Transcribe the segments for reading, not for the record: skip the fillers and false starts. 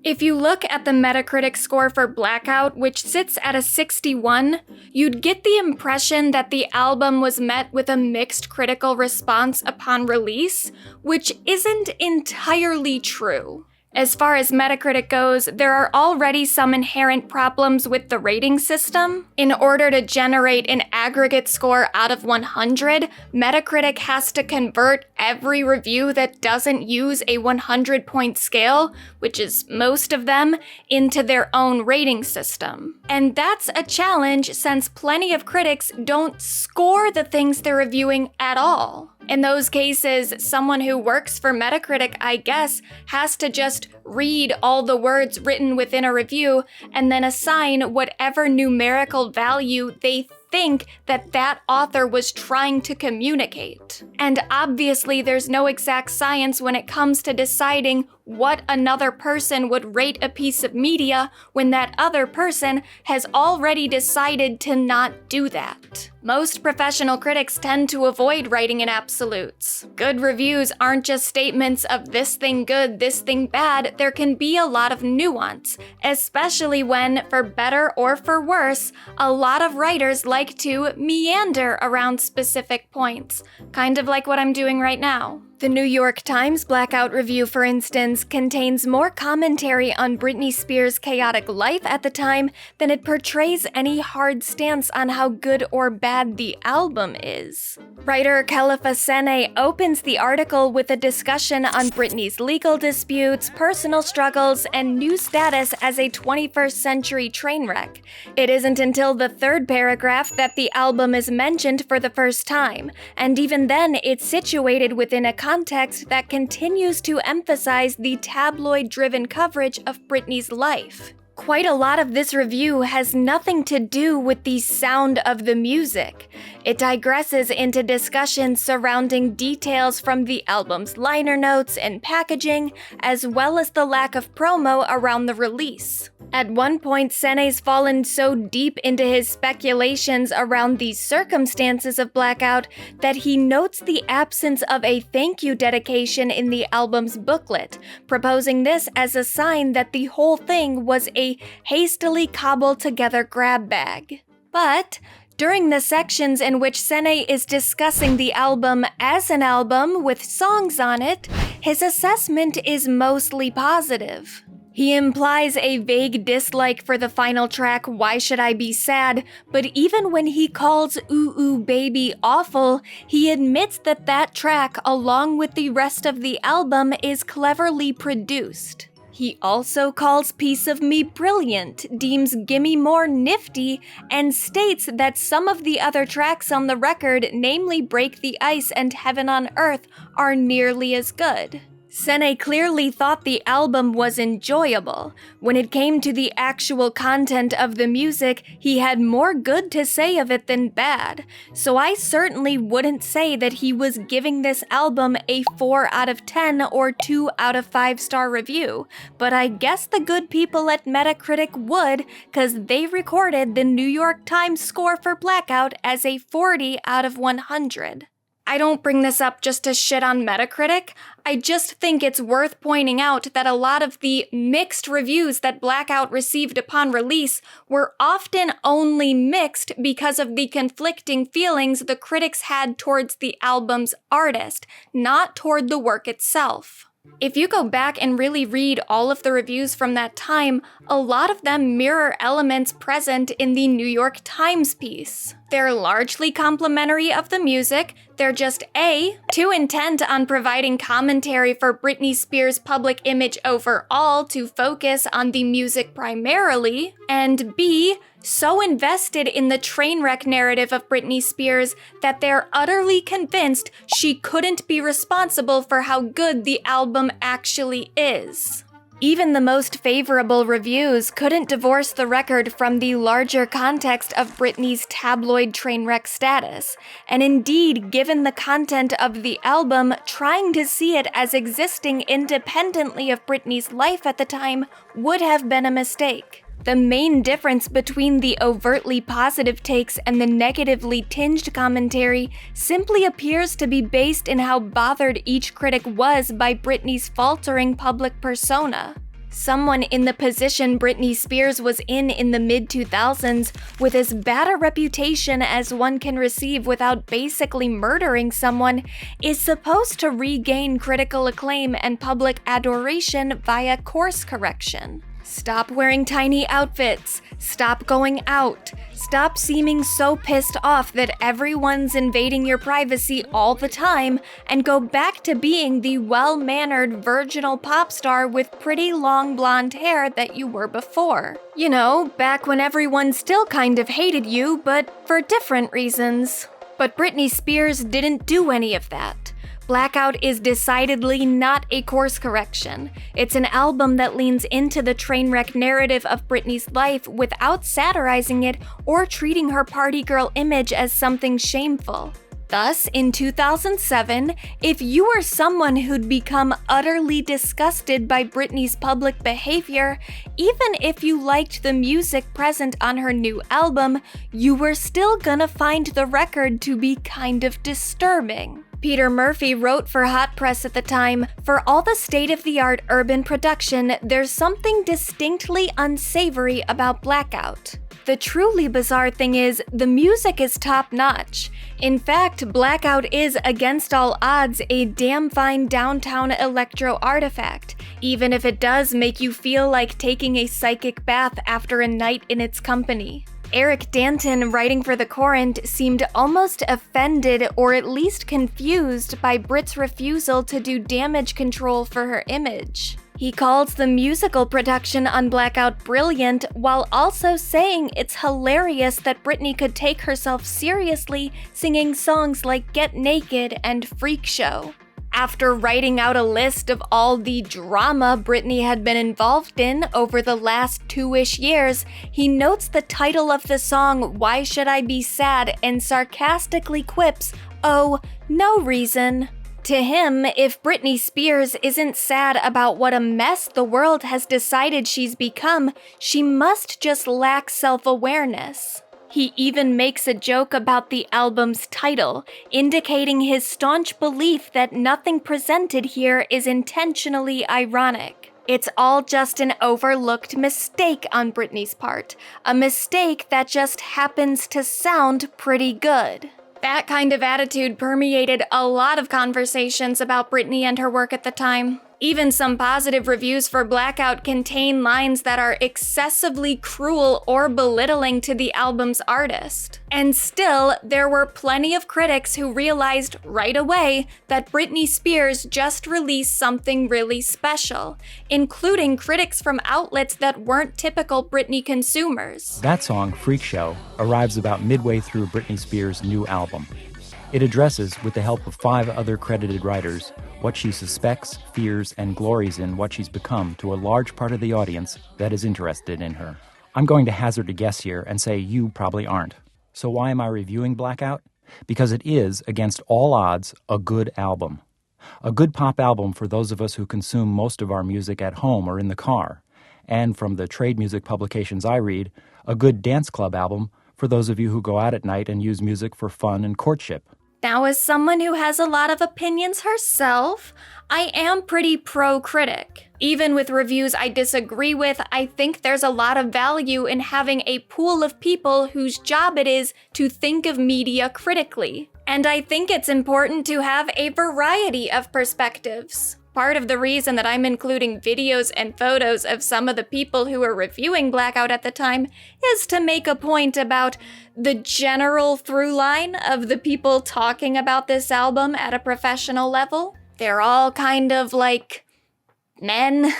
If you look at the Metacritic score for Blackout, which sits at a 61, you'd get the impression that the album was met with a mixed critical response upon release, which isn't entirely true. As far as Metacritic goes, there are already some inherent problems with the rating system. In order to generate an aggregate score out of 100, Metacritic has to convert every review that doesn't use a 100-point scale, which is most of them, into their own rating system. And that's a challenge since plenty of critics don't score the things they're reviewing at all. In those cases, someone who works for Metacritic, I guess, has to just read all the words written within a review and then assign whatever numerical value they think that author was trying to communicate. And obviously there's no exact science when it comes to deciding what another person would rate a piece of media when that other person has already decided to not do that. Most professional critics tend to avoid writing in absolutes. Good reviews aren't just statements of this thing good, this thing bad. There can be a lot of nuance, especially when, for better or for worse, a lot of writers like to meander around specific points, kind of like what I'm doing right now. The New York Times Blackout review, for instance, contains more commentary on Britney Spears' chaotic life at the time than it portrays any hard stance on how good or bad the album is. Writer Khalifa Sene opens the article with a discussion on Britney's legal disputes, personal struggles, and new status as a 21st century train wreck. It isn't until the third paragraph that the album is mentioned for the first time, and even then it's situated within a context that continues to emphasize the tabloid-driven coverage of Britney's life. Quite a lot of this review has nothing to do with the sound of the music. It digresses into discussions surrounding details from the album's liner notes and packaging, as well as the lack of promo around the release. At one point, Sene's fallen so deep into his speculations around the circumstances of Blackout that he notes the absence of a thank you dedication in the album's booklet, proposing this as a sign that the whole thing was a hastily cobbled together grab bag. But during the sections in which Sene is discussing the album as an album with songs on it, his assessment is mostly positive. He implies a vague dislike for the final track, Why Should I Be Sad, but even when he calls Ooh Ooh Baby awful, he admits that that track, along with the rest of the album, is cleverly produced. He also calls Piece of Me brilliant, deems Gimme More nifty, and states that some of the other tracks on the record, namely Break the Ice and Heaven on Earth, are nearly as good. Sene clearly thought the album was enjoyable. When it came to the actual content of the music, he had more good to say of it than bad. So I certainly wouldn't say that he was giving this album a 4 out of 10 or 2 out of 5-star review. But I guess the good people at Metacritic would, cause they recorded the New York Times score for Blackout as a 40 out of 100. I don't bring this up just to shit on Metacritic. I just think it's worth pointing out that a lot of the mixed reviews that Blackout received upon release were often only mixed because of the conflicting feelings the critics had towards the album's artist, not toward the work itself. If you go back and really read all of the reviews from that time, a lot of them mirror elements present in the New York Times piece. They're largely complimentary of the music, they're just A, too intent on providing commentary for Britney Spears' public image overall to focus on the music primarily, and B, so invested in the train wreck narrative of Britney Spears that they're utterly convinced she couldn't be responsible for how good the album actually is. Even the most favorable reviews couldn't divorce the record from the larger context of Britney's tabloid train wreck status, and indeed, given the content of the album, trying to see it as existing independently of Britney's life at the time would have been a mistake. The main difference between the overtly positive takes and the negatively tinged commentary simply appears to be based in how bothered each critic was by Britney's faltering public persona. Someone in the position Britney Spears was in the mid-2000s, with as bad a reputation as one can receive without basically murdering someone, is supposed to regain critical acclaim and public adoration via course correction. Stop wearing tiny outfits. Stop going out. Stop seeming so pissed off that everyone's invading your privacy all the time, and go back to being the well-mannered virginal pop star with pretty long blonde hair that you were before. You know, back when everyone still kind of hated you, but for different reasons. But Britney Spears didn't do any of that. Blackout is decidedly not a course correction. It's an album that leans into the train wreck narrative of Britney's life without satirizing it or treating her party girl image as something shameful. Thus, in 2007, if you were someone who'd become utterly disgusted by Britney's public behavior, even if you liked the music present on her new album, you were still gonna find the record to be kind of disturbing. Peter Murphy wrote for Hot Press at the time, "For all the state-of-the-art urban production, there's something distinctly unsavory about Blackout. The truly bizarre thing is, the music is top-notch. In fact, Blackout is, against all odds, a damn fine downtown electro artifact, even if it does make you feel like taking a psychic bath after a night in its company." Eric Danton, writing for The Courant, seemed almost offended or at least confused by Brit's refusal to do damage control for her image. He calls the musical production on Blackout brilliant, while also saying it's hilarious that Britney could take herself seriously singing songs like Get Naked and Freak Show. After writing out a list of all the drama Britney had been involved in over the last 2-ish years, he notes the title of the song, Why Should I Be Sad, and sarcastically quips, "Oh, no reason." To him, if Britney Spears isn't sad about what a mess the world has decided she's become, she must just lack self-awareness. He even makes a joke about the album's title, indicating his staunch belief that nothing presented here is intentionally ironic. It's all just an overlooked mistake on Britney's part, a mistake that just happens to sound pretty good. That kind of attitude permeated a lot of conversations about Britney and her work at the time. Even some positive reviews for Blackout contain lines that are excessively cruel or belittling to the album's artist. And still, there were plenty of critics who realized right away that Britney Spears just released something really special, including critics from outlets that weren't typical Britney consumers. That song, Freak Show, arrives about midway through Britney Spears' new album. It addresses, with the help of 5 other credited writers, what she suspects, fears, and glories in what she's become to a large part of the audience that is interested in her. I'm going to hazard a guess here and say you probably aren't. So why am I reviewing Blackout? Because it is, against all odds, a good album. A good pop album for those of us who consume most of our music at home or in the car. And from the trade music publications I read, a good dance club album for those of you who go out at night and use music for fun and courtship. Now, as someone who has a lot of opinions herself, I am pretty pro-critic. Even with reviews I disagree with, I think there's a lot of value in having a pool of people whose job it is to think of media critically. And I think it's important to have a variety of perspectives. Part of the reason that I'm including videos and photos of some of the people who were reviewing Blackout at the time is to make a point about the general through line of the people talking about this album at a professional level. They're all kind of like men.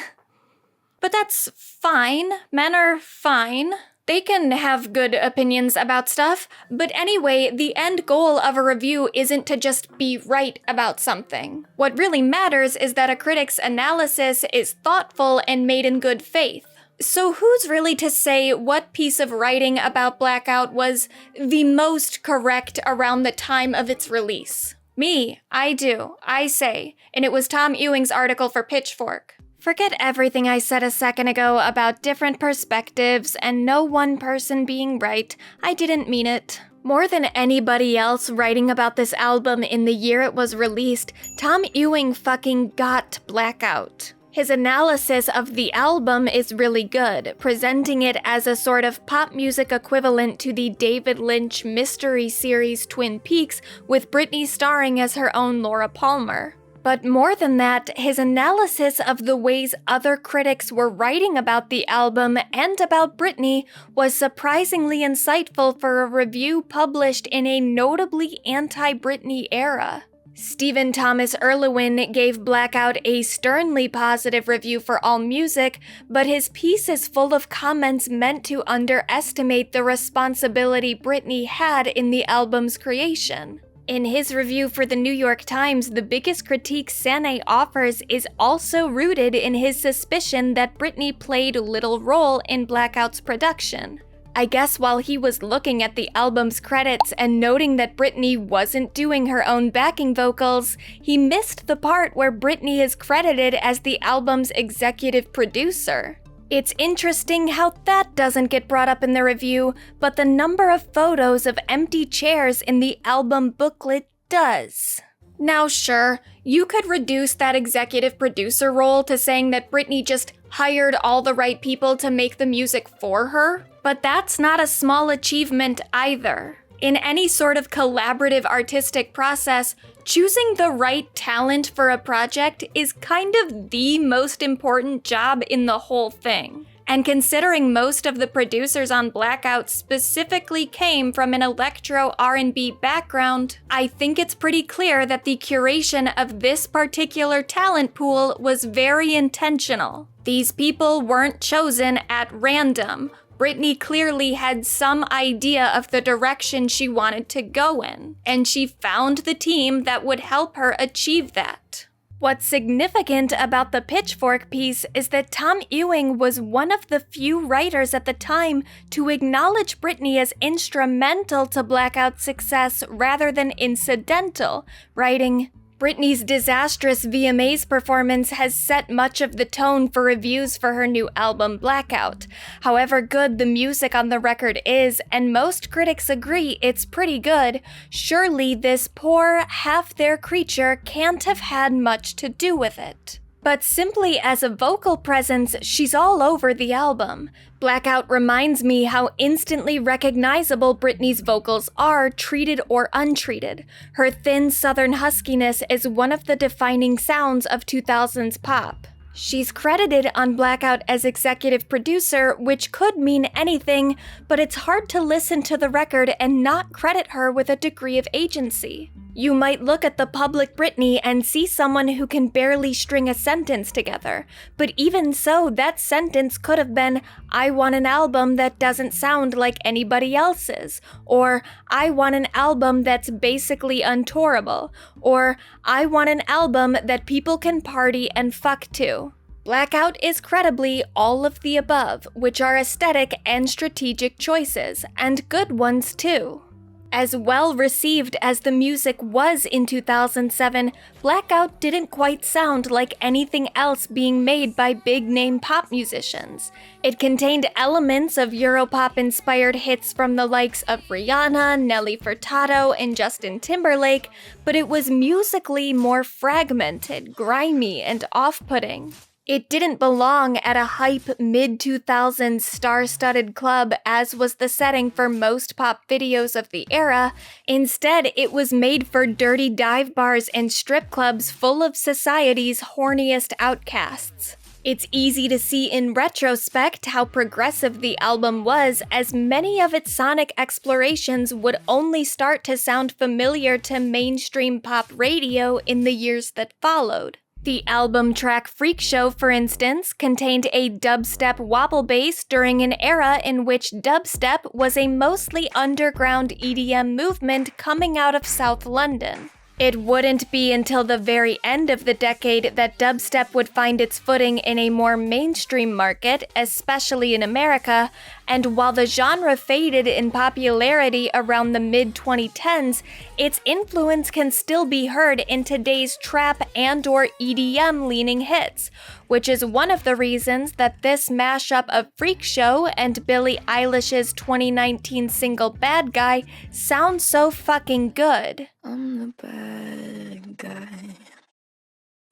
But that's fine. Men are fine. They can have good opinions about stuff, but anyway, the end goal of a review isn't to just be right about something. What really matters is that a critic's analysis is thoughtful and made in good faith. So who's really to say what piece of writing about Blackout was the most correct around the time of its release? Me, I do, I say, and it was Tom Ewing's article for Pitchfork. Forget everything I said a second ago about different perspectives and no one person being right. I didn't mean it. More than anybody else writing about this album in the year it was released, Tom Ewing fucking got Blackout. His analysis of the album is really good, presenting it as a sort of pop music equivalent to the David Lynch mystery series Twin Peaks, with Britney starring as her own Laura Palmer. But more than that, his analysis of the ways other critics were writing about the album and about Britney was surprisingly insightful for a review published in a notably anti-Britney era. Stephen Thomas Erlewine gave Blackout a sternly positive review for AllMusic, but his piece is full of comments meant to underestimate the responsibility Britney had in the album's creation. In his review for the New York Times, the biggest critique Sané offers is also rooted in his suspicion that Britney played little role in Blackout's production. I guess while he was looking at the album's credits and noting that Britney wasn't doing her own backing vocals, he missed the part where Britney is credited as the album's executive producer. It's interesting how that doesn't get brought up in the review, but the number of photos of empty chairs in the album booklet does. Now sure, you could reduce that executive producer role to saying that Britney just hired all the right people to make the music for her, but that's not a small achievement either. In any sort of collaborative artistic process, choosing the right talent for a project is kind of the most important job in the whole thing. And considering most of the producers on Blackout specifically came from an electro R&B background, I think it's pretty clear that the curation of this particular talent pool was very intentional. These people weren't chosen at random. Britney clearly had some idea of the direction she wanted to go in, and she found the team that would help her achieve that. What's significant about the Pitchfork piece is that Tom Ewing was one of the few writers at the time to acknowledge Britney as instrumental to Blackout's success rather than incidental, writing, Britney's disastrous VMAs performance has set much of the tone for reviews for her new album Blackout. However good the music on the record is, and most critics agree it's pretty good, surely this poor, half-there creature can't have had much to do with it. But simply as a vocal presence, she's all over the album. Blackout reminds me how instantly recognizable Britney's vocals are, treated or untreated. Her thin southern huskiness is one of the defining sounds of 2000s pop. She's credited on Blackout as executive producer, which could mean anything, but it's hard to listen to the record and not credit her with a degree of agency. You might look at the public Britney and see someone who can barely string a sentence together, but even so, that sentence could have been, I want an album that doesn't sound like anybody else's, or I want an album that's basically untourable, or I want an album that people can party and fuck to. Blackout is credibly all of the above, which are aesthetic and strategic choices, and good ones too. As well received as the music was in 2007, Blackout didn't quite sound like anything else being made by big-name pop musicians. It contained elements of Europop-inspired hits from the likes of Rihanna, Nelly Furtado, and Justin Timberlake, but it was musically more fragmented, grimy, and off-putting. It didn't belong at a hype mid-2000s star-studded club as was the setting for most pop videos of the era. Instead, it was made for dirty dive bars and strip clubs full of society's horniest outcasts. It's easy to see in retrospect how progressive the album was, as many of its sonic explorations would only start to sound familiar to mainstream pop radio in the years that followed. The album track Freak Show, for instance, contained a dubstep wobble bass during an era in which dubstep was a mostly underground EDM movement coming out of South London. It wouldn't be until the very end of the decade that dubstep would find its footing in a more mainstream market, especially in America, and while the genre faded in popularity around the mid-2010s, its influence can still be heard in today's trap and/or EDM-leaning hits, which is one of the reasons that this mashup of Freak Show and Billie Eilish's 2019 single Bad Guy sounds so fucking good. I'm the bad guy.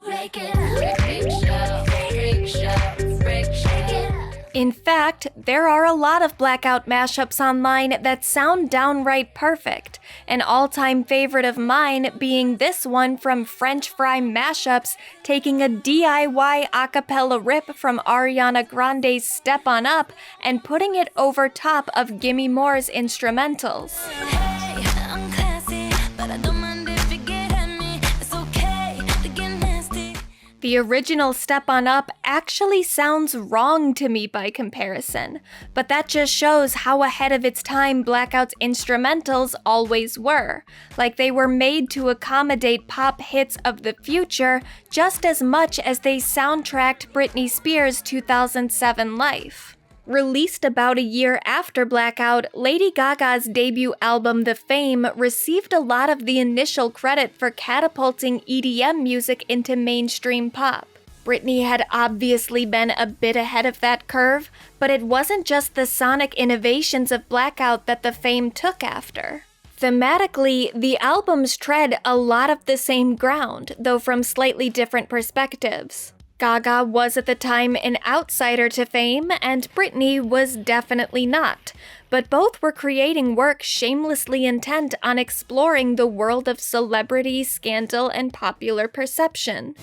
Make it a freak show. In fact, there are a lot of Blackout mashups online that sound downright perfect, an all-time favorite of mine being this one from French Fry Mashups taking a DIY acapella rip from Ariana Grande's Step On Up and putting it over top of Gimme More's instrumentals. The original Step On Up actually sounds wrong to me by comparison, but that just shows how ahead of its time Blackout's instrumentals always were, like they were made to accommodate pop hits of the future just as much as they soundtracked Britney Spears' 2007 life. Released about a year after Blackout, Lady Gaga's debut album The Fame received a lot of the initial credit for catapulting EDM music into mainstream pop. Britney had obviously been a bit ahead of that curve, but it wasn't just the sonic innovations of Blackout that The Fame took after. Thematically, the albums tread a lot of the same ground, though from slightly different perspectives. Gaga was at the time an outsider to fame, and Britney was definitely not, but both were creating work shamelessly intent on exploring the world of celebrity, scandal, and popular perception.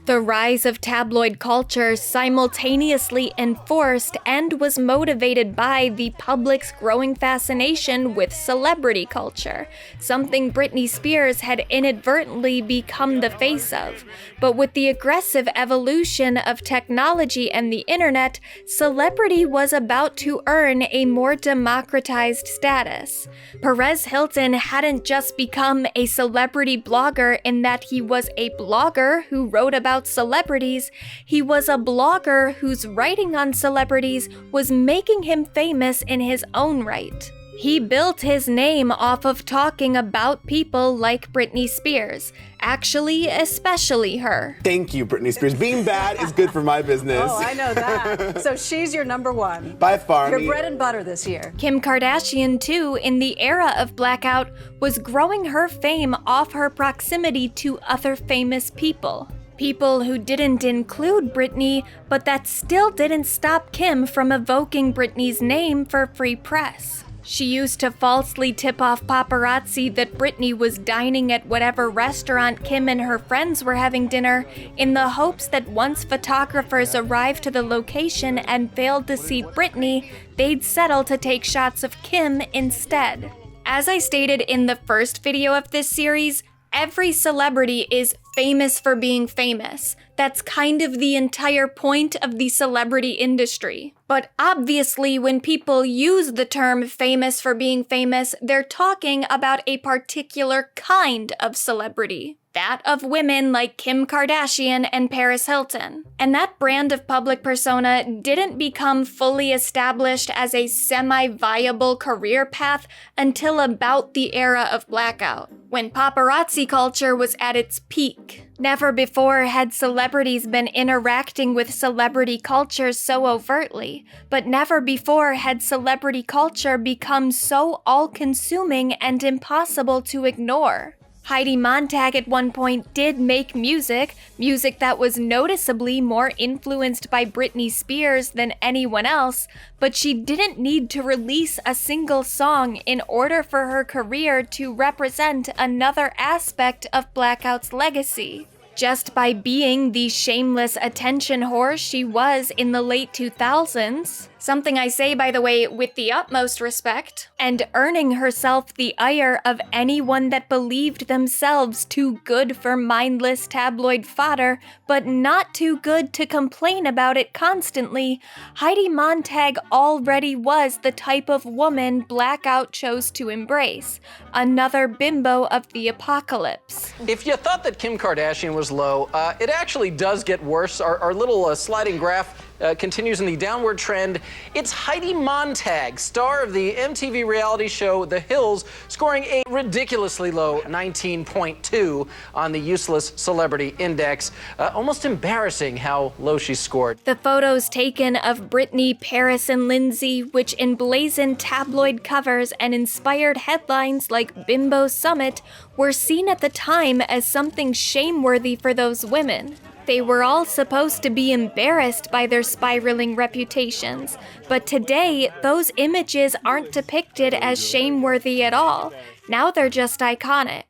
The rise of tabloid culture simultaneously enforced and was motivated by the public's growing fascination with celebrity culture, something Britney Spears had inadvertently become the face of. But with the aggressive evolution of technology and the internet, celebrity was about to earn a more democratized status. Perez Hilton hadn't just become a celebrity blogger in that he was a blogger who wrote about celebrities, he was a blogger whose writing on celebrities was making him famous in his own right. He built his name off of talking about people like Britney Spears. Actually, especially her. Thank you, Britney Spears. Being bad is good for my business. Oh, I know that. So she's your number one. By far. Your bread and butter this year. Kim Kardashian, too, in the era of Blackout, was growing her fame off her proximity to other famous people. People who didn't include Britney, but that still didn't stop Kim from evoking Britney's name for free press. She used to falsely tip off paparazzi that Britney was dining at whatever restaurant Kim and her friends were having dinner, in the hopes that once photographers arrived to the location and failed to see Britney, they'd settle to take shots of Kim instead. As I stated in the first video of this series, every celebrity is famous for being famous. That's kind of the entire point of the celebrity industry. But obviously, when people use the term famous for being famous, they're talking about a particular kind of celebrity. That of women like Kim Kardashian and Paris Hilton. And that brand of public persona didn't become fully established as a semi-viable career path until about the era of Blackout, when paparazzi culture was at its peak. Never before had celebrities been interacting with celebrity culture so overtly, but never before had celebrity culture become so all-consuming and impossible to ignore. Heidi Montag at one point did make music that was noticeably more influenced by Britney Spears than anyone else, but she didn't need to release a single song in order for her career to represent another aspect of Blackout's legacy. Just by being the shameless attention whore she was in the late 2000s, something I say, by the way, with the utmost respect, and earning herself the ire of anyone that believed themselves too good for mindless tabloid fodder, but not too good to complain about it constantly, Heidi Montag already was the type of woman Blackout chose to embrace, another bimbo of the apocalypse. If you thought that Kim Kardashian was low, it actually does get worse. Our little sliding graph continues in the downward trend. It's Heidi Montag, star of the MTV reality show The Hills, scoring a ridiculously low 19.2 on the Useless Celebrity Index. Almost embarrassing how low she scored. The photos taken of Britney, Paris, and Lindsay, which emblazoned tabloid covers and inspired headlines like Bimbo Summit, were seen at the time as something shameworthy for those women. They were all supposed to be embarrassed by their spiraling reputations, but today, those images aren't depicted as shameworthy at all. Now they're just iconic.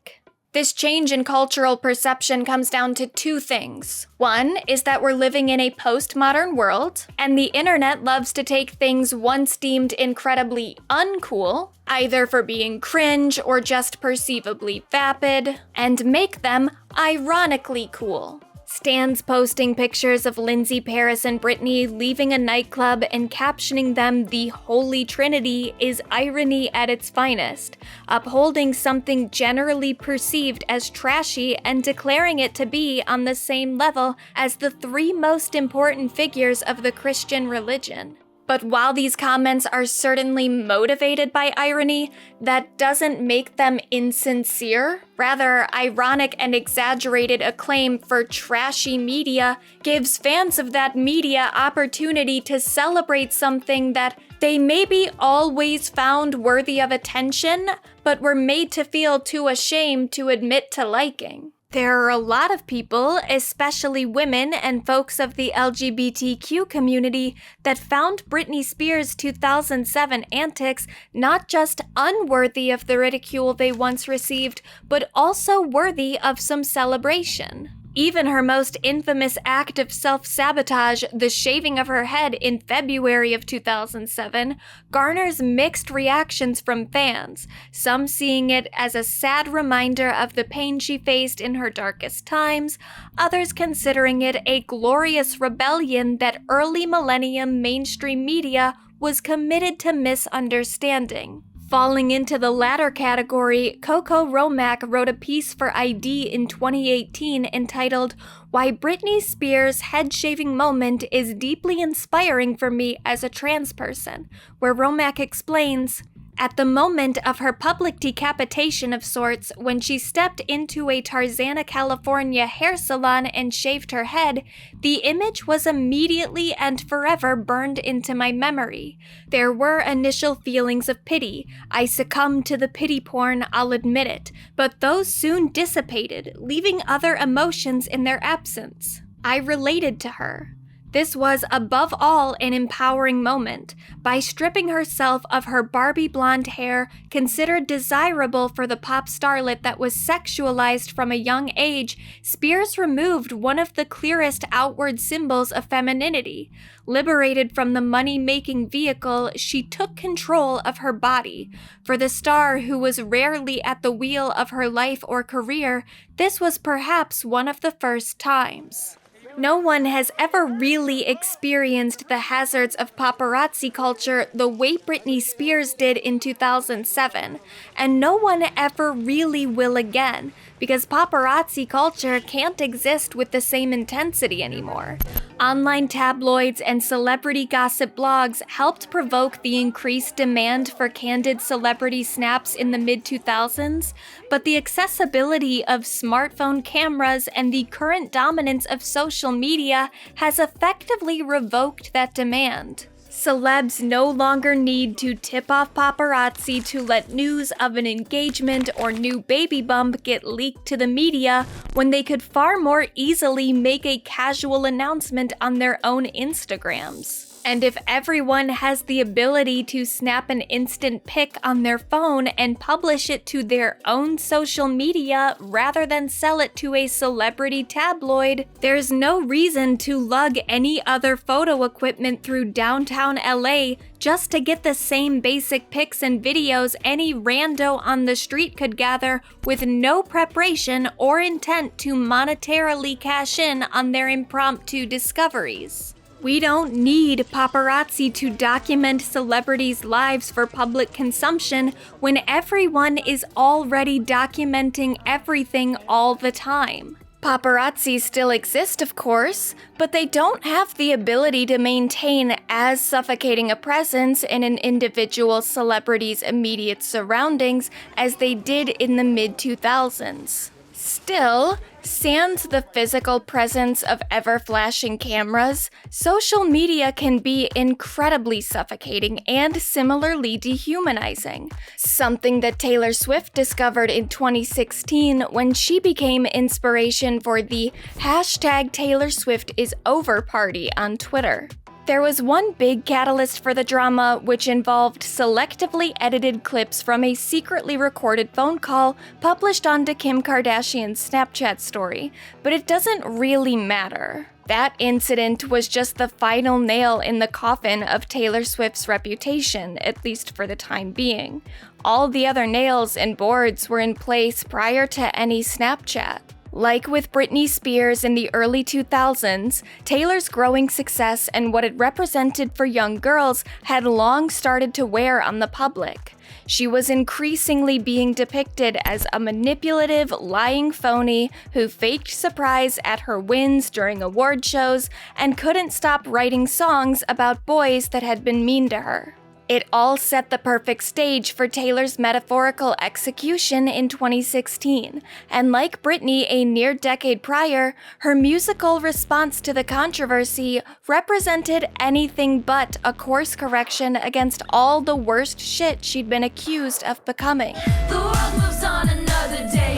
This change in cultural perception comes down to two things. One is that we're living in a postmodern world, and the internet loves to take things once deemed incredibly uncool, either for being cringe or just perceivably vapid, and make them ironically cool. Stans posting pictures of Lindsay, Paris, and Britney leaving a nightclub and captioning them the Holy Trinity is irony at its finest, upholding something generally perceived as trashy and declaring it to be on the same level as the three most important figures of the Christian religion. But while these comments are certainly motivated by irony, that doesn't make them insincere. Rather, ironic and exaggerated acclaim for trashy media gives fans of that media opportunity to celebrate something that they maybe always found worthy of attention, but were made to feel too ashamed to admit to liking. There are a lot of people, especially women and folks of the LGBTQ community, that found Britney Spears' 2007 antics not just unworthy of the ridicule they once received, but also worthy of some celebration. Even her most infamous act of self-sabotage, the shaving of her head in February of 2007, garners mixed reactions from fans, some seeing it as a sad reminder of the pain she faced in her darkest times, others considering it a glorious rebellion that early millennium mainstream media was committed to misunderstanding. Falling into the latter category, Coco Romack wrote a piece for ID in 2018 entitled, "Why Britney Spears' Head-Shaving Moment is Deeply Inspiring for Me as a Trans Person," where Romack explains, "At the moment of her public decapitation of sorts, when she stepped into a Tarzana, California hair salon and shaved her head, the image was immediately and forever burned into my memory. There were initial feelings of pity. I succumbed to the pity porn, I'll admit it, but those soon dissipated, leaving other emotions in their absence. I related to her. This was, above all, an empowering moment. By stripping herself of her Barbie blonde hair, considered desirable for the pop starlet that was sexualized from a young age, Spears removed one of the clearest outward symbols of femininity. Liberated from the money-making vehicle, she took control of her body. For the star who was rarely at the wheel of her life or career, this was perhaps one of the first times." No one has ever really experienced the hazards of paparazzi culture the way Britney Spears did in 2007, and no one ever really will again, because paparazzi culture can't exist with the same intensity anymore. Online tabloids and celebrity gossip blogs helped provoke the increased demand for candid celebrity snaps in the mid-2000s, but the accessibility of smartphone cameras and the current dominance of social media has effectively revoked that demand. Celebs no longer need to tip off paparazzi to let news of an engagement or new baby bump get leaked to the media when they could far more easily make a casual announcement on their own Instagrams. And if everyone has the ability to snap an instant pic on their phone and publish it to their own social media rather than sell it to a celebrity tabloid, there's no reason to lug any other photo equipment through downtown LA just to get the same basic pics and videos any rando on the street could gather with no preparation or intent to monetarily cash in on their impromptu discoveries. We don't need paparazzi to document celebrities' lives for public consumption when everyone is already documenting everything all the time. Paparazzi still exist, of course, but they don't have the ability to maintain as suffocating a presence in an individual celebrity's immediate surroundings as they did in the mid-2000s. Still, sans the physical presence of ever-flashing cameras, social media can be incredibly suffocating and similarly dehumanizing, something that Taylor Swift discovered in 2016 when she became inspiration for the #TaylorSwiftIsOver party on Twitter. There was one big catalyst for the drama, which involved selectively edited clips from a secretly recorded phone call published onto Kim Kardashian's Snapchat story, but it doesn't really matter. That incident was just the final nail in the coffin of Taylor Swift's reputation, at least for the time being. All the other nails and boards were in place prior to any Snapchat. Like with Britney Spears in the early 2000s, Taylor's growing success and what it represented for young girls had long started to wear on the public. She was increasingly being depicted as a manipulative, lying phony who faked surprise at her wins during award shows and couldn't stop writing songs about boys that had been mean to her. It all set the perfect stage for Taylor's metaphorical execution in 2016, and like Britney a near decade prior, her musical response to the controversy represented anything but a course correction against all the worst shit she'd been accused of becoming. The world moves on another day.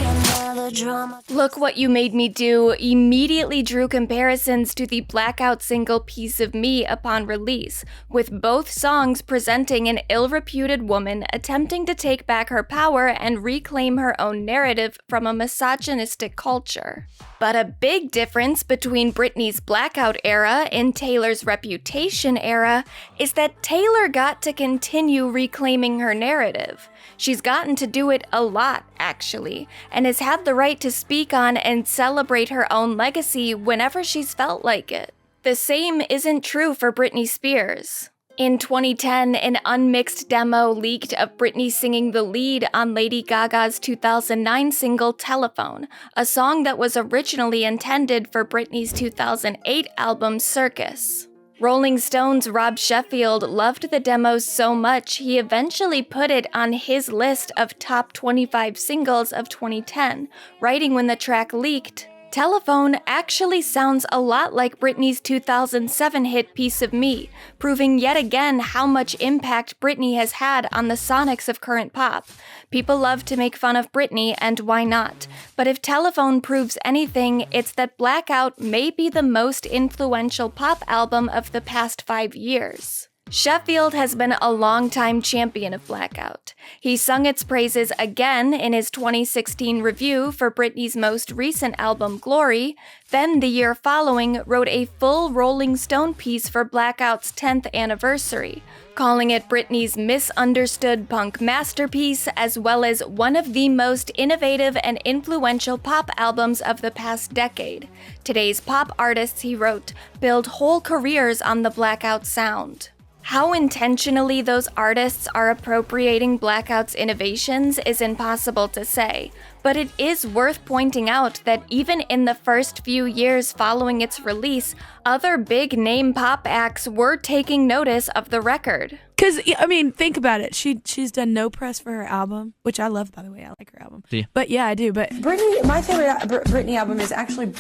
Look What You Made Me Do immediately drew comparisons to the Blackout single Piece of Me upon release, with both songs presenting an ill-reputed woman attempting to take back her power and reclaim her own narrative from a misogynistic culture. But a big difference between Britney's Blackout era and Taylor's Reputation era is that Taylor got to continue reclaiming her narrative. She's gotten to do it a lot, actually, and has had the right to speak on and celebrate her own legacy whenever she's felt like it. The same isn't true for Britney Spears. In 2010, an unmixed demo leaked of Britney singing the lead on Lady Gaga's 2009 single Telephone, a song that was originally intended for Britney's 2008 album Circus. Rolling Stone's Rob Sheffield loved the demo so much he eventually put it on his list of top 25 singles of 2010, writing when the track leaked, "Telephone actually sounds a lot like Britney's 2007 hit Piece of Me, proving yet again how much impact Britney has had on the sonics of current pop. People love to make fun of Britney, and why not? But if Telephone proves anything, it's that Blackout may be the most influential pop album of the past 5 years." Sheffield has been a longtime champion of Blackout. He sung its praises again in his 2016 review for Britney's most recent album, Glory, then the year following wrote a full Rolling Stone piece for Blackout's 10th anniversary, calling it Britney's misunderstood punk masterpiece as well as one of the most innovative and influential pop albums of the past decade. Today's pop artists, he wrote, build whole careers on the Blackout sound. How intentionally those artists are appropriating Blackout's innovations is impossible to say, but it is worth pointing out that even in the first few years following its release, other big-name pop acts were taking notice of the record. Because, I mean, think about it. She's done no press for her album, which I love, by the way. I like her album. Yeah. But yeah, I do. But Britney, my favorite Britney album is actually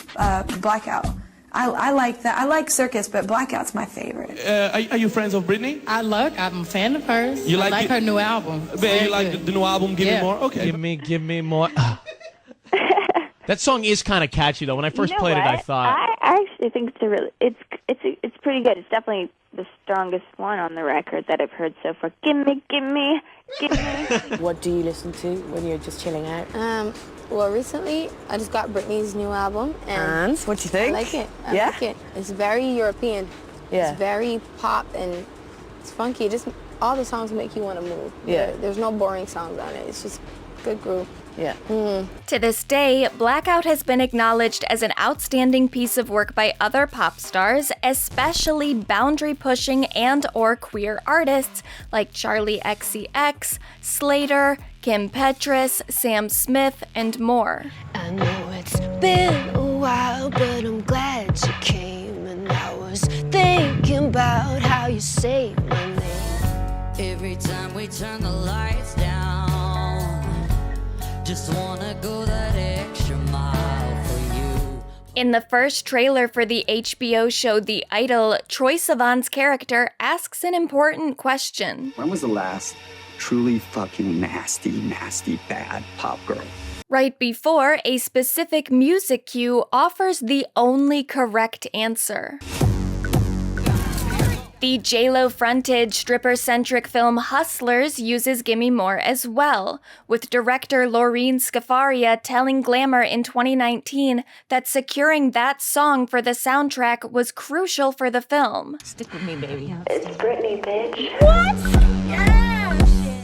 Blackout. I like that. I like Circus, but Blackout's my favorite. Are you friends of Britney? I'm a fan of hers. You I like her new album. You like the new album, Give Me More? Okay. Give me more. That song is kind of catchy, though. When I first played it, I thought... I actually think it's pretty good. It's definitely the strongest one on the record that I've heard so far. Give me. What do you listen to when you're just chilling out? Well, recently I just got Britney's new album, and what you think? I like it. I Yeah? like it. It's very European. Yeah. It's very pop and it's funky. Just all the songs make you want to move. Yeah. There's no boring songs on it. It's just good groove. Yeah. To this day, Blackout has been acknowledged as an outstanding piece of work by other pop stars, especially boundary-pushing and/or queer artists like Charli XCX, Slater, Kim Petras, Sam Smith, and more. I know it's been a while. now, but I'm glad you came. And I was thinking about how you saved my name. Every time we turn the lights down, just wanna go that extra mile for you. In the first trailer for the HBO show The Idol, Troye Sivan's character asks an important question. When was the last truly fucking nasty, bad pop girl? Right before a specific music cue offers the only correct answer. The J-Lo fronted stripper-centric film Hustlers uses Gimme More as well, with director Laureen Scafaria telling Glamour in 2019 that securing that song for the soundtrack was crucial for the film. Stick with me, baby. It's Britney, bitch. What?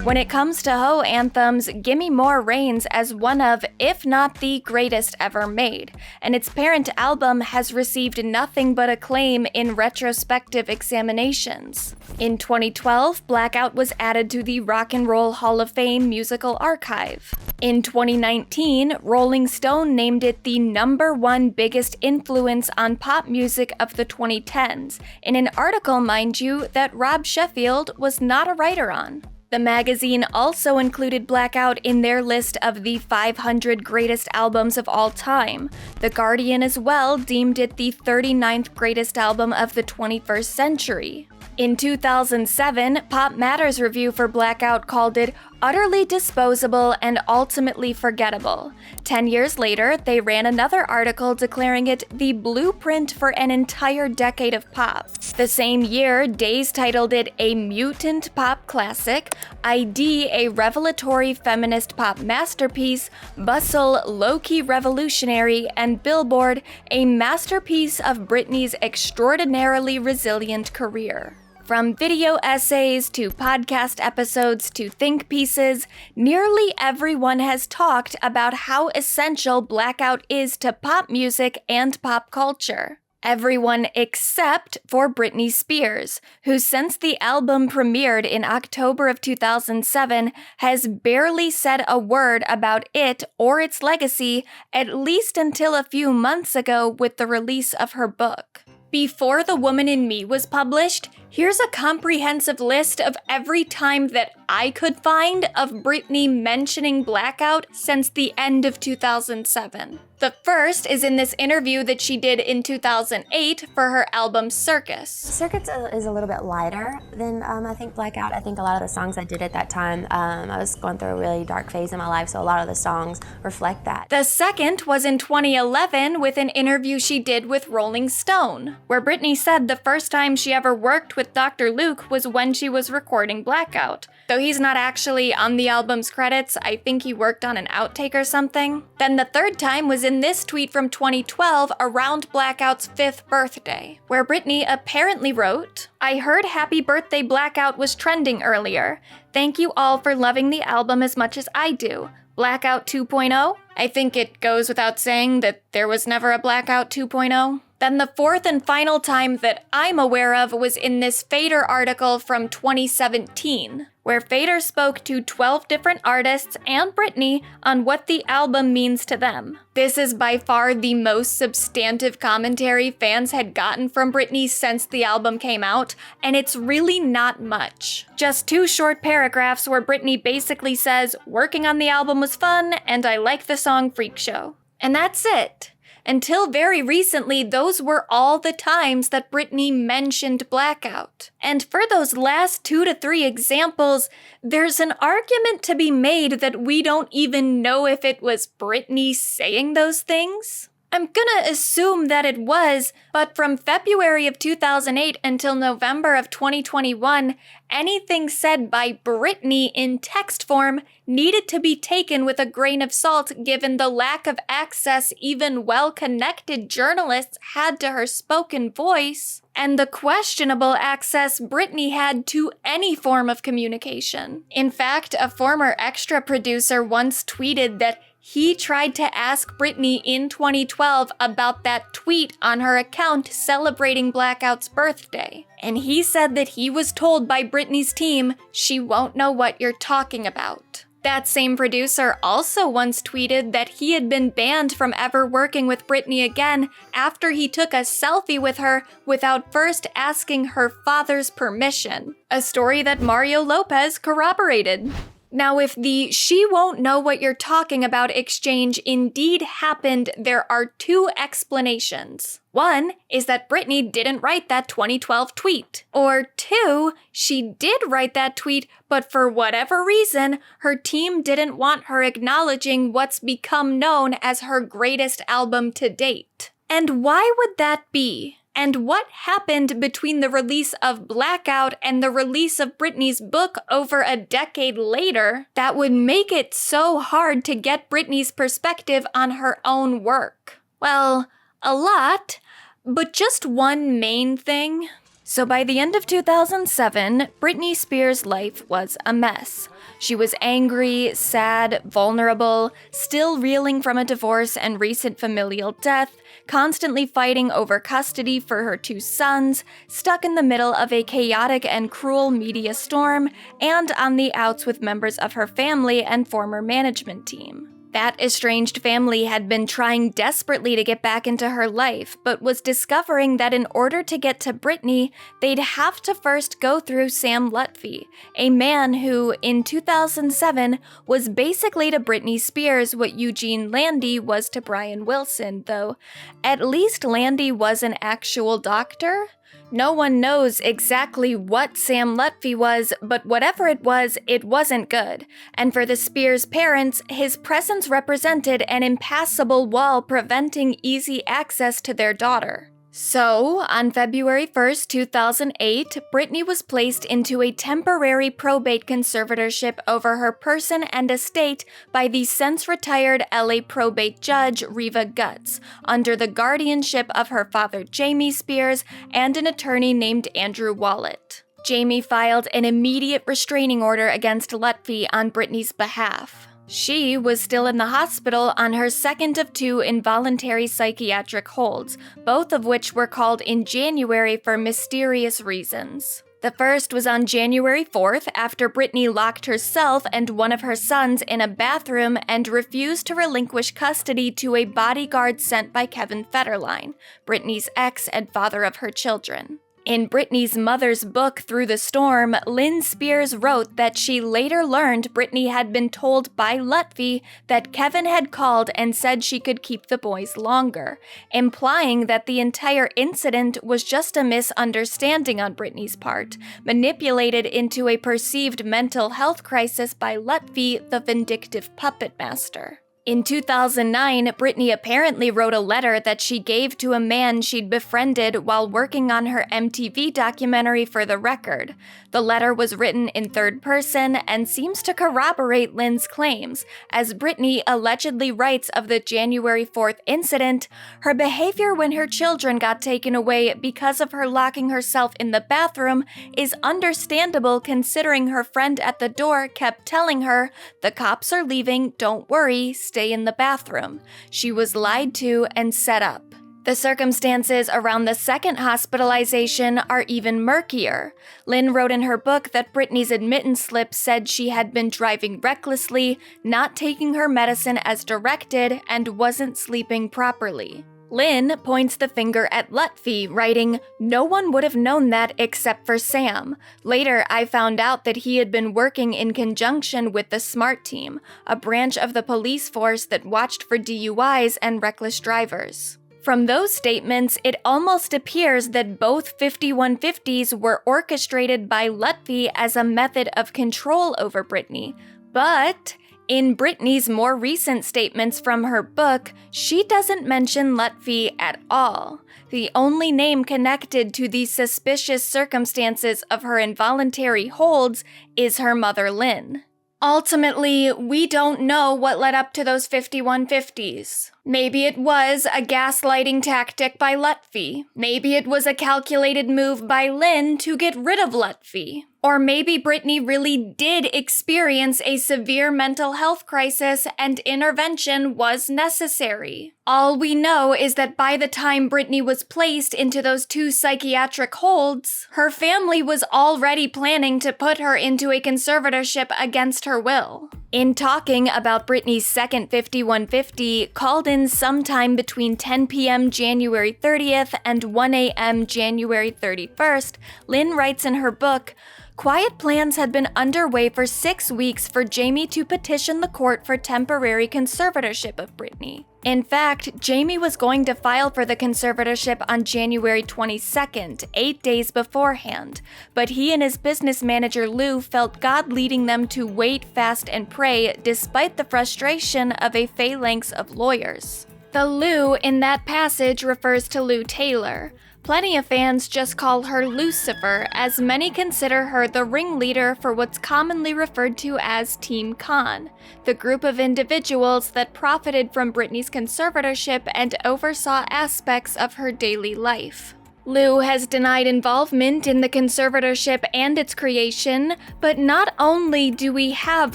When it comes to Ho anthems, Gimme More reigns as one of, if not the greatest ever made, and its parent album has received nothing but acclaim in retrospective examinations. In 2012, Blackout was added to the Rock and Roll Hall of Fame musical archive. In 2019, Rolling Stone named it the #1 biggest influence on pop music of the 2010s, in an article, mind you, that Rob Sheffield was not a writer on. The magazine also included Blackout in their list of the 500 greatest albums of all time. The Guardian as well deemed it the 39th greatest album of the 21st century. In 2007, Pop Matters review for Blackout called it utterly disposable and ultimately forgettable. 10 years later, they ran another article declaring it the blueprint for an entire decade of pop. The same year, Dazed titled it a mutant pop classic, ID a revelatory feminist pop masterpiece, Bustle low-key revolutionary, and Billboard a masterpiece of Britney's extraordinarily resilient career. From video essays to podcast episodes to think pieces, nearly everyone has talked about how essential Blackout is to pop music and pop culture. Everyone except for Britney Spears, who since the album premiered in October of 2007 has barely said a word about it or its legacy, at least until a few months ago with the release of her book. Before The Woman in Me was published, here's a comprehensive list of every time that I could find of Britney mentioning Blackout since the end of 2007. The first is in this interview that she did in 2008 for her album Circus. Circus is a little bit lighter than I think Blackout. I think a lot of the songs I did at that time, I was going through a really dark phase in my life, so a lot of the songs reflect that. The second was in 2011 with an interview she did with Rolling Stone, where Britney said the first time she ever worked with Dr. Luke was when she was recording Blackout. Though he's not actually on the album's credits, I think he worked on an outtake or something. Then the third time was in this tweet from 2012 around Blackout's 5th birthday, where Britney apparently wrote, "I heard Happy Birthday Blackout was trending earlier. Thank you all for loving the album as much as I do. Blackout 2.0? I think it goes without saying that there was never a Blackout 2.0. Then the fourth and final time that I'm aware of was in this Fader article from 2017, where Fader spoke to 12 different artists and Britney on what the album means to them. This is by far the most substantive commentary fans had gotten from Britney since the album came out, and it's really not much. Just 2 short paragraphs where Britney basically says, "Working on the album was fun, and I like the song Freak Show." And that's it. Until very recently, those were all the times that Britney mentioned Blackout. And for those last 2 to 3 examples, there's an argument to be made that we don't even know if it was Britney saying those things. I'm gonna assume that it was, but from February of 2008 until November of 2021, anything said by Britney in text form needed to be taken with a grain of salt given the lack of access even well-connected journalists had to her spoken voice, and the questionable access Britney had to any form of communication. In fact, a former extra producer once tweeted that he tried to ask Britney in 2012 about that tweet on her account celebrating Blackout's birthday. And he said that he was told by Britney's team, "She won't know what you're talking about." That same producer also once tweeted that he had been banned from ever working with Britney again after he took a selfie with her without first asking her father's permission, a story that Mario Lopez corroborated. Now, if the "she won't know what you're talking about" exchange indeed happened, there are two explanations. One is that Britney didn't write that 2012 tweet. Or two, she did write that tweet, but for whatever reason, her team didn't want her acknowledging what's become known as her greatest album to date. And why would that be? And what happened between the release of Blackout and the release of Britney's book over a decade later that would make it so hard to get Britney's perspective on her own work? Well, a lot, but just one main thing. So by the end of 2007, Britney Spears' life was a mess. She was angry, sad, vulnerable, still reeling from a divorce and recent familial death, constantly fighting over custody for her two sons, stuck in the middle of a chaotic and cruel media storm, and on the outs with members of her family and former management team. That estranged family had been trying desperately to get back into her life, but was discovering that in order to get to Britney, they'd have to first go through Sam Lutfi, a man who, in 2007, was basically to Britney Spears what Eugene Landy was to Brian Wilson, though at least Landy was an actual doctor. No one knows exactly what Sam Lutfi was, but whatever it wasn't good. And for the Spears parents, his presence represented an impassable wall preventing easy access to their daughter. So, on February 1st, 2008, Britney was placed into a temporary probate conservatorship over her person and estate by the since-retired LA probate judge Reva Gutz, under the guardianship of her father Jamie Spears and an attorney named Andrew Wallet. Jamie filed an immediate restraining order against Lutfi on Britney's behalf. She was still in the hospital on her second of two involuntary psychiatric holds, both of which were called in January for mysterious reasons. The first was on January 4th after Britney locked herself and one of her sons in a bathroom and refused to relinquish custody to a bodyguard sent by Kevin Federline, Britney's ex and father of her children. In Britney's mother's book, Through the Storm, Lynn Spears wrote that she later learned Britney had been told by Lutfi that Kevin had called and said she could keep the boys longer, implying that the entire incident was just a misunderstanding on Britney's part, manipulated into a perceived mental health crisis by Lutfi, the vindictive puppet master. In 2009, Britney apparently wrote a letter that she gave to a man she'd befriended while working on her MTV documentary For the Record. The letter was written in third person and seems to corroborate Lynn's claims, as Britney allegedly writes of the January 4th incident, "Her behavior when her children got taken away because of her locking herself in the bathroom is understandable considering her friend at the door kept telling her, 'The cops are leaving, don't worry, stay in the bathroom.' She was lied to and set up." The circumstances around the second hospitalization are even murkier. Lynn wrote in her book that Britney's admittance slip said she had been driving recklessly, not taking her medicine as directed, and wasn't sleeping properly. Lynn points the finger at Lutfi, writing, "No one would have known that except for Sam. Later, I found out that he had been working in conjunction with the SMART team, a branch of the police force that watched for DUIs and reckless drivers." From those statements, it almost appears that both 5150s were orchestrated by Lutfi as a method of control over Britney. But in Britney's more recent statements from her book, she doesn't mention Lutfi at all. The only name connected to the suspicious circumstances of her involuntary holds is her mother, Lynn. Ultimately, we don't know what led up to those 5150s. Maybe it was a gaslighting tactic by Lutfi. Maybe it was a calculated move by Lynn to get rid of Lutfi. Or maybe Britney really did experience a severe mental health crisis and intervention was necessary. All we know is that by the time Britney was placed into those 2 psychiatric holds, her family was already planning to put her into a conservatorship against her will. In talking about Britney's second 5150, called in sometime between 10 p.m. January 30th and 1 a.m. January 31st, Lynn writes in her book, "Quiet plans had been underway for 6 weeks for Jamie to petition the court for temporary conservatorship of Britney. In fact, Jamie was going to file for the conservatorship on January 22nd, 8 days beforehand, but he and his business manager Lou felt God leading them to wait, fast, and pray despite the frustration of a phalanx of lawyers." The Lou in that passage refers to Lou Taylor. Plenty of fans just call her Lucifer, as many consider her the ringleader for what's commonly referred to as Team Con, the group of individuals that profited from Britney's conservatorship and oversaw aspects of her daily life. Lou has denied involvement in the conservatorship and its creation, but not only do we have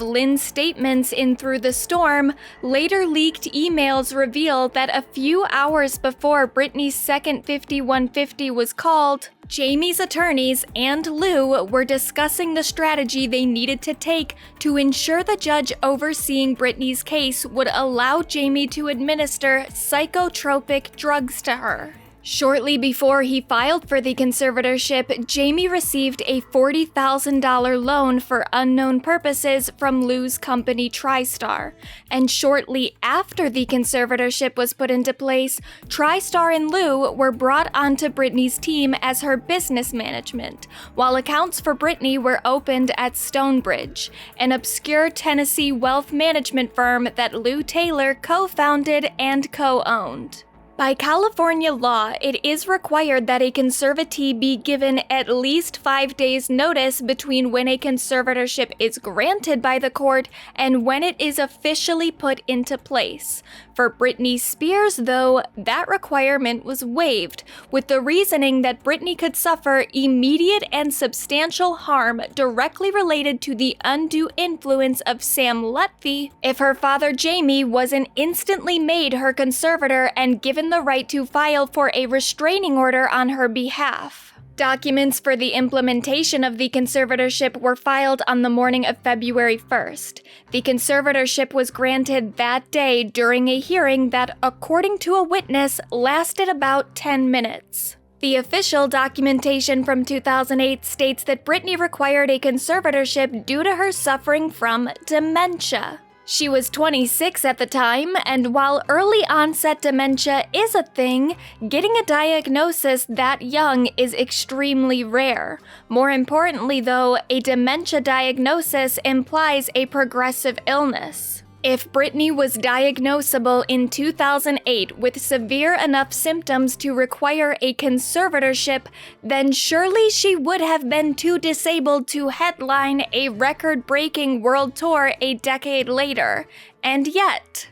Lynn's statements in Through the Storm, later leaked emails reveal that a few hours before Britney's second 5150 was called, Jamie's attorneys and Lou were discussing the strategy they needed to take to ensure the judge overseeing Britney's case would allow Jamie to administer psychotropic drugs to her. Shortly before he filed for the conservatorship, Jamie received a $40,000 loan for unknown purposes from Lou's company TriStar. And shortly after the conservatorship was put into place, TriStar and Lou were brought onto Britney's team as her business management, while accounts for Britney were opened at Stonebridge, an obscure Tennessee wealth management firm that Lou Taylor co-founded and co-owned. By California law, it is required that a conservatee be given at least 5 days' notice between when a conservatorship is granted by the court and when it is officially put into place. For Britney Spears, though, that requirement was waived, with the reasoning that Britney could suffer immediate and substantial harm directly related to the undue influence of Sam Lutfi if her father Jamie wasn't instantly made her conservator and given the right to file for a restraining order on her behalf. Documents for the implementation of the conservatorship were filed on the morning of February 1st. The conservatorship was granted that day during a hearing that, according to a witness, lasted about 10 minutes. The official documentation from 2008 states that Britney required a conservatorship due to her suffering from dementia. She was 26 at the time, and while early onset dementia is a thing, getting a diagnosis that young is extremely rare. More importantly, though, a dementia diagnosis implies a progressive illness. If Britney was diagnosable in 2008 with severe enough symptoms to require a conservatorship, then surely she would have been too disabled to headline a record-breaking world tour a decade later. And yet...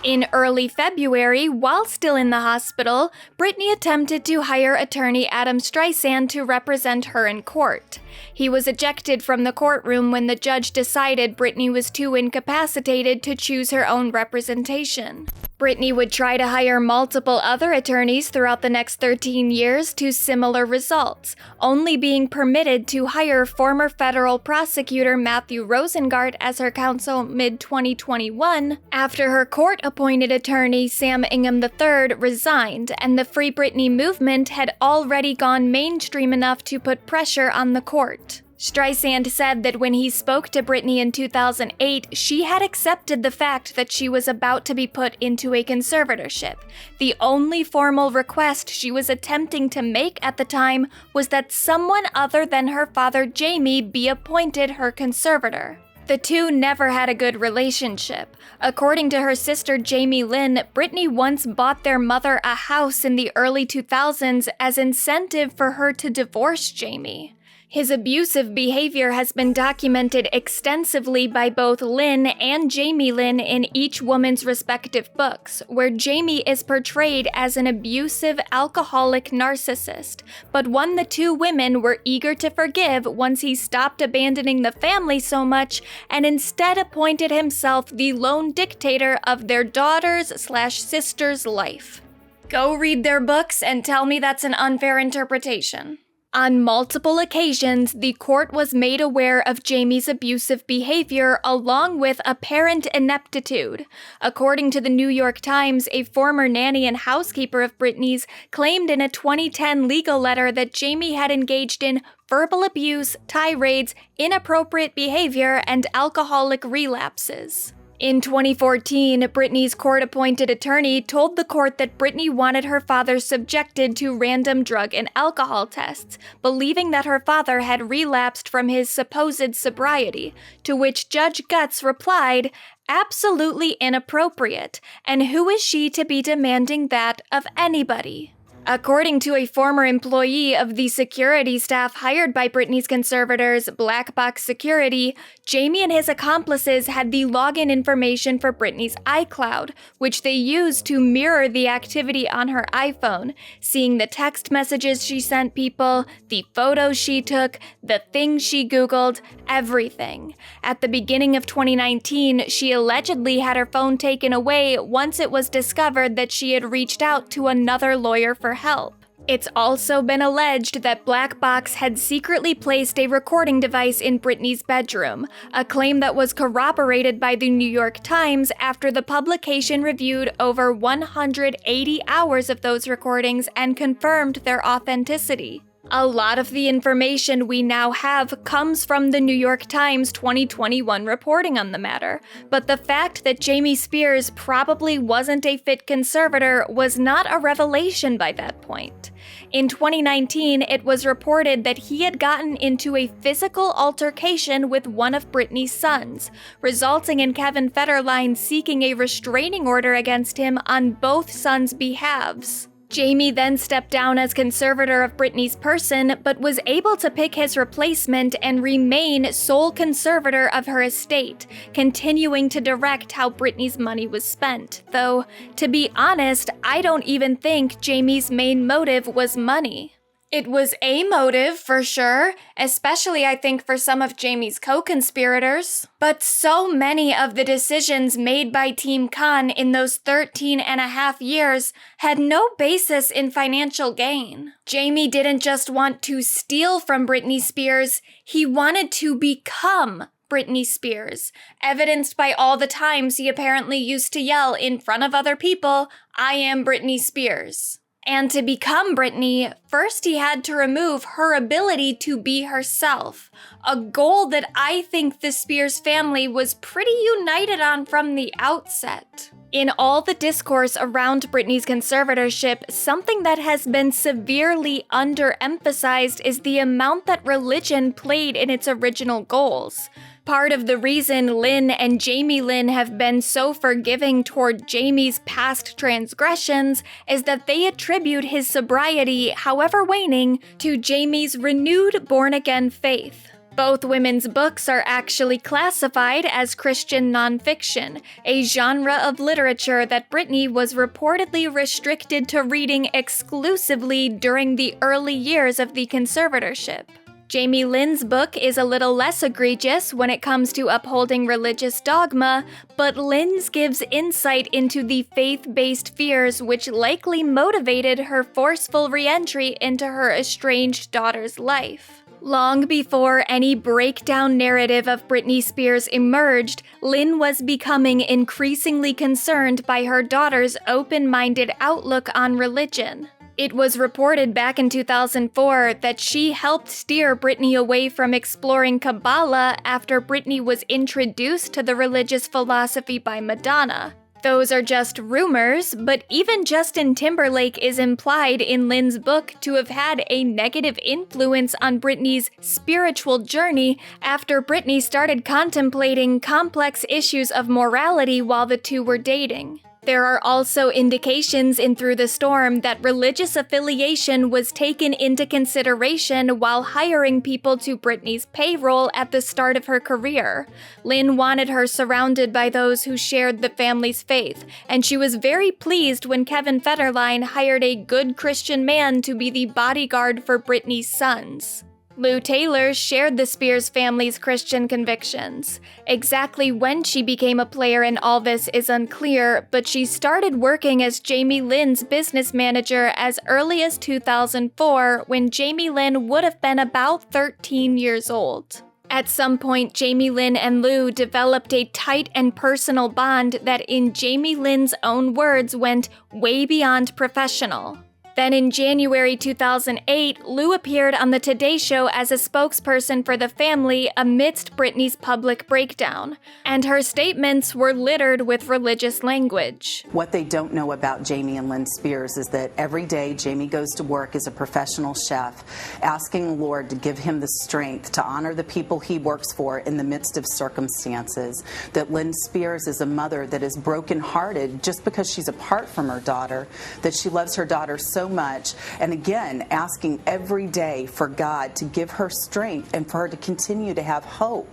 In early February, while still in the hospital, Britney attempted to hire attorney Adam Streisand to represent her in court. He was ejected from the courtroom when the judge decided Britney was too incapacitated to choose her own representation. Britney would try to hire multiple other attorneys throughout the next 13 years to similar results, only being permitted to hire former federal prosecutor Matthew Rosengart as her counsel mid-2021 after her court-appointed attorney Sam Ingham III resigned and the Free Britney movement had already gone mainstream enough to put pressure on the court. Streisand said that when he spoke to Britney in 2008, she had accepted the fact that she was about to be put into a conservatorship. The only formal request she was attempting to make at the time was that someone other than her father Jamie be appointed her conservator. The two never had a good relationship. According to her sister Jamie Lynn, Britney once bought their mother a house in the early 2000s as incentive for her to divorce Jamie. His abusive behavior has been documented extensively by both Lynn and Jamie Lynn in each woman's respective books, where Jamie is portrayed as an abusive, alcoholic narcissist, but one the two women were eager to forgive once he stopped abandoning the family so much and instead appointed himself the lone dictator of their daughter's/sister's life. Go read their books and tell me that's an unfair interpretation. On multiple occasions, the court was made aware of Jamie's abusive behavior along with apparent ineptitude. According to the New York Times, a former nanny and housekeeper of Britney's claimed in a 2010 legal letter that Jamie had engaged in verbal abuse, tirades, inappropriate behavior, and alcoholic relapses. In 2014, Britney's court-appointed attorney told the court that Britney wanted her father subjected to random drug and alcohol tests, believing that her father had relapsed from his supposed sobriety, to which Judge Gutz replied, "Absolutely inappropriate, and who is she to be demanding that of anybody?" According to a former employee of the security staff hired by Britney's conservators, Black Box Security, Jamie and his accomplices had the login information for Britney's iCloud, which they used to mirror the activity on her iPhone, seeing the text messages she sent people, the photos she took, the things she Googled, everything. At the beginning of 2019, she allegedly had her phone taken away once it was discovered that she had reached out to another lawyer for help. It's also been alleged that Black Box had secretly placed a recording device in Britney's bedroom, a claim that was corroborated by the New York Times after the publication reviewed over 180 hours of those recordings and confirmed their authenticity. A lot of the information we now have comes from the New York Times 2021 reporting on the matter, but the fact that Jamie Spears probably wasn't a fit conservator was not a revelation by that point. In 2019, it was reported that he had gotten into a physical altercation with one of Britney's sons, resulting in Kevin Federline seeking a restraining order against him on both sons' behalves. Jamie then stepped down as conservator of Britney's person, but was able to pick his replacement and remain sole conservator of her estate, continuing to direct how Britney's money was spent. Though, to be honest, I don't even think Jamie's main motive was money. It was a motive, for sure, especially I think for some of Jamie's co-conspirators. But so many of the decisions made by Team Con in those 13 and a half years had no basis in financial gain. Jamie didn't just want to steal from Britney Spears, he wanted to become Britney Spears, evidenced by all the times he apparently used to yell in front of other people, "I am Britney Spears." And to become Britney, first he had to remove her ability to be herself, a goal that I think the Spears family was pretty united on from the outset. In all the discourse around Britney's conservatorship, something that has been severely underemphasized is the amount that religion played in its original goals. Part of the reason Lynn and Jamie Lynn have been so forgiving toward Jamie's past transgressions is that they attribute his sobriety, however waning, to Jamie's renewed born-again faith. Both women's books are actually classified as Christian nonfiction, a genre of literature that Britney was reportedly restricted to reading exclusively during the early years of the conservatorship. Jamie Lynn's book is a little less egregious when it comes to upholding religious dogma, but Lynn's gives insight into the faith-based fears which likely motivated her forceful re-entry into her estranged daughter's life. Long before any breakdown narrative of Britney Spears emerged, Lynn was becoming increasingly concerned by her daughter's open-minded outlook on religion. It was reported back in 2004 that she helped steer Britney away from exploring Kabbalah after Britney was introduced to the religious philosophy by Madonna. Those are just rumors, but even Justin Timberlake is implied in Lynn's book to have had a negative influence on Britney's spiritual journey after Britney started contemplating complex issues of morality while the two were dating. There are also indications in Through the Storm that religious affiliation was taken into consideration while hiring people to Britney's payroll at the start of her career. Lynn wanted her surrounded by those who shared the family's faith, and she was very pleased when Kevin Federline hired a good Christian man to be the bodyguard for Britney's sons. Lou Taylor shared the Spears family's Christian convictions. Exactly when she became a player in all this is unclear, but she started working as Jamie Lynn's business manager as early as 2004, when Jamie Lynn would have been about 13 years old. At some point, Jamie Lynn and Lou developed a tight and personal bond that, in Jamie Lynn's own words, went way beyond professional. Then in January 2008, Lou appeared on the Today Show as a spokesperson for the family amidst Britney's public breakdown, and her statements were littered with religious language. What they don't know about Jamie and Lynn Spears is that every day Jamie goes to work as a professional chef, asking the Lord to give him the strength to honor the people he works for in the midst of circumstances. That Lynn Spears is a mother that is brokenhearted just because she's apart from her daughter, that she loves her daughter so much, and again, asking every day for God to give her strength and for her to continue to have hope.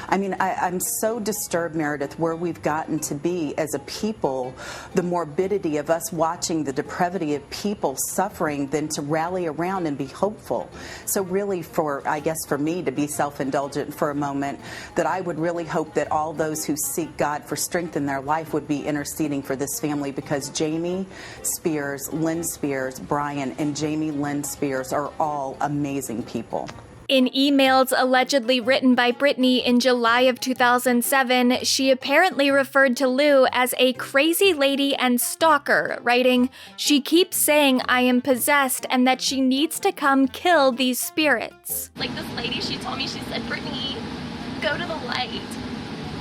I mean, I'm so disturbed, Meredith, where we've gotten to be as a people, the morbidity of us watching the depravity of people suffering than to rally around and be hopeful. So really, I guess for me to be self-indulgent for a moment, that I would really hope that all those who seek God for strength in their life would be interceding for this family, because Jamie Spears, Lynn Spears, Brian, and Jamie Lynn Spears are all amazing people. In emails allegedly written by Britney in July of 2007, she apparently referred to Lou as a crazy lady and stalker, writing, "She keeps saying I am possessed and that she needs to come kill these spirits." Like this lady, she told me, she said, "Britney, go to the light.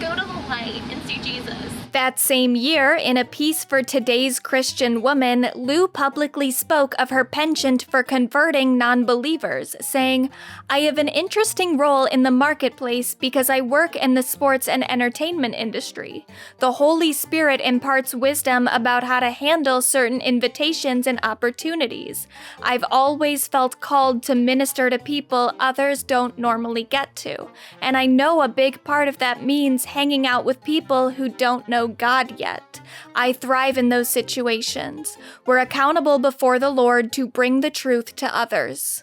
Go to the light and see Jesus." That same year, in a piece for Today's Christian Woman, Lou publicly spoke of her penchant for converting non-believers, saying, "I have an interesting role in the marketplace because I work in the sports and entertainment industry. The Holy Spirit imparts wisdom about how to handle certain invitations and opportunities. I've always felt called to minister to people others don't normally get to, and I know a big part of that means hanging out with people who don't know God yet. I thrive in those situations. We're accountable before the Lord to bring the truth to others."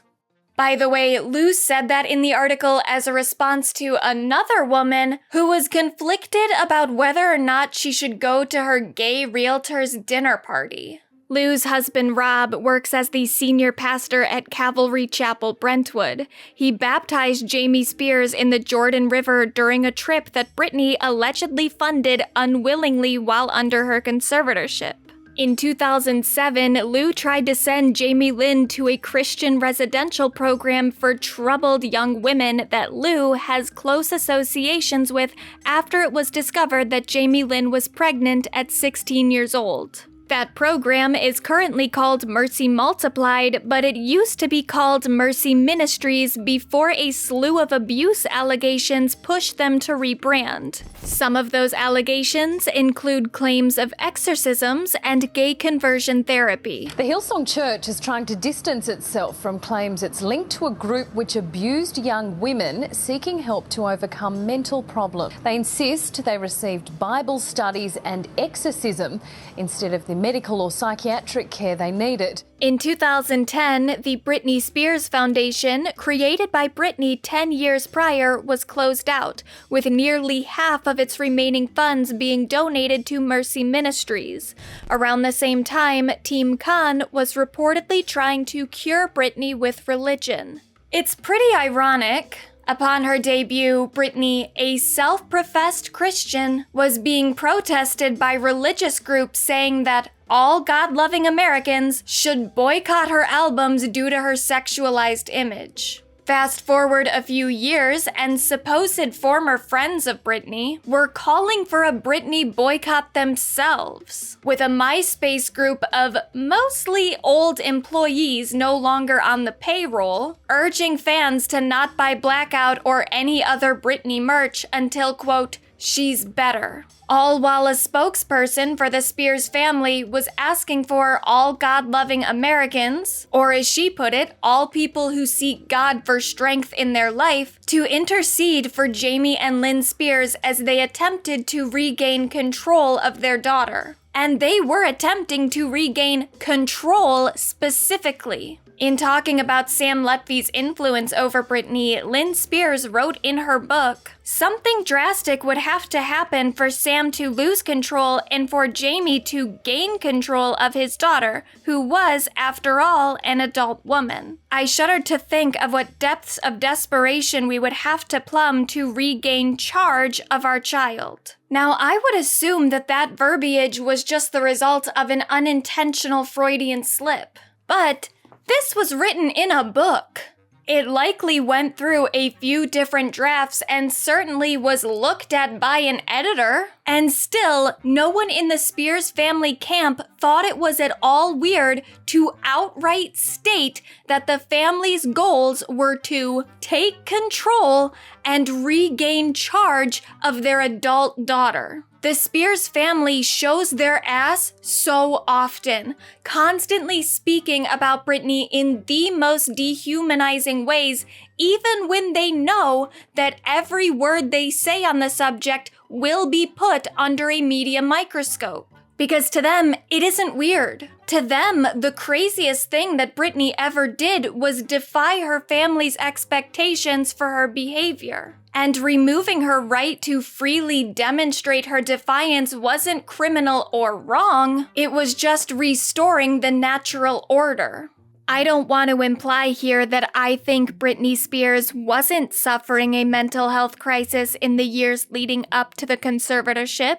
By the way, Lou said that in the article as a response to another woman who was conflicted about whether or not she should go to her gay realtor's dinner party. Lou's husband, Rob, works as the senior pastor at Calvary Chapel, Brentwood. He baptized Jamie Spears in the Jordan River during a trip that Britney allegedly funded unwillingly while under her conservatorship. In 2007, Lou tried to send Jamie Lynn to a Christian residential program for troubled young women that Lou has close associations with after it was discovered that Jamie Lynn was pregnant at 16 years old. That program is currently called Mercy Multiplied, but it used to be called Mercy Ministries before a slew of abuse allegations pushed them to rebrand. Some of those allegations include claims of exorcisms and gay conversion therapy. The Hillsong Church is trying to distance itself from claims it's linked to a group which abused young women seeking help to overcome mental problems. They insist they received Bible studies and exorcism instead of the medical or psychiatric care they needed. In 2010, the Britney Spears Foundation, created by Britney 10 years prior, was closed out, with nearly half of its remaining funds being donated to Mercy Ministries. Around the same time, Team Khan was reportedly trying to cure Britney with religion. It's pretty ironic. Upon her debut, Britney, a self-professed Christian, was being protested by religious groups saying that all God-loving Americans should boycott her albums due to her sexualized image. Fast forward a few years, and supposed former friends of Britney were calling for a Britney boycott themselves, with a MySpace group of mostly old employees no longer on the payroll, urging fans to not buy Blackout or any other Britney merch until, quote, she's better. All while a spokesperson for the Spears family was asking for all God-loving Americans, or as she put it, all people who seek God for strength in their life, to intercede for Jamie and Lynn Spears as they attempted to regain control of their daughter. And they were attempting to regain control specifically. In talking about Sam Lutfi's influence over Britney, Lynn Spears wrote in her book, "Something drastic would have to happen for Sam to lose control and for Jamie to gain control of his daughter, who was, after all, an adult woman. I shuddered to think of what depths of desperation we would have to plumb to regain charge of our child." Now, I would assume that that verbiage was just the result of an unintentional Freudian slip. But this was written in a book. It likely went through a few different drafts and certainly was looked at by an editor. And still, no one in the Spears family camp thought it was at all weird to outright state that the family's goals were to take control and regain charge of their adult daughter. The Spears family shows their ass so often, constantly speaking about Britney in the most dehumanizing ways, even when they know that every word they say on the subject will be put under a media microscope. Because to them, it isn't weird. To them, the craziest thing that Britney ever did was defy her family's expectations for her behavior. And removing her right to freely demonstrate her defiance wasn't criminal or wrong, it was just restoring the natural order. I don't want to imply here that I think Britney Spears wasn't suffering a mental health crisis in the years leading up to the conservatorship.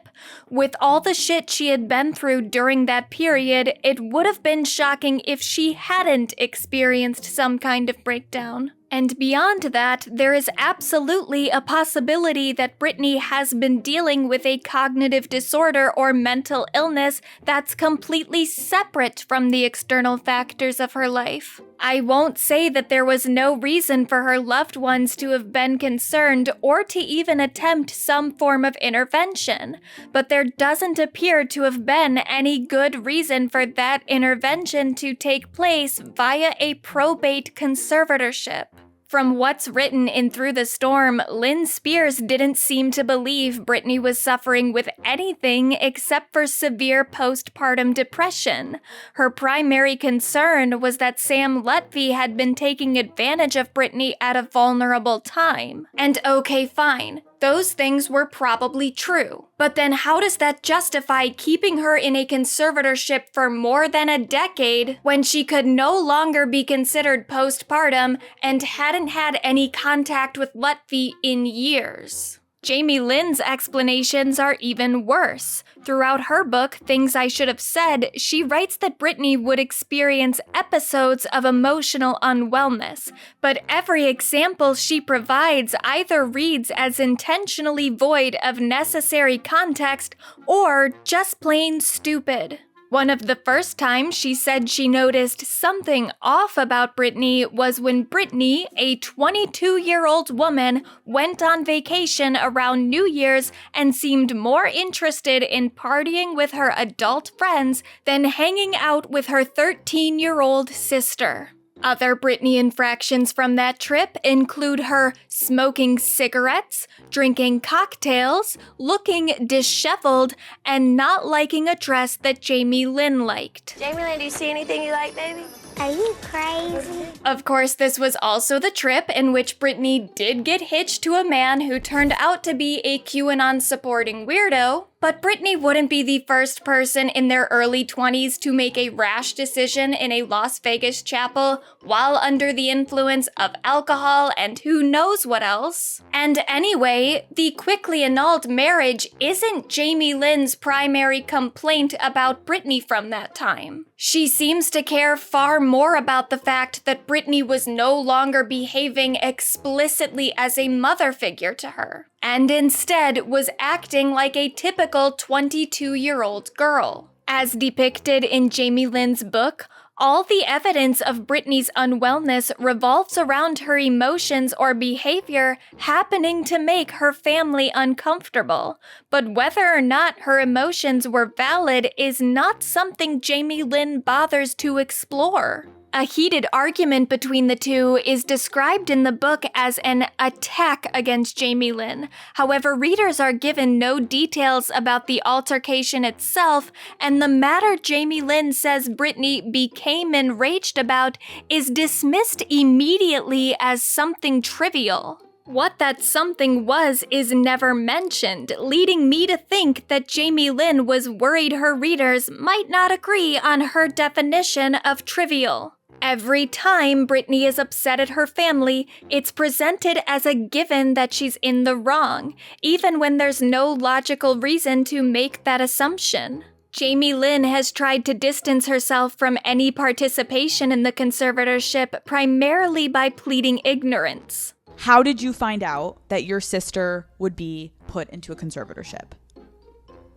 With all the shit she had been through during that period, it would have been shocking if she hadn't experienced some kind of breakdown. And beyond that, there is absolutely a possibility that Britney has been dealing with a cognitive disorder or mental illness that's completely separate from the external factors of her life. I won't say that there was no reason for her loved ones to have been concerned or to even attempt some form of intervention, but there doesn't appear to have been any good reason for that intervention to take place via a probate conservatorship. From what's written in Through the Storm, Lynn Spears didn't seem to believe Britney was suffering with anything except for severe postpartum depression. Her primary concern was that Sam Lutfi had been taking advantage of Britney at a vulnerable time. And okay, fine. Those things were probably true. But then how does that justify keeping her in a conservatorship for more than a decade when she could no longer be considered postpartum and hadn't had any contact with Lutfi in years? Jamie Lynn's explanations are even worse. Throughout her book, Things I Should Have Said, she writes that Britney would experience episodes of emotional unwellness, but every example she provides either reads as intentionally void of necessary context or just plain stupid. One of the first times she said she noticed something off about Britney was when Britney, a 22-year-old woman, went on vacation around New Year's and seemed more interested in partying with her adult friends than hanging out with her 13-year-old sister. Other Britney infractions from that trip include her smoking cigarettes, drinking cocktails, looking disheveled, and not liking a dress that Jamie Lynn liked. Jamie Lynn, do you see anything you like, baby? Are you crazy? Of course, this was also the trip in which Britney did get hitched to a man who turned out to be a QAnon-supporting weirdo. But Britney wouldn't be the first person in their early 20s to make a rash decision in a Las Vegas chapel while under the influence of alcohol and who knows what else. And anyway, the quickly annulled marriage isn't Jamie Lynn's primary complaint about Britney from that time. She seems to care far more about the fact that Britney was no longer behaving explicitly as a mother figure to her, and instead was acting like a typical 22-year-old girl. As depicted in Jamie Lynn's book, All the evidence of Britney's unwellness revolves around her emotions or behavior happening to make her family uncomfortable. But whether or not her emotions were valid is not something Jamie Lynn bothers to explore. A heated argument between the two is described in the book as an attack against Jamie Lynn. However, readers are given no details about the altercation itself, and the matter Jamie Lynn says Britney became enraged about is dismissed immediately as something trivial. What that something was is never mentioned, leading me to think that Jamie Lynn was worried her readers might not agree on her definition of trivial. Every time Britney is upset at her family, it's presented as a given that she's in the wrong, even when there's no logical reason to make that assumption. Jamie Lynn has tried to distance herself from any participation in the conservatorship primarily by pleading ignorance. How did you find out that your sister would be put into a conservatorship?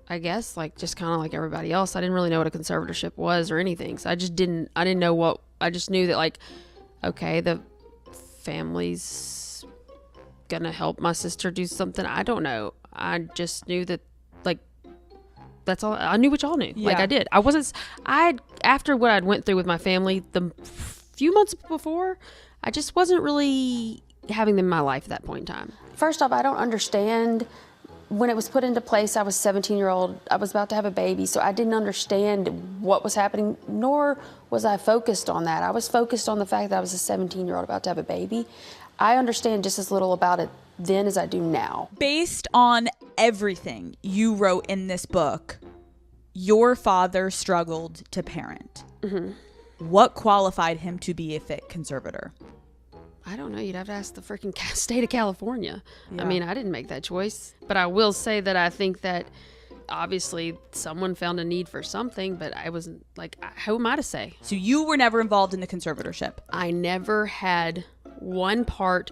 I guess just kind of like everybody else. I didn't really know what a conservatorship was or anything. So I didn't know what, I just knew that okay, the family's gonna help my sister do something. I don't know. I just knew that that's all. I knew what y'all knew. Yeah. I did. After what I'd went through with my family the few months before, I just wasn't really having them in my life at that point in time. First off, I don't understand. When it was put into place, I was 17-year-old. I was about to have a baby, so I didn't understand what was happening, nor was I focused on that. I was focused on the fact that I was a 17-year-old about to have a baby. I understand just as little about it then as I do now. Based on everything you wrote in this book, your father struggled to parent. Mm-hmm. What qualified him to be a fit conservator? I don't know. You'd have to ask the freaking state of California. Yeah. I mean, I didn't make that choice. But I will say that I think that obviously someone found a need for something, but I wasn't who am I to say? So you were never involved in the conservatorship? I never had one part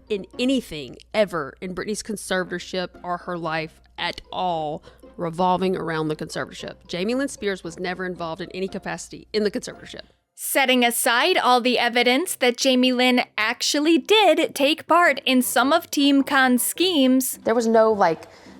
in anything ever in Britney's conservatorship or her life at all revolving around the conservatorship. Jamie Lynn Spears was never involved in any capacity in the conservatorship. Setting aside all the evidence that Jamie Lynn actually did take part in some of Team Khan's schemes, there was no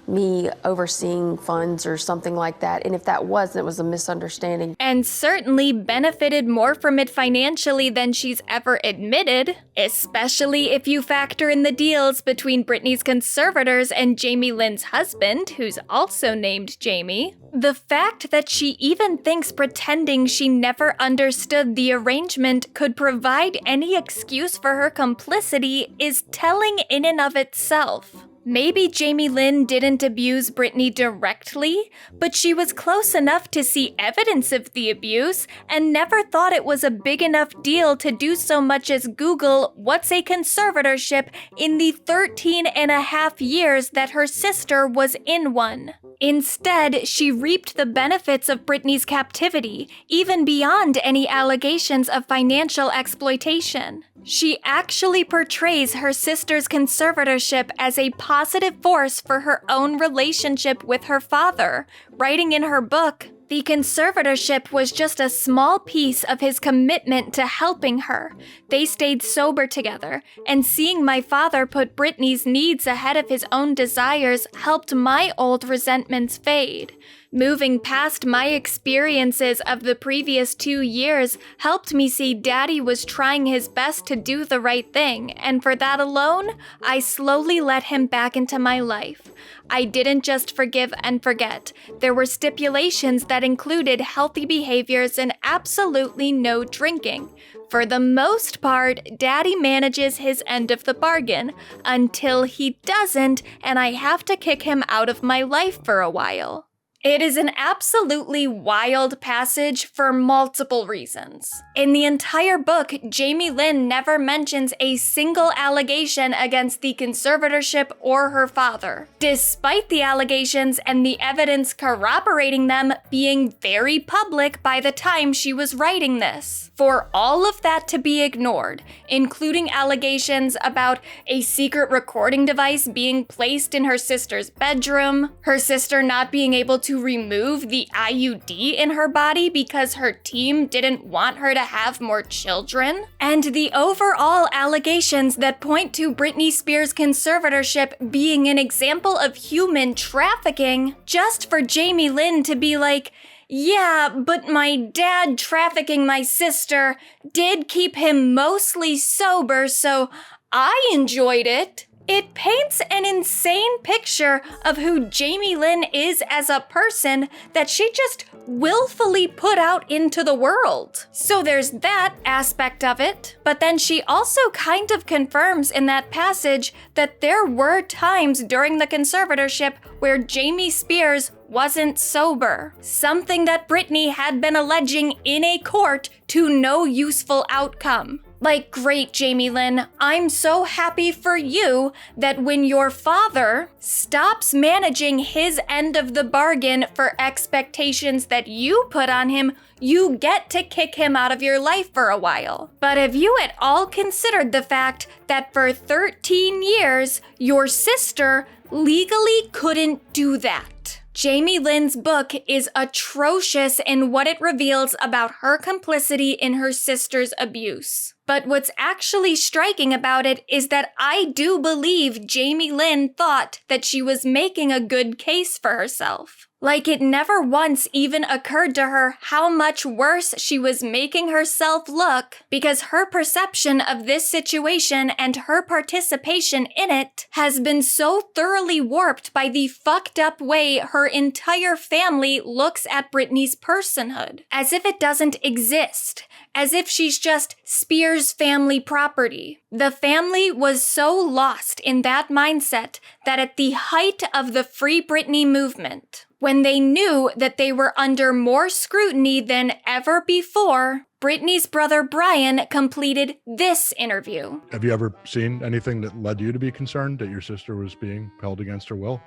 me overseeing funds or something like that. And if that was, it was a misunderstanding. And certainly benefited more from it financially than she's ever admitted, especially if you factor in the deals between Britney's conservators and Jamie Lynn's husband, who's also named Jamie. The fact that she even thinks pretending she never understood the arrangement could provide any excuse for her complicity is telling in and of itself. Maybe Jamie Lynn didn't abuse Britney directly, but she was close enough to see evidence of the abuse and never thought it was a big enough deal to do so much as Google what's a conservatorship in the 13 and a half years that her sister was in one. Instead, she reaped the benefits of Britney's captivity, even beyond any allegations of financial exploitation. She actually portrays her sister's conservatorship as a positive force for her own relationship with her father, writing in her book, "The conservatorship was just a small piece of his commitment to helping her. They stayed sober together, and seeing my father put Britney's needs ahead of his own desires helped my old resentments fade. Moving past my experiences of the previous 2 years helped me see Daddy was trying his best to do the right thing, and for that alone, I slowly let him back into my life. I didn't just forgive and forget. There were stipulations that included healthy behaviors and absolutely no drinking. For the most part, Daddy manages his end of the bargain, until he doesn't, and I have to kick him out of my life for a while." It is an absolutely wild passage for multiple reasons. In the entire book, Jamie Lynn never mentions a single allegation against the conservatorship or her father, despite the allegations and the evidence corroborating them being very public by the time she was writing this. For all of that to be ignored, including allegations about a secret recording device being placed in her sister's bedroom, her sister not being able to to remove the IUD in her body because her team didn't want her to have more children, and the overall allegations that point to Britney Spears' conservatorship being an example of human trafficking, just for Jamie Lynn to be like, yeah, but my dad trafficking my sister did keep him mostly sober, so I enjoyed it. It paints an insane picture of who Jamie Lynn is as a person that she just willfully put out into the world. So there's that aspect of it. But then she also kind of confirms in that passage that there were times during the conservatorship where Jamie Spears wasn't sober. Something that Britney had been alleging in a court to no useful outcome. Like, great, Jamie Lynn, I'm so happy for you that when your father stops managing his end of the bargain for expectations that you put on him, you get to kick him out of your life for a while. But have you at all considered the fact that for 13 years, your sister legally couldn't do that? Jamie Lynn's book is atrocious in what it reveals about her complicity in her sister's abuse. But what's actually striking about it is that I do believe Jamie Lynn thought that she was making a good case for herself. Like, it never once even occurred to her how much worse she was making herself look, because her perception of this situation and her participation in it has been so thoroughly warped by the fucked up way her entire family looks at Britney's personhood, as if it doesn't exist, as if she's just Spears family property. The family was so lost in that mindset that at the height of the Free Britney movement, when they knew that they were under more scrutiny than ever before, Britney's brother Brian completed this interview. Have you ever seen anything that led you to be concerned that your sister was being held against her will?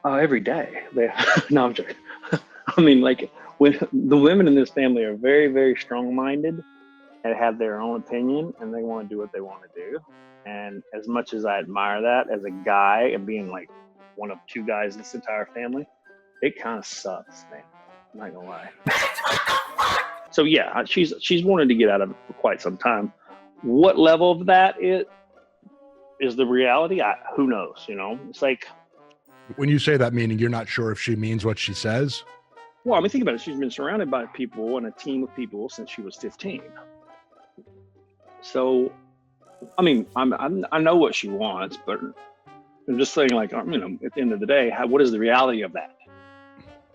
Every day. No, I'm joking. I mean, like, when the women in this family are very, very strong-minded and have their own opinion, and they want to do what they want to do. And as much as I admire that as a guy and being like one of two guys in this entire family, it kind of sucks, man. I'm not gonna lie. So yeah, she's wanted to get out of it for quite some time. What level of that is the reality? Who knows? You know, it's like, when you say that, meaning you're not sure if she means what she says. Well, I mean, think about it. She's been surrounded by people and a team of people since she was 15. So, I mean, I know what she wants, but I'm just saying, like, you know, at the end of the day, what is the reality of that?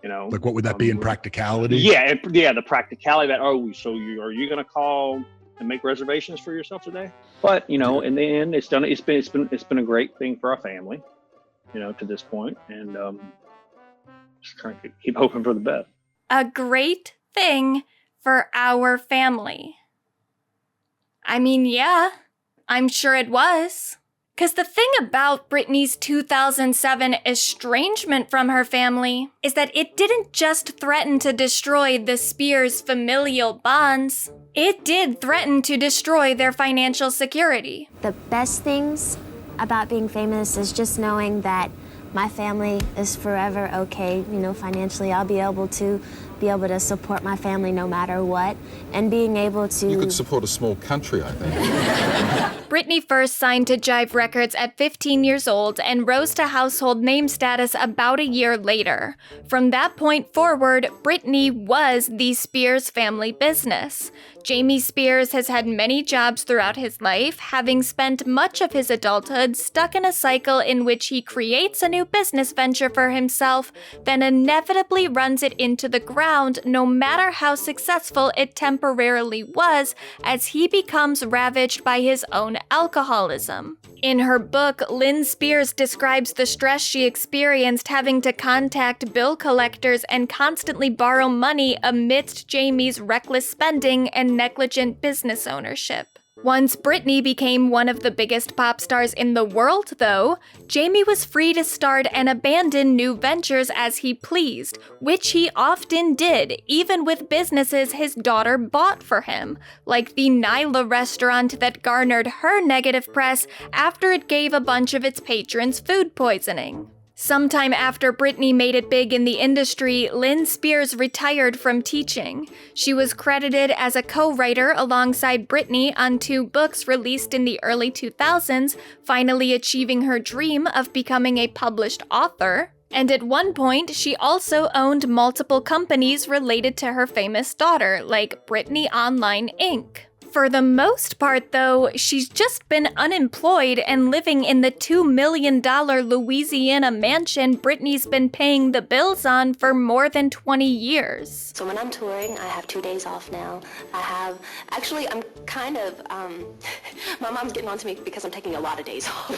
You know, like, what would that be in practicality? Yeah, the practicality of that. Oh, so are you going to call and make reservations for yourself today? But you know, in the end, it's been a great thing for our family, you know, to this point, and just trying to keep hoping for the best. A great thing for our family. I mean, yeah, I'm sure it was. Because the thing about Britney's 2007 estrangement from her family is that it didn't just threaten to destroy the Spears' familial bonds, it did threaten to destroy their financial security. The best things about being famous is just knowing that my family is forever okay, you know, financially. I'll be able to support my family no matter what, and being able to... You could support a small country, I think. Britney first signed to Jive Records at 15 years old and rose to household name status about a year later. From that point forward, Britney was the Spears family business. Jamie Spears has had many jobs throughout his life, having spent much of his adulthood stuck in a cycle in which he creates a new business venture for himself, then inevitably runs it into the ground no matter how successful it temporarily was, as he becomes ravaged by his own alcoholism. In her book, Lynn Spears describes the stress she experienced having to contact bill collectors and constantly borrow money amidst Jamie's reckless spending and negligent business ownership. Once Britney became one of the biggest pop stars in the world, though, Jamie was free to start and abandon new ventures as he pleased, which he often did, even with businesses his daughter bought for him, like the Nyla restaurant that garnered her negative press after it gave a bunch of its patrons food poisoning. Sometime after Britney made it big in the industry, Lynn Spears retired from teaching. She was credited as a co-writer alongside Britney on 2 books released in the early 2000s, finally achieving her dream of becoming a published author. And at one point, she also owned multiple companies related to her famous daughter, like Britney Online Inc. For the most part, though, she's just been unemployed and living in the $2 million Louisiana mansion Britney's been paying the bills on for more than 20 years. So when I'm touring, I have 2 days off now. I'm kind of, my mom's getting on to me because I'm taking a lot of days off.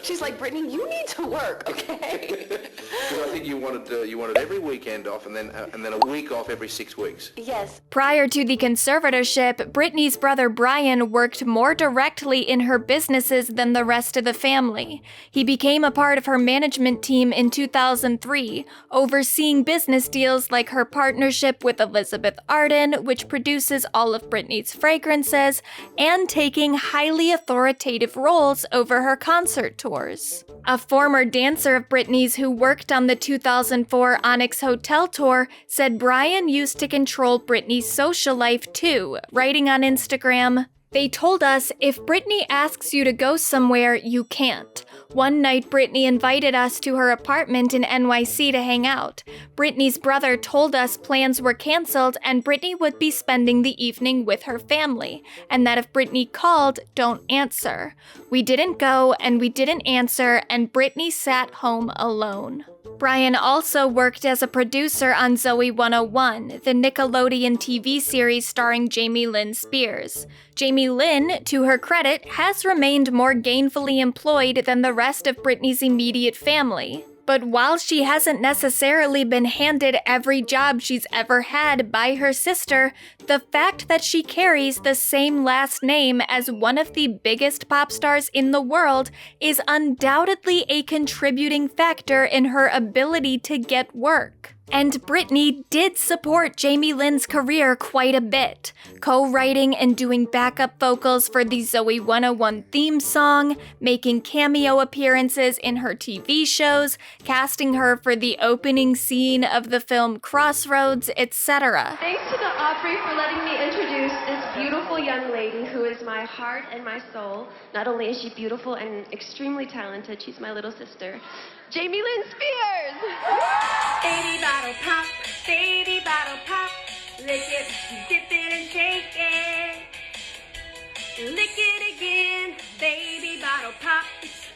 She's like, Britney, you need to work, okay? Because I think you wanted every weekend off and then a week off every 6 weeks. Yes. Prior to the conservatorship, Britney's brother Brian worked more directly in her businesses than the rest of the family. He became a part of her management team in 2003, overseeing business deals like her partnership with Elizabeth Arden, which produces all of Britney's fragrances, and taking highly authoritative roles over her concert tours. A former dancer of Britney's who worked on the 2004 Onyx Hotel tour said Brian used to control Britney's social life too, writing on Instagram, "They told us if Britney asks you to go somewhere, you can't. One night, Britney invited us to her apartment in NYC to hang out. Britney's brother told us plans were canceled and Britney would be spending the evening with her family, and that if Britney called, don't answer. We didn't go and we didn't answer, and Britney sat home alone." Brian also worked as a producer on Zoey 101, the Nickelodeon TV series starring Jamie Lynn Spears. Jamie Lynn, to her credit, has remained more gainfully employed than the rest of Britney's immediate family. But while she hasn't necessarily been handed every job she's ever had by her sister, the fact that she carries the same last name as one of the biggest pop stars in the world is undoubtedly a contributing factor in her ability to get work. And Britney did support Jamie Lynn's career quite a bit, co-writing and doing backup vocals for the Zoey 101 theme song, making cameo appearances in her TV shows, casting her for the opening scene of the film Crossroads, etc. Thanks to the Opry for letting me introduce this beautiful young lady who is my heart and my soul. Not only is she beautiful and extremely talented, she's my little sister, Jamie Lynn Spears! Baby bottle pop, baby bottle pop, lick it, dip it and shake it. Lick it again, baby bottle pop,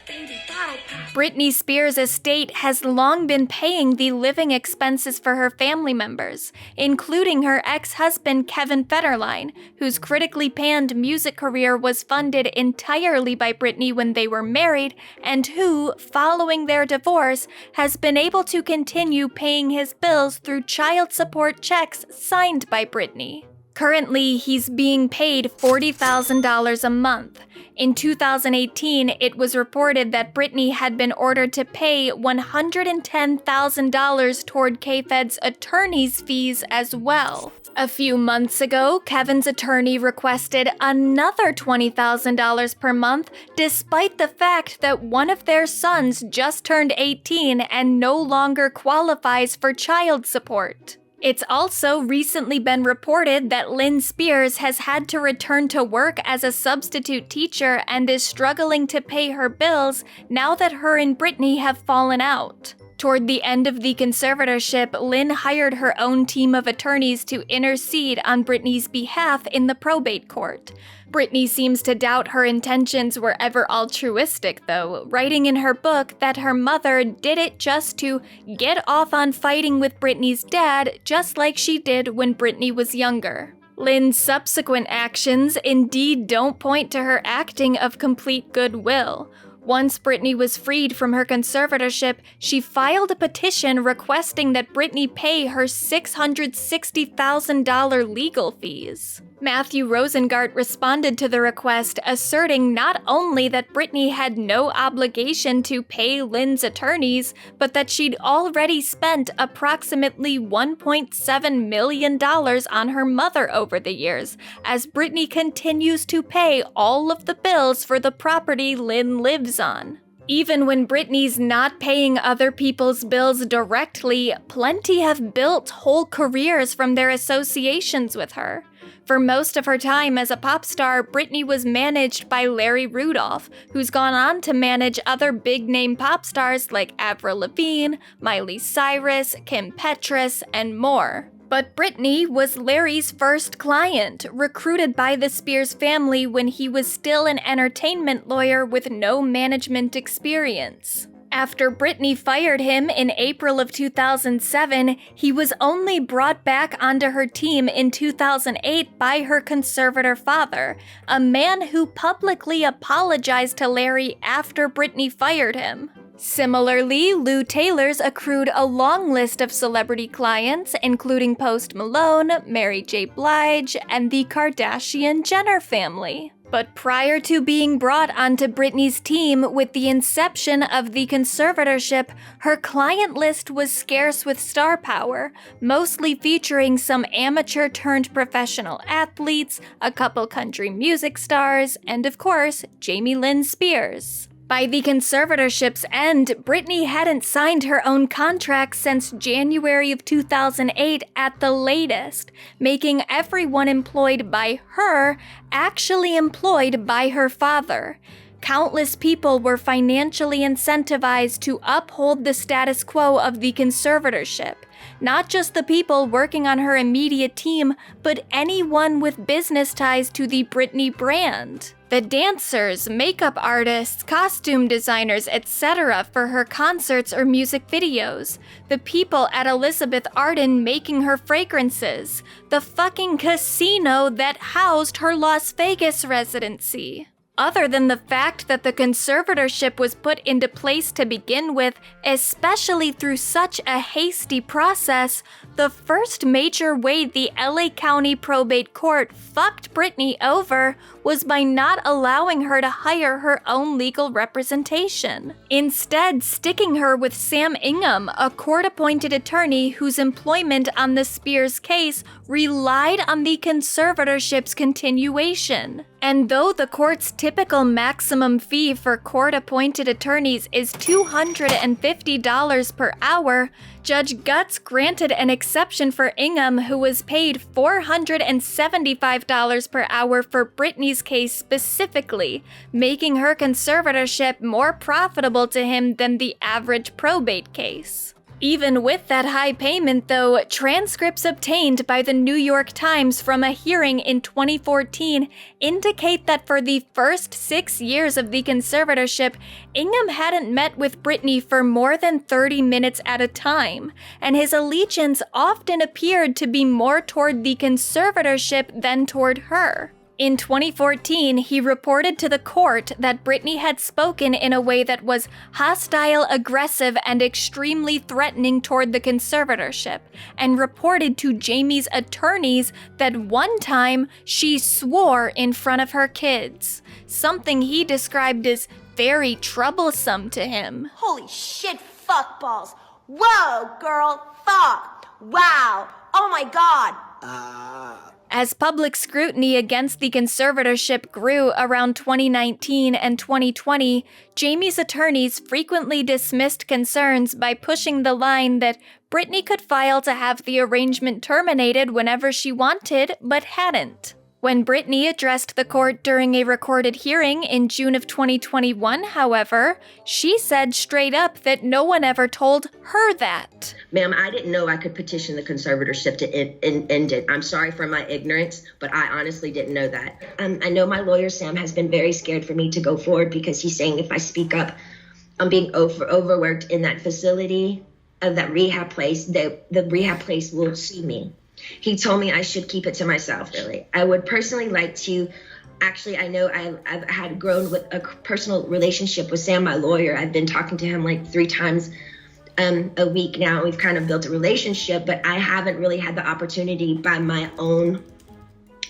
baby bottle pop. Britney Spears' estate has long been paying the living expenses for her family members, including her ex-husband Kevin Federline, whose critically panned music career was funded entirely by Britney when they were married, and who, following their divorce, has been able to continue paying his bills through child support checks signed by Britney. Currently, he's being paid $40,000 a month. In 2018, it was reported that Britney had been ordered to pay $110,000 toward K-Fed's attorney's fees as well. A few months ago, Kevin's attorney requested another $20,000 per month, despite the fact that one of their sons just turned 18 and no longer qualifies for child support. It's also recently been reported that Lynn Spears has had to return to work as a substitute teacher and is struggling to pay her bills now that her and Britney have fallen out. Toward the end of the conservatorship, Lynn hired her own team of attorneys to intercede on Britney's behalf in the probate court. Britney seems to doubt her intentions were ever altruistic, though, writing in her book that her mother did it just to get off on fighting with Britney's dad, just like she did when Britney was younger. Lynn's subsequent actions indeed don't point to her acting of complete goodwill. Once Britney was freed from her conservatorship, she filed a petition requesting that Britney pay her $660,000 legal fees. Matthew Rosengart responded to the request, asserting not only that Britney had no obligation to pay Lynn's attorneys, but that she'd already spent approximately $1.7 million on her mother over the years, as Britney continues to pay all of the bills for the property Lynn lives on. Even when Britney's not paying other people's bills directly, plenty have built whole careers from their associations with her. For most of her time as a pop star, Britney was managed by Larry Rudolph, who's gone on to manage other big-name pop stars like Avril Lavigne, Miley Cyrus, Kim Petras, and more. But Britney was Larry's first client, recruited by the Spears family when he was still an entertainment lawyer with no management experience. After Britney fired him in April of 2007, he was only brought back onto her team in 2008 by her conservator father, a man who publicly apologized to Larry after Britney fired him. Similarly, Lou Taylor's accrued a long list of celebrity clients, including Post Malone, Mary J. Blige, and the Kardashian-Jenner family. But prior to being brought onto Britney's team with the inception of the conservatorship, her client list was scarce with star power, mostly featuring some amateur-turned-professional athletes, a couple country music stars, and of course, Jamie Lynn Spears. By the conservatorship's end, Britney hadn't signed her own contract since January of 2008 at the latest, making everyone employed by her actually employed by her father. Countless people were financially incentivized to uphold the status quo of the conservatorship. Not just the people working on her immediate team, but anyone with business ties to the Britney brand. The dancers, makeup artists, costume designers, etc. for her concerts or music videos. The people at Elizabeth Arden making her fragrances. The fucking casino that housed her Las Vegas residency. Other than the fact that the conservatorship was put into place to begin with, especially through such a hasty process, the first major way the LA County Probate Court fucked Britney over was by not allowing her to hire her own legal representation. Instead, sticking her with Sam Ingham, a court-appointed attorney whose employment on the Spears case relied on the conservatorship's continuation. And though the court's typical maximum fee for court-appointed attorneys is $250 per hour, Judge Gutz granted an exception for Ingham, who was paid $475 per hour for Britney's case specifically, making her conservatorship more profitable to him than the average probate case. Even with that high payment, though, transcripts obtained by the New York Times from a hearing in 2014 indicate that for the first 6 years of the conservatorship, Ingham hadn't met with Britney for more than 30 minutes at a time, and his allegiance often appeared to be more toward the conservatorship than toward her. In 2014, he reported to the court that Britney had spoken in a way that was hostile, aggressive, and extremely threatening toward the conservatorship, and reported to Jamie's attorneys that one time she swore in front of her kids, something he described as very troublesome to him. Holy shit, fuck balls. Whoa, girl, fuck. Wow. Oh my god. As public scrutiny against the conservatorship grew around 2019 and 2020, Jamie's attorneys frequently dismissed concerns by pushing the line that Britney could file to have the arrangement terminated whenever she wanted, but hadn't. When Britney addressed the court during a recorded hearing in June of 2021, however, she said straight up that no one ever told her that. Ma'am, I didn't know I could petition the conservatorship to end it. I'm sorry for my ignorance, but I honestly didn't know that. I know my lawyer, Sam, has been very scared for me to go forward because he's saying if I speak up, I'm being overworked in that facility, of that rehab place, the rehab place will sue me. He told me I should keep it to myself, really. I would personally like to, actually, I know I've had grown with a personal relationship with Sam, my lawyer. I've been talking to him like 3 times a week now. We've kind of built a relationship, but I haven't really had the opportunity by my own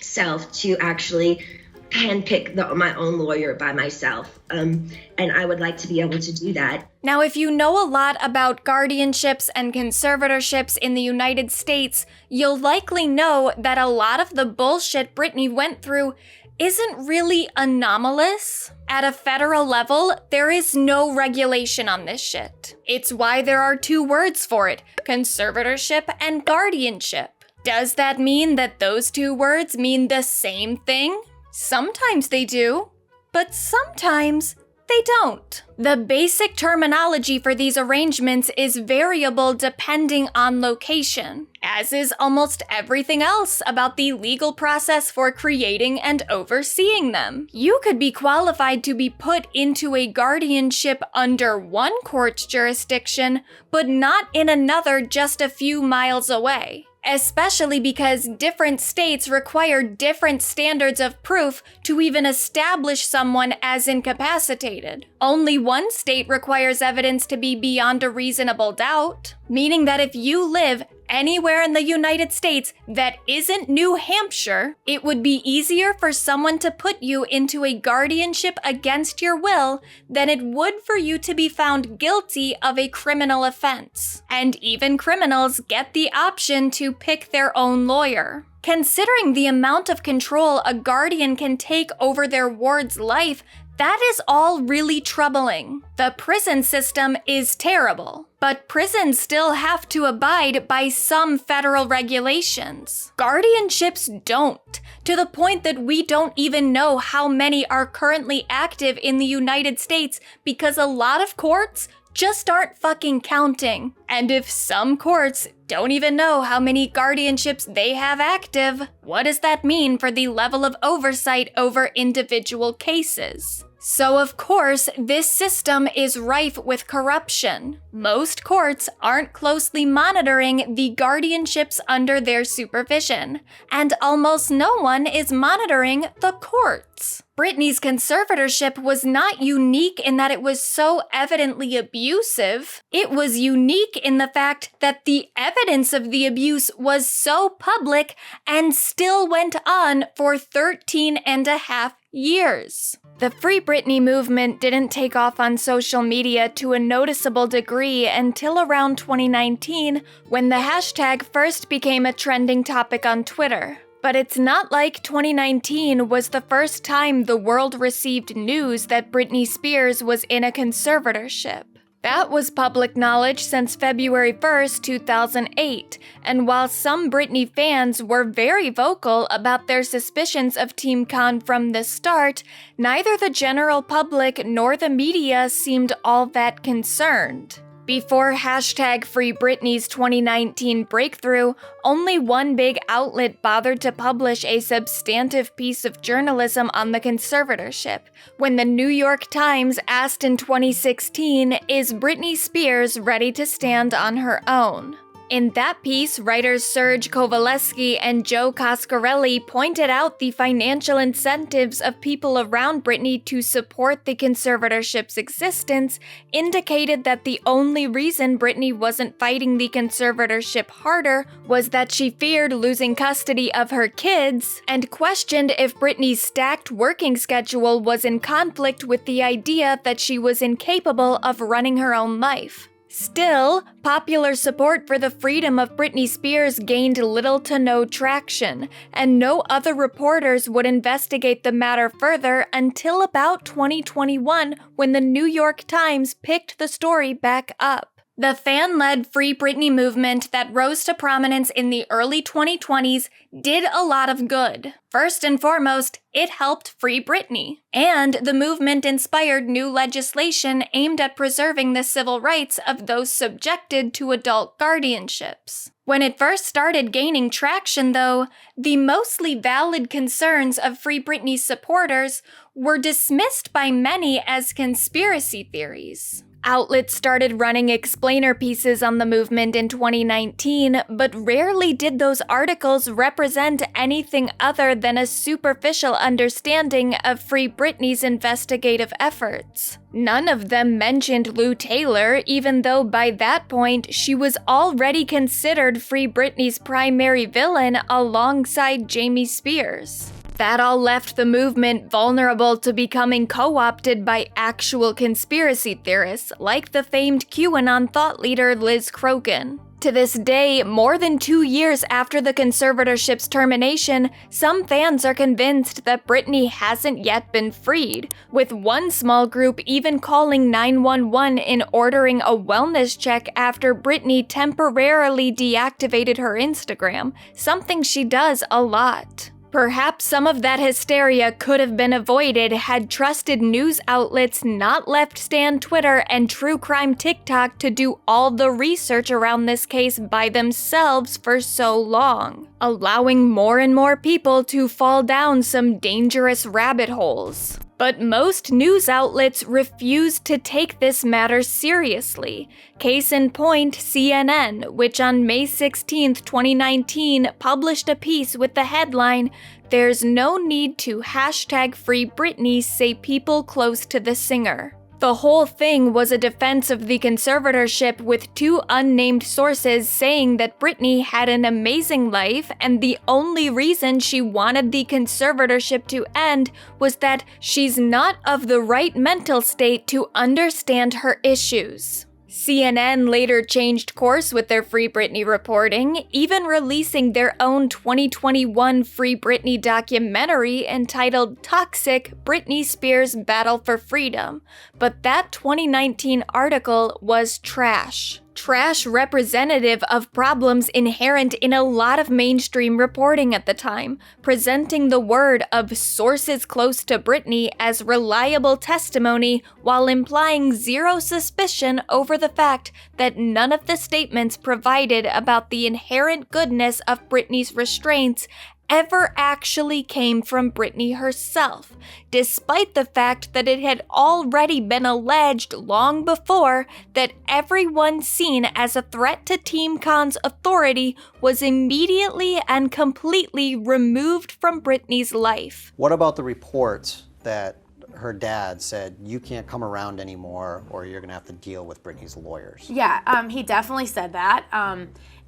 self to actually handpick my own lawyer by myself. And I would like to be able to do that. Now, if you know a lot about guardianships and conservatorships in the United States, you'll likely know that a lot of the bullshit Britney went through isn't really anomalous. At a federal level, there is no regulation on this shit. It's why there are two words for it, conservatorship and guardianship. Does that mean that those two words mean the same thing? Sometimes they do, but sometimes they don't. The basic terminology for these arrangements is variable depending on location, as is almost everything else about the legal process for creating and overseeing them. You could be qualified to be put into a guardianship under one court's jurisdiction, but not in another just a few miles away. Especially because different states require different standards of proof to even establish someone as incapacitated. Only one state requires evidence to be beyond a reasonable doubt, meaning that if you live anywhere in the United States that isn't New Hampshire, it would be easier for someone to put you into a guardianship against your will than it would for you to be found guilty of a criminal offense. And even criminals get the option to pick their own lawyer. Considering the amount of control a guardian can take over their ward's life, that is all really troubling. The prison system is terrible, but prisons still have to abide by some federal regulations. Guardianships don't, to the point that we don't even know how many are currently active in the United States because a lot of courts just aren't fucking counting. And if some courts don't even know how many guardianships they have active, what does that mean for the level of oversight over individual cases? So of course, this system is rife with corruption. Most courts aren't closely monitoring the guardianships under their supervision, and almost no one is monitoring the courts. Britney's conservatorship was not unique in that it was so evidently abusive. It was unique in the fact that the evidence of the abuse was so public and still went on for 13 and a half years. The Free Britney movement didn't take off on social media to a noticeable degree until around 2019, when the hashtag first became a trending topic on Twitter. But it's not like 2019 was the first time the world received news that Britney Spears was in a conservatorship. That was public knowledge since February 1st, 2008, and while some Britney fans were very vocal about their suspicions of Team Con from the start, neither the general public nor the media seemed all that concerned. Before hashtag Free Britney's 2019 breakthrough, only one big outlet bothered to publish a substantive piece of journalism on the conservatorship, when the New York Times asked in 2016, "Is Britney Spears ready to stand on her own?" In that piece, writers Serge Kovaleski and Joe Coscarelli pointed out the financial incentives of people around Britney to support the conservatorship's existence, indicated that the only reason Britney wasn't fighting the conservatorship harder was that she feared losing custody of her kids, and questioned if Britney's stacked working schedule was in conflict with the idea that she was incapable of running her own life. Still, popular support for the freedom of Britney Spears gained little to no traction, and no other reporters would investigate the matter further until about 2021, when the New York Times picked the story back up. The fan-led Free Britney movement that rose to prominence in the early 2020s did a lot of good. First and foremost, it helped free Britney. And the movement inspired new legislation aimed at preserving the civil rights of those subjected to adult guardianships. When it first started gaining traction, though, the mostly valid concerns of Free Britney's supporters were dismissed by many as conspiracy theories. Outlets started running explainer pieces on the movement in 2019, but rarely did those articles represent anything other than a superficial understanding of Free Britney's investigative efforts. None of them mentioned Lou Taylor, even though by that point she was already considered Free Britney's primary villain alongside Jamie Spears. That all left the movement vulnerable to becoming co-opted by actual conspiracy theorists like the famed QAnon thought leader Liz Crokin. To this day, more than 2 years after the conservatorship's termination, some fans are convinced that Britney hasn't yet been freed, with one small group even calling 911 and ordering a wellness check after Britney temporarily deactivated her Instagram, something she does a lot. Perhaps some of that hysteria could have been avoided had trusted news outlets not left Stan Twitter and true crime TikTok to do all the research around this case by themselves for so long, allowing more and more people to fall down some dangerous rabbit holes. But most news outlets refuse to take this matter seriously. Case in point, CNN, which on May 16, 2019, published a piece with the headline, "There's no need to #free Britney, say people close to the singer." The whole thing was a defense of the conservatorship, with 2 unnamed sources saying that Britney had an amazing life and the only reason she wanted the conservatorship to end was that she's not of the right mental state to understand her issues. CNN later changed course with their Free Britney reporting, even releasing their own 2021 Free Britney documentary entitled Toxic: Britney Spears' Battle for Freedom. But that 2019 article was trash. Trash representative of problems inherent in a lot of mainstream reporting at the time, presenting the word of sources close to Britney as reliable testimony while implying zero suspicion over the fact that none of the statements provided about the inherent goodness of Britney's restraints ever actually came from Britney herself, despite the fact that it had already been alleged long before that everyone seen as a threat to Team Khan's authority was immediately and completely removed from Britney's life. What about the reports that her dad said, you can't come around anymore or you're gonna have to deal with Britney's lawyers? Yeah, he definitely said that.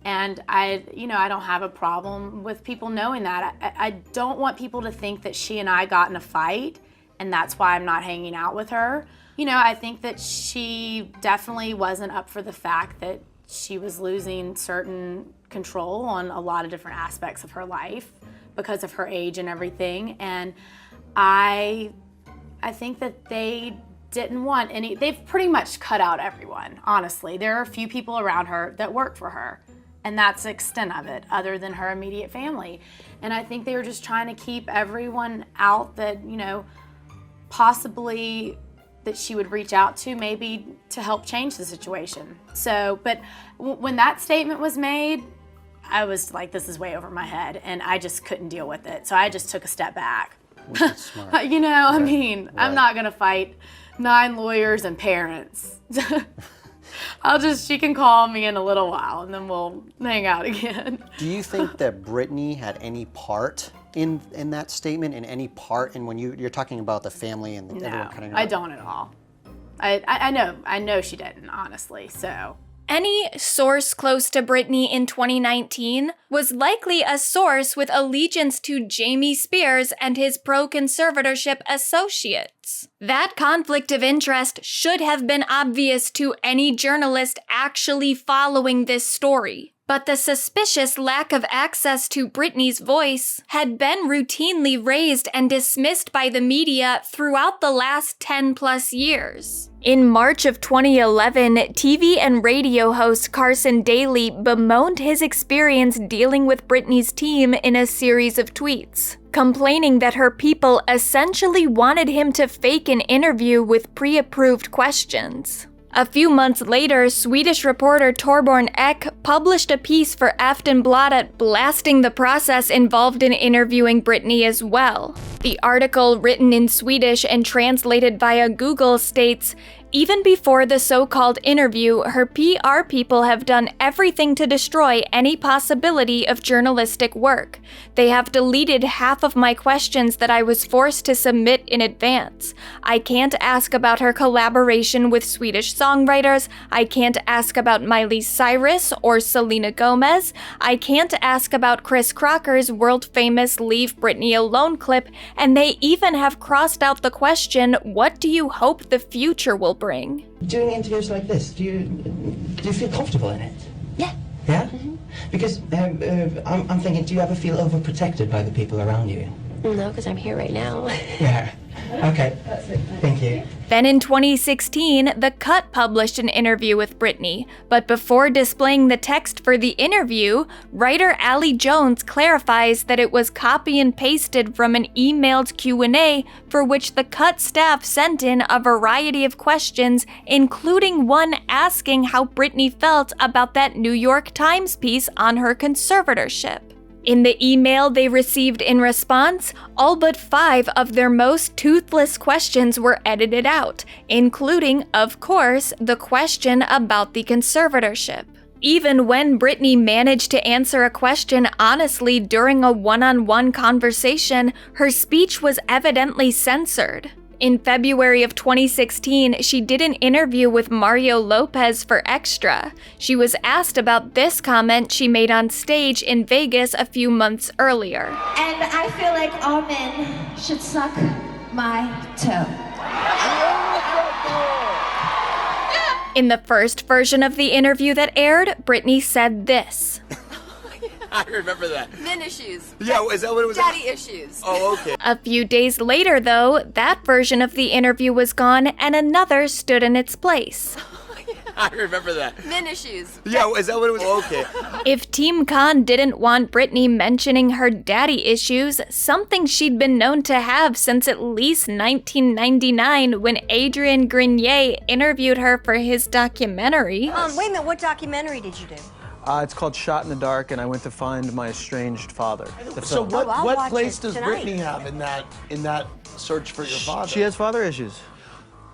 And I don't have a problem with people knowing that. I don't want people to think that she and I got in a fight and that's why I'm not hanging out with her. I think that she definitely wasn't up for the fact that she was losing certain control on a lot of different aspects of her life because of her age and everything. And I think that they didn't want they've pretty much cut out everyone, honestly. There are a few people around her that work for her. And that's the extent of it, other than her immediate family. And I think they were just trying to keep everyone out that, possibly that she would reach out to, maybe to help change the situation. So, but when that statement was made, I was like, this is way over my head, and I just couldn't deal with it. So I just took a step back. Smart. I mean, right. I'm not gonna fight 9 lawyers and parents. She can call me in a little while and then we'll hang out again. Do you think that Britney had any part in that statement, and any part in when you're talking about the family and everyone cutting her out? I don't at all. I know she didn't, honestly, so. Any source close to Britney in 2019 was likely a source with allegiance to Jamie Spears and his pro-conservatorship associates. That conflict of interest should have been obvious to any journalist actually following this story. But the suspicious lack of access to Britney's voice had been routinely raised and dismissed by the media throughout the last 10+ years. In March of 2011, TV and radio host Carson Daly bemoaned his experience dealing with Britney's team in a series of tweets, complaining that her people essentially wanted him to fake an interview with pre-approved questions. A few months later, Swedish reporter Torbjörn Ek published a piece for Aftonbladet blasting the process involved in interviewing Britney as well. The article, written in Swedish and translated via Google, states, "Even before the so-called interview, her PR people have done everything to destroy any possibility of journalistic work. They have deleted half of my questions that I was forced to submit in advance. I can't ask about her collaboration with Swedish songwriters. I can't ask about Miley Cyrus or Selena Gomez. I can't ask about Chris Crocker's world-famous Leave Britney Alone clip, and they even have crossed out the question, what do you hope the future will bring?" Doing interviews like this, do you feel comfortable in it? Yeah. Yeah? Because I'm thinking, do you ever feel overprotected by the people around you? No, because I'm here right now. Yeah. Okay. Thank you. Then in 2016, The Cut published an interview with Britney, but before displaying the text for the interview, writer Allie Jones clarifies that it was copy and pasted from an emailed Q&A for which The Cut staff sent in a variety of questions, including one asking how Britney felt about that New York Times piece on her conservatorship. In the email they received in response, all but 5 of their most toothless questions were edited out, including, of course, the question about the conservatorship. Even when Britney managed to answer a question honestly during a one-on-one conversation, her speech was evidently censored. In February of 2016, she did an interview with Mario Lopez for Extra. She was asked about this comment she made on stage in Vegas a few months earlier. And I feel like all men should suck my toe. In the first version of the interview that aired, Britney said this. I remember that. Men issues. Yeah, is that what it was? Daddy issues. Oh, okay. A few days later, though, that version of the interview was gone and another stood in its place. I remember that. Men issues. Yeah, is that what it was? Oh, okay. If Team Khan didn't want Britney mentioning her daddy issues, something she'd been known to have since at least 1999 when Adrian Grenier interviewed her for his documentary. Wait a minute, what documentary did you do? It's called Shot in the Dark, and I went to find my estranged father. So what place does Britney have in that search for your father? She has father issues.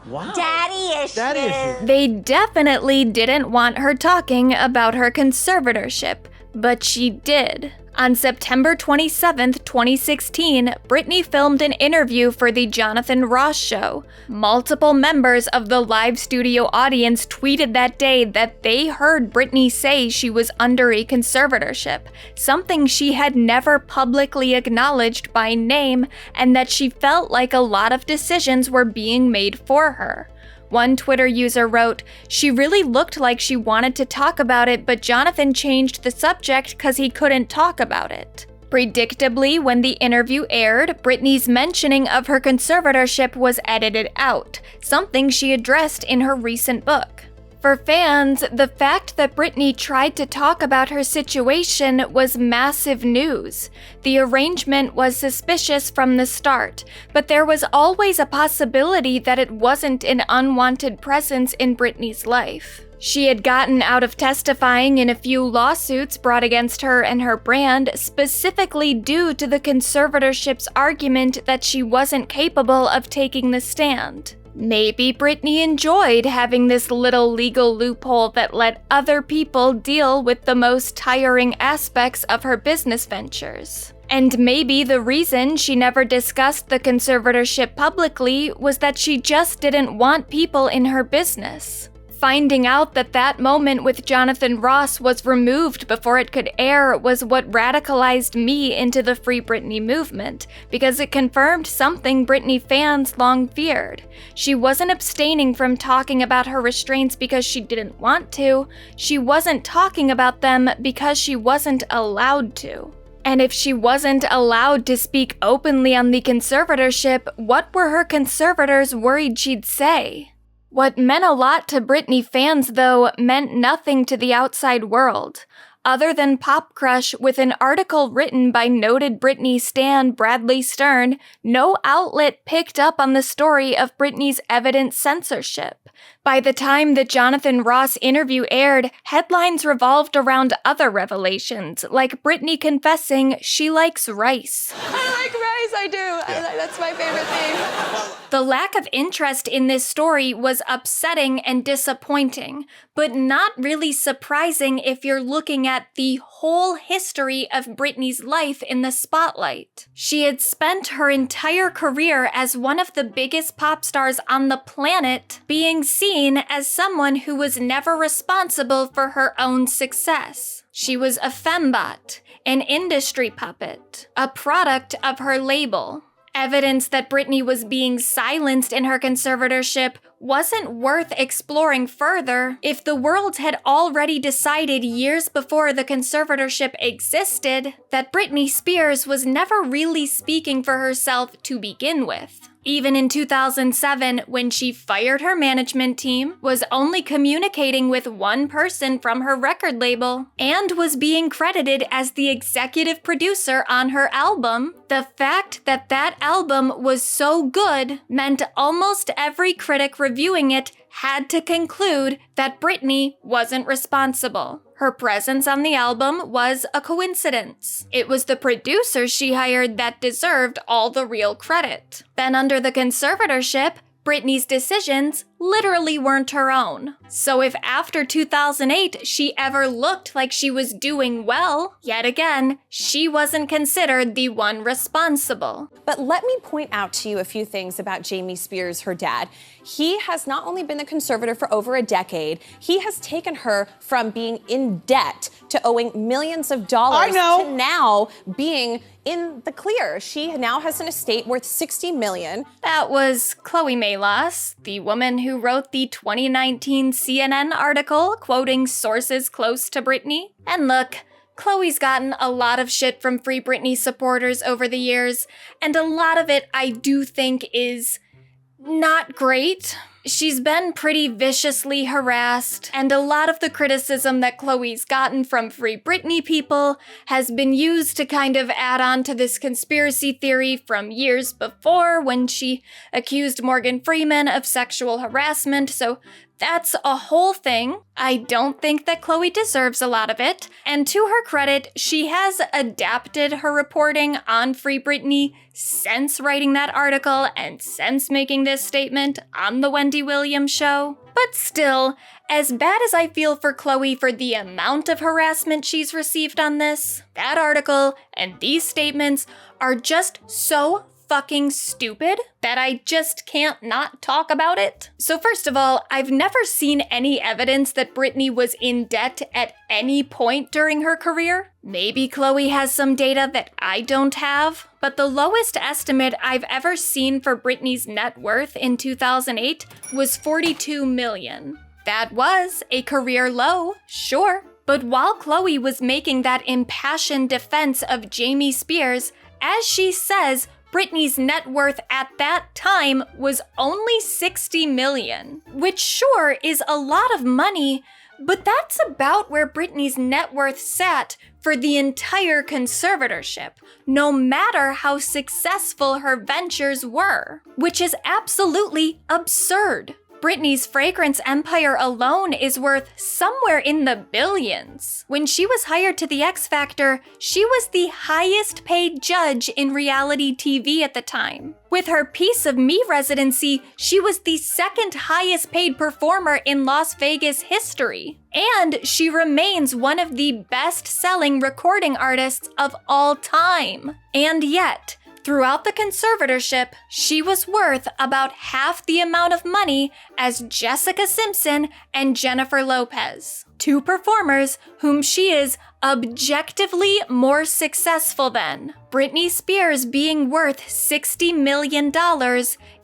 Wow. Daddy issues. They definitely didn't want her talking about her conservatorship, but she did. On September 27, 2016, Britney filmed an interview for The Jonathan Ross Show. Multiple members of the live studio audience tweeted that day that they heard Britney say she was under a conservatorship, something she had never publicly acknowledged by name, and that she felt like a lot of decisions were being made for her. One Twitter user wrote, "She really looked like she wanted to talk about it, but Jonathan changed the subject because he couldn't talk about it." Predictably, when the interview aired, Britney's mentioning of her conservatorship was edited out, something she addressed in her recent book. For fans, the fact that Britney tried to talk about her situation was massive news. The arrangement was suspicious from the start, but there was always a possibility that it wasn't an unwanted presence in Britney's life. She had gotten out of testifying in a few lawsuits brought against her and her brand, specifically due to the conservatorship's argument that she wasn't capable of taking the stand. Maybe Britney enjoyed having this little legal loophole that let other people deal with the most tiring aspects of her business ventures. And maybe the reason she never discussed the conservatorship publicly was that she just didn't want people in her business. Finding out that that moment with Jonathan Ross was removed before it could air was what radicalized me into the Free Britney movement, because it confirmed something Britney fans long feared. She wasn't abstaining from talking about her restraints because she didn't want to. She wasn't talking about them because she wasn't allowed to. And if she wasn't allowed to speak openly on the conservatorship, what were her conservators worried she'd say? What meant a lot to Britney fans, though, meant nothing to the outside world. Other than Pop Crush, with an article written by noted Britney stan Bradley Stern, no outlet picked up on the story of Britney's evident censorship. By the time the Jonathan Ross interview aired, headlines revolved around other revelations, like Britney confessing she likes rice. I like rice, I do. That's my favorite thing. The lack of interest in this story was upsetting and disappointing, but not really surprising if you're looking at the whole history of Britney's life in the spotlight. She had spent her entire career as one of the biggest pop stars on the planet, being seen as someone who was never responsible for her own success. She was a fembot, an industry puppet, a product of her label. Evidence that Britney was being silenced in her conservatorship wasn't worth exploring further if the world had already decided years before the conservatorship existed that Britney Spears was never really speaking for herself to begin with. Even in 2007, when she fired her management team, was only communicating with one person from her record label, and was being credited as the executive producer on her album, the fact that that album was so good meant almost every critic reviewing it had to conclude that Britney wasn't responsible. Her presence on the album was a coincidence. It was the producers she hired that deserved all the real credit. Then under the conservatorship, Britney's decisions literally weren't her own. So if after 2008 she ever looked like she was doing well, yet again, she wasn't considered the one responsible. But let me point out to you a few things about Jamie Spears, her dad. He has not only been the conservator for over a decade, he has taken her from being in debt to owing millions of dollars to now being in the clear. She now has an estate worth $60 million. That was Chloe Malas, the woman who wrote the 2019 CNN article quoting sources close to Britney. And look, Chloe's gotten a lot of shit from Free Britney supporters over the years, and a lot of it I do think is not great. She's been pretty viciously harassed, and a lot of the criticism that Chloe's gotten from Free Britney people has been used to kind of add on to this conspiracy theory from years before when she accused Morgan Freeman of sexual harassment, so that's a whole thing. I don't think that Chloe deserves a lot of it, and to her credit, she has adapted her reporting on Free Britney since writing that article and since making this statement on the Wendy Williams show. But still, as bad as I feel for Chloe for the amount of harassment she's received on this, that article and these statements are just so fucking stupid that I just can't not talk about it. So first of all, I've never seen any evidence that Britney was in debt at any point during her career. Maybe Chloe has some data that I don't have, but the lowest estimate I've ever seen for Britney's net worth in 2008 was $42 million. That was a career low, sure. But while Chloe was making that impassioned defense of Jamie Spears, as she says, Britney's net worth at that time was only $60 million, which sure is a lot of money, but that's about where Britney's net worth sat for the entire conservatorship, no matter how successful her ventures were, which is absolutely absurd. Britney's fragrance empire alone is worth somewhere in the billions. When she was hired to the X Factor, she was the highest paid judge in reality TV at the time. With her Piece of Me residency, she was the second highest paid performer in Las Vegas history. And she remains one of the best-selling recording artists of all time. And yet, throughout the conservatorship, she was worth about half the amount of money as Jessica Simpson and Jennifer Lopez, two performers whom she is objectively more successful than. Britney Spears being worth $60 million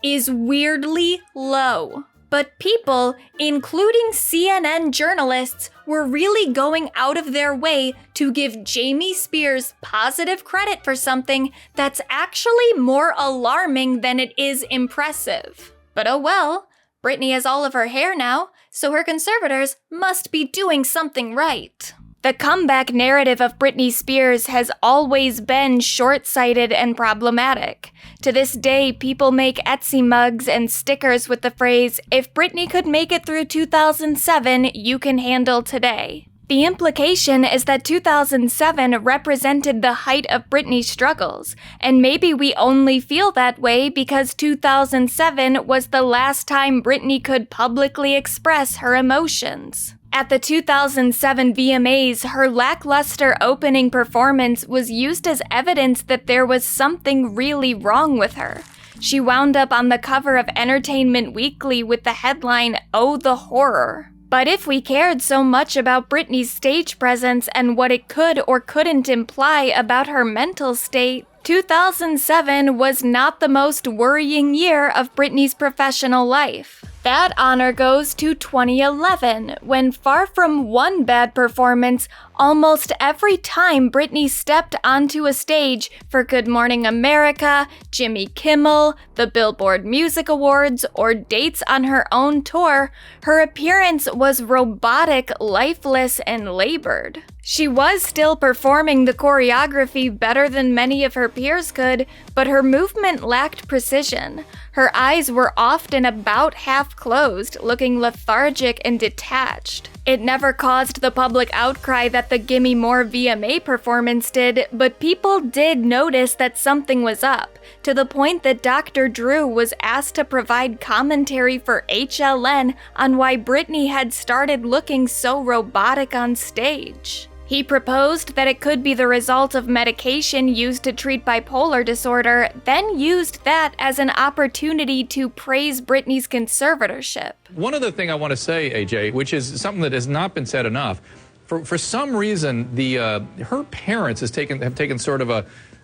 is weirdly low. But people, including CNN journalists, were really going out of their way to give Jamie Spears positive credit for something that's actually more alarming than it is impressive. But oh well, Britney has all of her hair now, so her conservators must be doing something right. The comeback narrative of Britney Spears has always been short-sighted and problematic. To this day, people make Etsy mugs and stickers with the phrase, "If Britney could make it through 2007, you can handle today." The implication is that 2007 represented the height of Britney's struggles, and maybe we only feel that way because 2007 was the last time Britney could publicly express her emotions. At the 2007 VMAs, her lackluster opening performance was used as evidence that there was something really wrong with her. She wound up on the cover of Entertainment Weekly with the headline, "Oh, the Horror." But if we cared so much about Britney's stage presence and what it could or couldn't imply about her mental state, 2007 was not the most worrying year of Britney's professional life. That honor goes to 2011, when far from one bad performance, almost every time Britney stepped onto a stage for Good Morning America, Jimmy Kimmel, the Billboard Music Awards, or dates on her own tour, her appearance was robotic, lifeless, and labored. She was still performing the choreography better than many of her peers could, but her movement lacked precision. Her eyes were often about half closed, looking lethargic and detached. It never caused the public outcry that the Gimme More VMA performance did, but people did notice that something was up, to the point that Dr. Drew was asked to provide commentary for HLN on why Britney had started looking so robotic on stage. He proposed that it could be the result of medication used to treat bipolar disorder, then used that as an opportunity to praise Britney's conservatorship. One other thing I want to say, AJ, which is something that has not been said enough. For some reason, her parents have taken sort of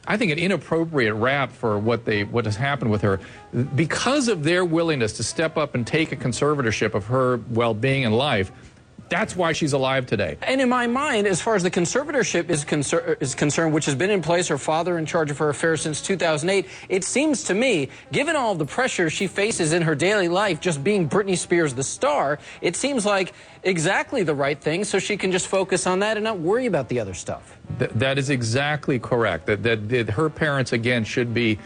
I think an inappropriate rap for what has happened with her because of their willingness to step up and take a conservatorship of her well-being and life. That's why she's alive today. And in my mind, as far as the conservatorship is concerned, which has been in place, her father in charge of her affairs since 2008, it seems to me, given all the pressure she faces in her daily life, just being Britney Spears the star, it seems like exactly the right thing, so she can just focus on that and not worry about the other stuff. That is exactly correct. That her parents, again, should be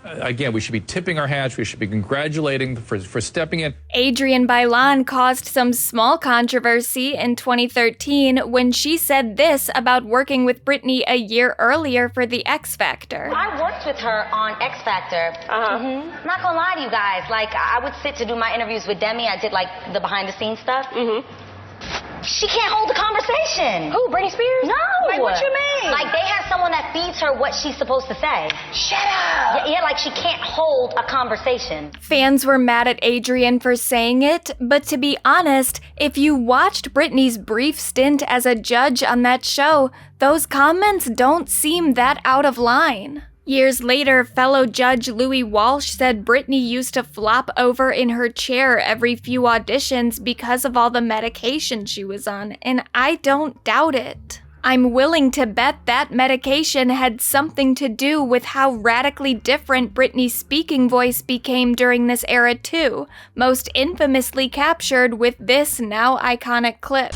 again, we should be tipping our hats. We should be congratulating for stepping in. Adrienne Bailon caused some small controversy in 2013 when she said this about working with Britney a year earlier for The X Factor. I worked with her on X Factor. I'm not gonna lie to you guys. Like, I would sit to do my interviews with Demi. I did, like, the behind-the-scenes stuff. She can't hold a conversation. Who, Britney Spears? No. Like, what you mean? Like, they have someone that feeds her what she's supposed to say. Shut up. Yeah, like she can't hold a conversation. Fans were mad at Adrienne for saying it, but to be honest, if you watched Britney's brief stint as a judge on that show, those comments don't seem that out of line. Years later, fellow judge Louis Walsh said Britney used to flop over in her chair every few auditions because of all the medication she was on, and I don't doubt it. I'm willing to bet that medication had something to do with how radically different Britney's speaking voice became during this era too, most infamously captured with this now iconic clip.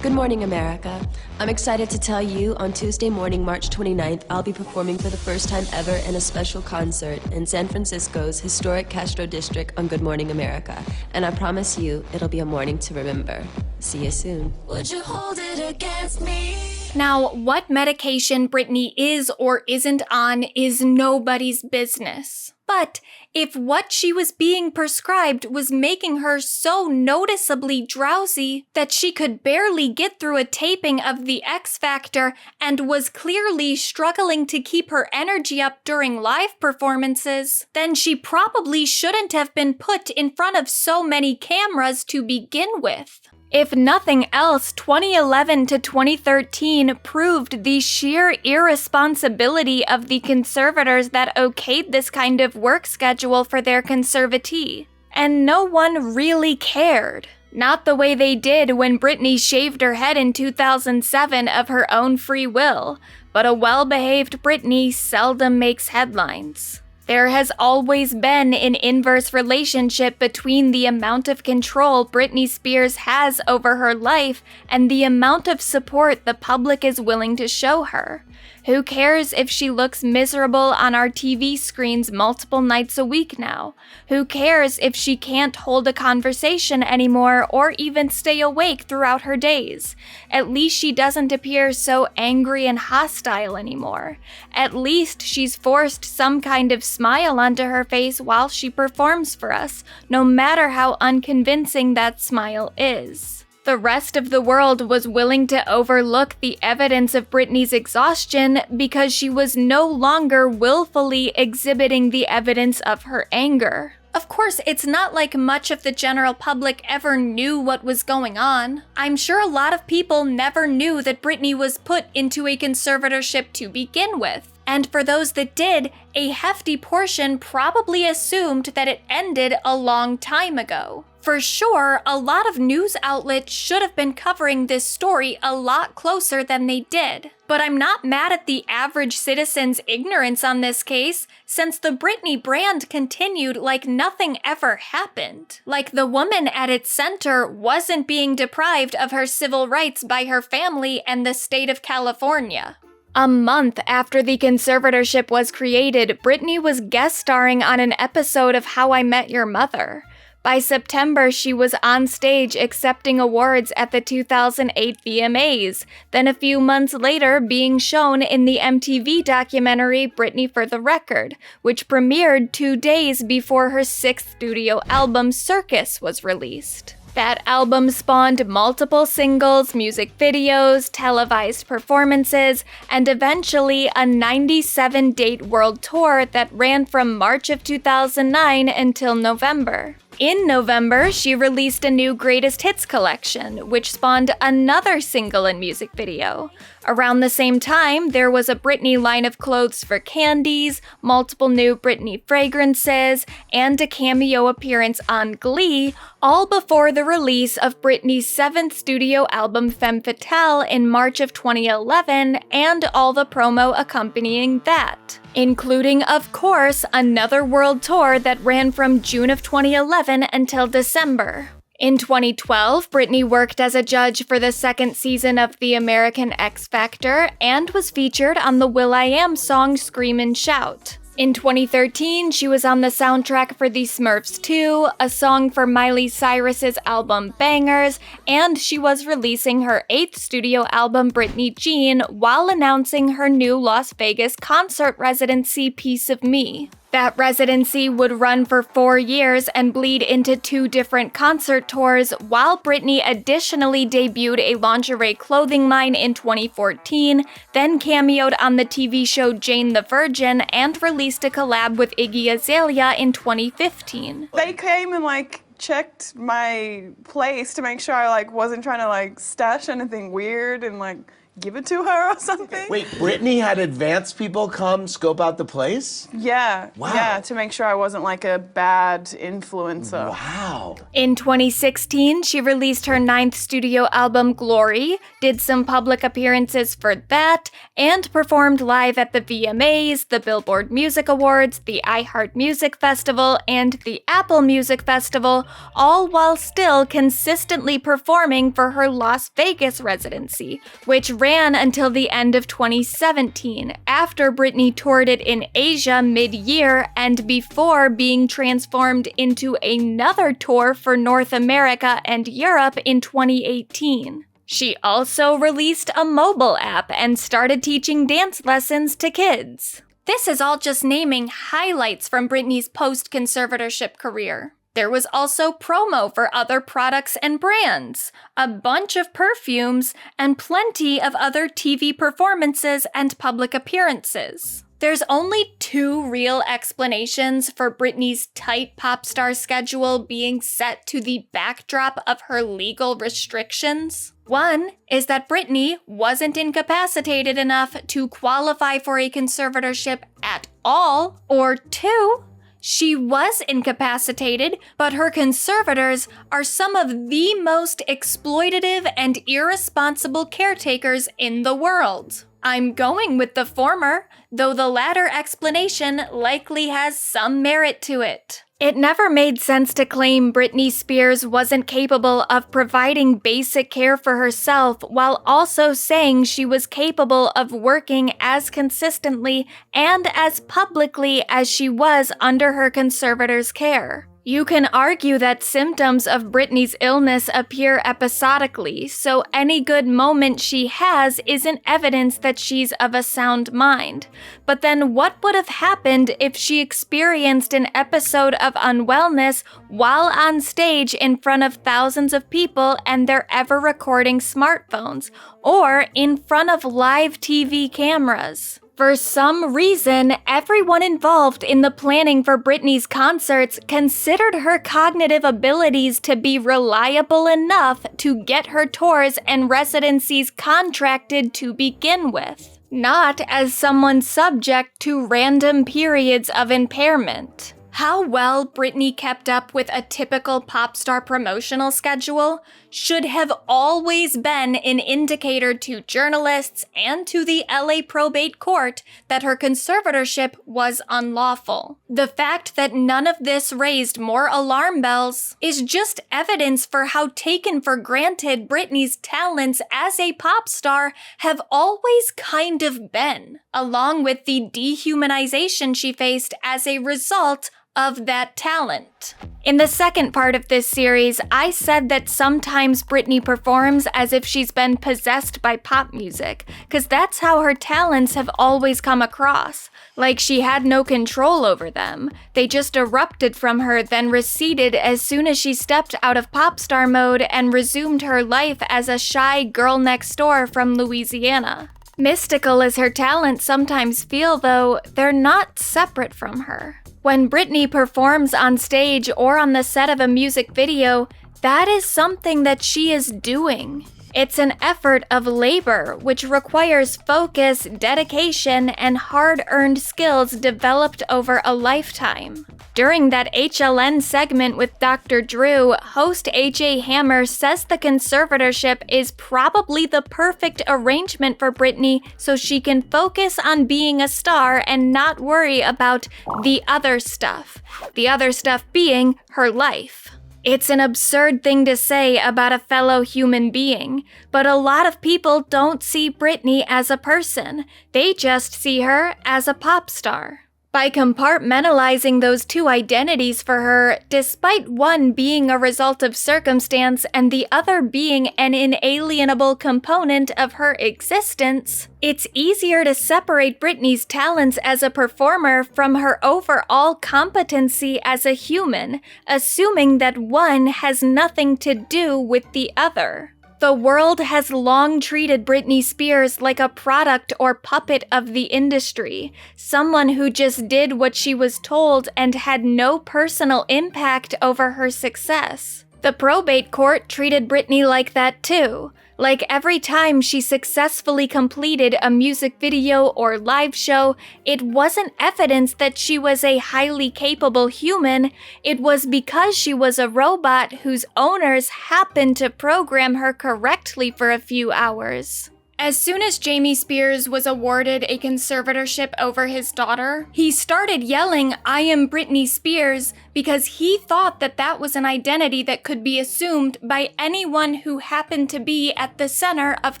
Good morning, America. I'm excited to tell you on Tuesday morning, March 29th, I'll be performing for the first time ever in a special concert in San Francisco's historic Castro District on Good Morning America. And I promise you, it'll be a morning to remember. See you soon. Would you hold it against me? Now, what medication Britney is or isn't on is nobody's business. But if what she was being prescribed was making her so noticeably drowsy that she could barely get through a taping of The X Factor and was clearly struggling to keep her energy up during live performances, then she probably shouldn't have been put in front of so many cameras to begin with. If nothing else, 2011 to 2013 proved the sheer irresponsibility of the conservators that okayed this kind of work schedule for their conservatee. And no one really cared. Not the way they did when Britney shaved her head in 2007 of her own free will, but a well-behaved Britney seldom makes headlines. There has always been an inverse relationship between the amount of control Britney Spears has over her life and the amount of support the public is willing to show her. Who cares if she looks miserable on our TV screens multiple nights a week now? Who cares if she can't hold a conversation anymore or even stay awake throughout her days? At least she doesn't appear so angry and hostile anymore. At least she's forced some kind of smile onto her face while she performs for us, no matter how unconvincing that smile is. The rest of the world was willing to overlook the evidence of Britney's exhaustion because she was no longer willfully exhibiting the evidence of her anger. Of course, it's not like much of the general public ever knew what was going on. I'm sure a lot of people never knew that Britney was put into a conservatorship to begin with. And for those that did, a hefty portion probably assumed that it ended a long time ago. For sure, a lot of news outlets should have been covering this story a lot closer than they did. But I'm not mad at the average citizen's ignorance on this case, since the Britney brand continued like nothing ever happened. Like the woman at its center wasn't being deprived of her civil rights by her family and the state of California. A month after the conservatorship was created, Britney was guest starring on an episode of How I Met Your Mother. By September, she was on stage accepting awards at the 2008 VMAs, then a few months later being shown in the MTV documentary Britney for the Record, which premiered 2 days before her 6th studio album Circus was released. That album spawned multiple singles, music videos, televised performances, and eventually a 97-date world tour that ran from March of 2009 until November. In November, she released a new Greatest Hits collection, which spawned another single and music video. Around the same time, there was a Britney line of clothes for candies, multiple new Britney fragrances, and a cameo appearance on Glee, all before the release of Britney's 7th studio album Femme Fatale in March of 2011, and all the promo accompanying that. Including, of course, another world tour that ran from June of 2011 until December. In 2012, Britney worked as a judge for the 2nd season of The American X Factor and was featured on the will.i.am song Scream and Shout. In 2013, she was on the soundtrack for The Smurfs 2, a song for Miley Cyrus's album Bangers, and she was releasing her 8th studio album Myah Jean while announcing her new Las Vegas concert residency Piece of Me. That residency would run for 4 years and bleed into 2 different concert tours, while Britney additionally debuted a lingerie clothing line in 2014, then cameoed on the TV show Jane the Virgin, and released a collab with Iggy Azalea in 2015. They came and checked my place to make sure I wasn't trying to stash anything weird and give it to her or something. Wait, Britney had advanced people come scope out the place? Yeah. Wow. Yeah, to make sure I wasn't a bad influencer. Wow. In 2016, she released her 9th studio album Glory, did some public appearances for that, and performed live at the VMAs, the Billboard Music Awards, the iHeart Music Festival, and the Apple Music Festival, all while still consistently performing for her Las Vegas residency, which ran until the end of 2017, after Britney toured it in Asia mid-year and before being transformed into another tour for North America and Europe in 2018. She also released a mobile app and started teaching dance lessons to kids. This is all just naming highlights from Britney's post-conservatorship career. There was also promo for other products and brands, a bunch of perfumes, and plenty of other TV performances and public appearances. There's only 2 real explanations for Britney's tight pop star schedule being set to the backdrop of her legal restrictions. One is that Britney wasn't incapacitated enough to qualify for a conservatorship at all, or 2, she was incapacitated, but her conservators are some of the most exploitative and irresponsible caretakers in the world. I'm going with the former, though the latter explanation likely has some merit to it. It never made sense to claim Britney Spears wasn't capable of providing basic care for herself while also saying she was capable of working as consistently and as publicly as she was under her conservator's care. You can argue that symptoms of Britney's illness appear episodically, so any good moment she has isn't evidence that she's of a sound mind. But then what would have happened if she experienced an episode of unwellness while on stage in front of thousands of people and their ever-recording smartphones, or in front of live TV cameras? For some reason, everyone involved in the planning for Britney's concerts considered her cognitive abilities to be reliable enough to get her tours and residencies contracted to begin with, not as someone subject to random periods of impairment. How well Britney kept up with a typical pop star promotional schedule should have always been an indicator to journalists and to the LA probate court that her conservatorship was unlawful. The fact that none of this raised more alarm bells is just evidence for how taken for granted Britney's talents as a pop star have always kind of been, along with the dehumanization she faced as a result of that talent. In the second part of this series, I said that sometimes Britney performs as if she's been possessed by pop music, because that's how her talents have always come across, like she had no control over them. They just erupted from her, then receded as soon as she stepped out of pop star mode and resumed her life as a shy girl next door from Louisiana. Mystical as her talents sometimes feel, though, they're not separate from her. When Britney performs on stage or on the set of a music video, that is something that she is doing. It's an effort of labor, which requires focus, dedication, and hard-earned skills developed over a lifetime. During that HLN segment with Dr. Drew, host AJ Hammer says the conservatorship is probably the perfect arrangement for Britney so she can focus on being a star and not worry about the other stuff. The other stuff being her life. It's an absurd thing to say about a fellow human being, but a lot of people don't see Britney as a person. They just see her as a pop star. By compartmentalizing those two identities for her, despite one being a result of circumstance and the other being an inalienable component of her existence, it's easier to separate Britney's talents as a performer from her overall competency as a human, assuming that one has nothing to do with the other. The world has long treated Britney Spears like a product or puppet of the industry, someone who just did what she was told and had no personal impact over her success. The probate court treated Britney like that too. Like every time she successfully completed a music video or live show, it wasn't evidence that she was a highly capable human, it was because she was a robot whose owners happened to program her correctly for a few hours. As soon as Jamie Spears was awarded a conservatorship over his daughter, he started yelling, "I am Britney Spears," because he thought that that was an identity that could be assumed by anyone who happened to be at the center of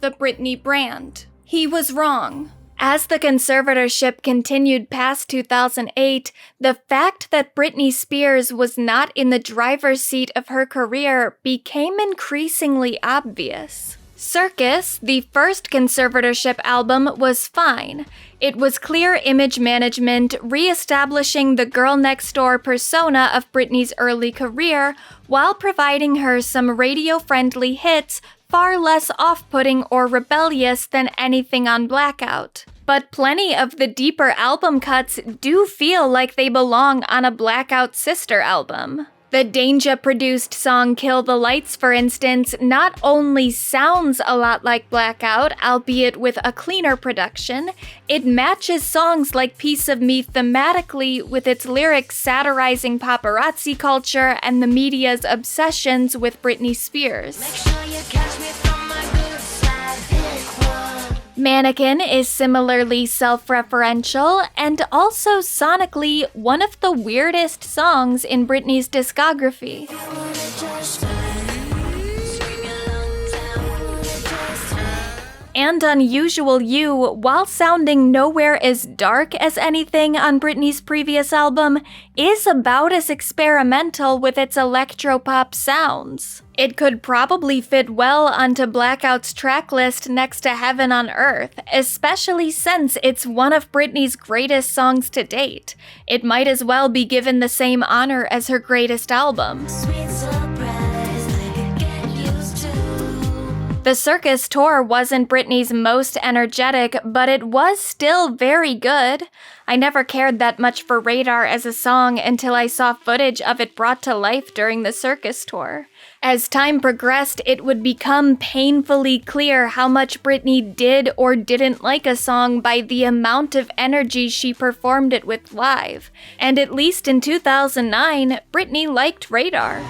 the Britney brand. He was wrong. As the conservatorship continued past 2008, the fact that Britney Spears was not in the driver's seat of her career became increasingly obvious. Circus, the first conservatorship album, was fine. It was clear image management, re-establishing the girl next door persona of Britney's early career, while providing her some radio-friendly hits far less off-putting or rebellious than anything on Blackout. But plenty of the deeper album cuts do feel like they belong on a Blackout sister album. The Danja-produced song Kill the Lights, for instance, not only sounds a lot like Blackout, albeit with a cleaner production, it matches songs like Piece of Me thematically with its lyrics satirizing paparazzi culture and the media's obsessions with Britney Spears. Mannequin is similarly self-referential and also sonically one of the weirdest songs in Britney's discography. And Unusual You, while sounding nowhere as dark as anything on Britney's previous album, is about as experimental with its electropop sounds. It could probably fit well onto Blackout's tracklist next to Heaven on Earth, especially since it's one of Britney's greatest songs to date. It might as well be given the same honor as her greatest album. The circus tour wasn't Britney's most energetic, but it was still very good. I never cared that much for Radar as a song until I saw footage of it brought to life during the circus tour. As time progressed, it would become painfully clear how much Britney did or didn't like a song by the amount of energy she performed it with live. And at least in 2009, Britney liked Radar.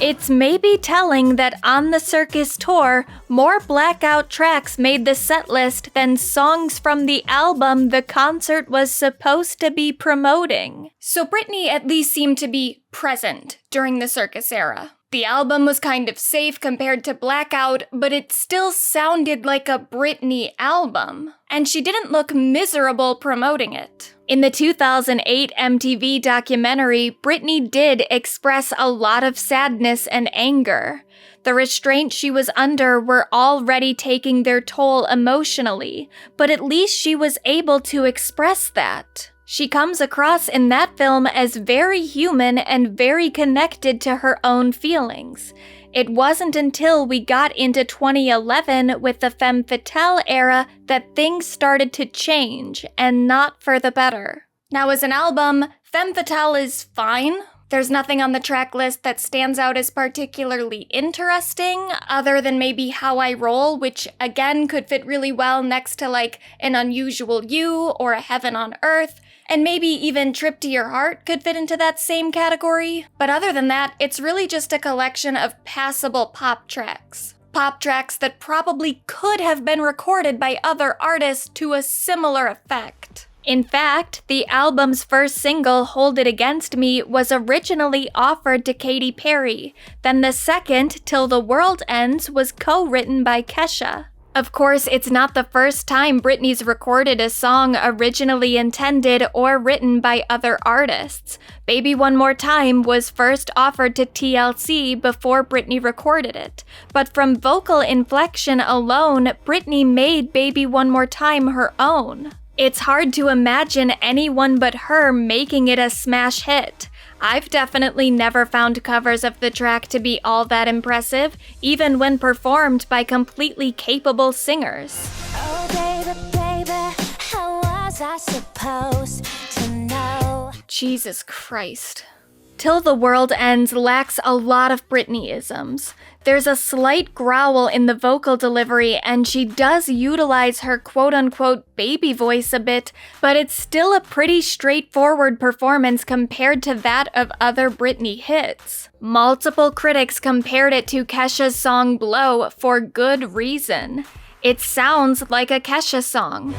It's maybe telling that on the circus tour, more Blackout tracks made the setlist than songs from the album the concert was supposed to be promoting. So Britney at least seemed to be present during the circus era. The album was kind of safe compared to Blackout, but it still sounded like a Britney album. And she didn't look miserable promoting it. In the 2008 MTV documentary, Britney did express a lot of sadness and anger. The restraints she was under were already taking their toll emotionally, but at least she was able to express that. She comes across in that film as very human and very connected to her own feelings. It wasn't until we got into 2011 with the femme fatale era that things started to change, and not for the better. Now, as an album, Femme Fatale is fine. There's nothing on the track list that stands out as particularly interesting, other than maybe How I Roll, which again could fit really well next to like An Unusual You or A Heaven on Earth. And maybe even Trip to Your Heart could fit into that same category. But other than that, it's really just a collection of passable pop tracks. Pop tracks that probably could have been recorded by other artists to a similar effect. In fact, the album's first single, Hold It Against Me, was originally offered to Katy Perry. Then the second, Till the World Ends, was co-written by Kesha. Of course, it's not the first time Britney's recorded a song originally intended or written by other artists. Baby One More Time was first offered to TLC before Britney recorded it. But from vocal inflection alone, Britney made Baby One More Time her own. It's hard to imagine anyone but her making it a smash hit. I've definitely never found covers of the track to be all that impressive, even when performed by completely capable singers. Oh, baby, baby, how was I supposed to know? Jesus Christ. Till the World Ends lacks a lot of Britney-isms. There's a slight growl in the vocal delivery, and she does utilize her quote-unquote baby voice a bit, but it's still a pretty straightforward performance compared to that of other Britney hits. Multiple critics compared it to Kesha's song Blow for good reason. It sounds like a Kesha song.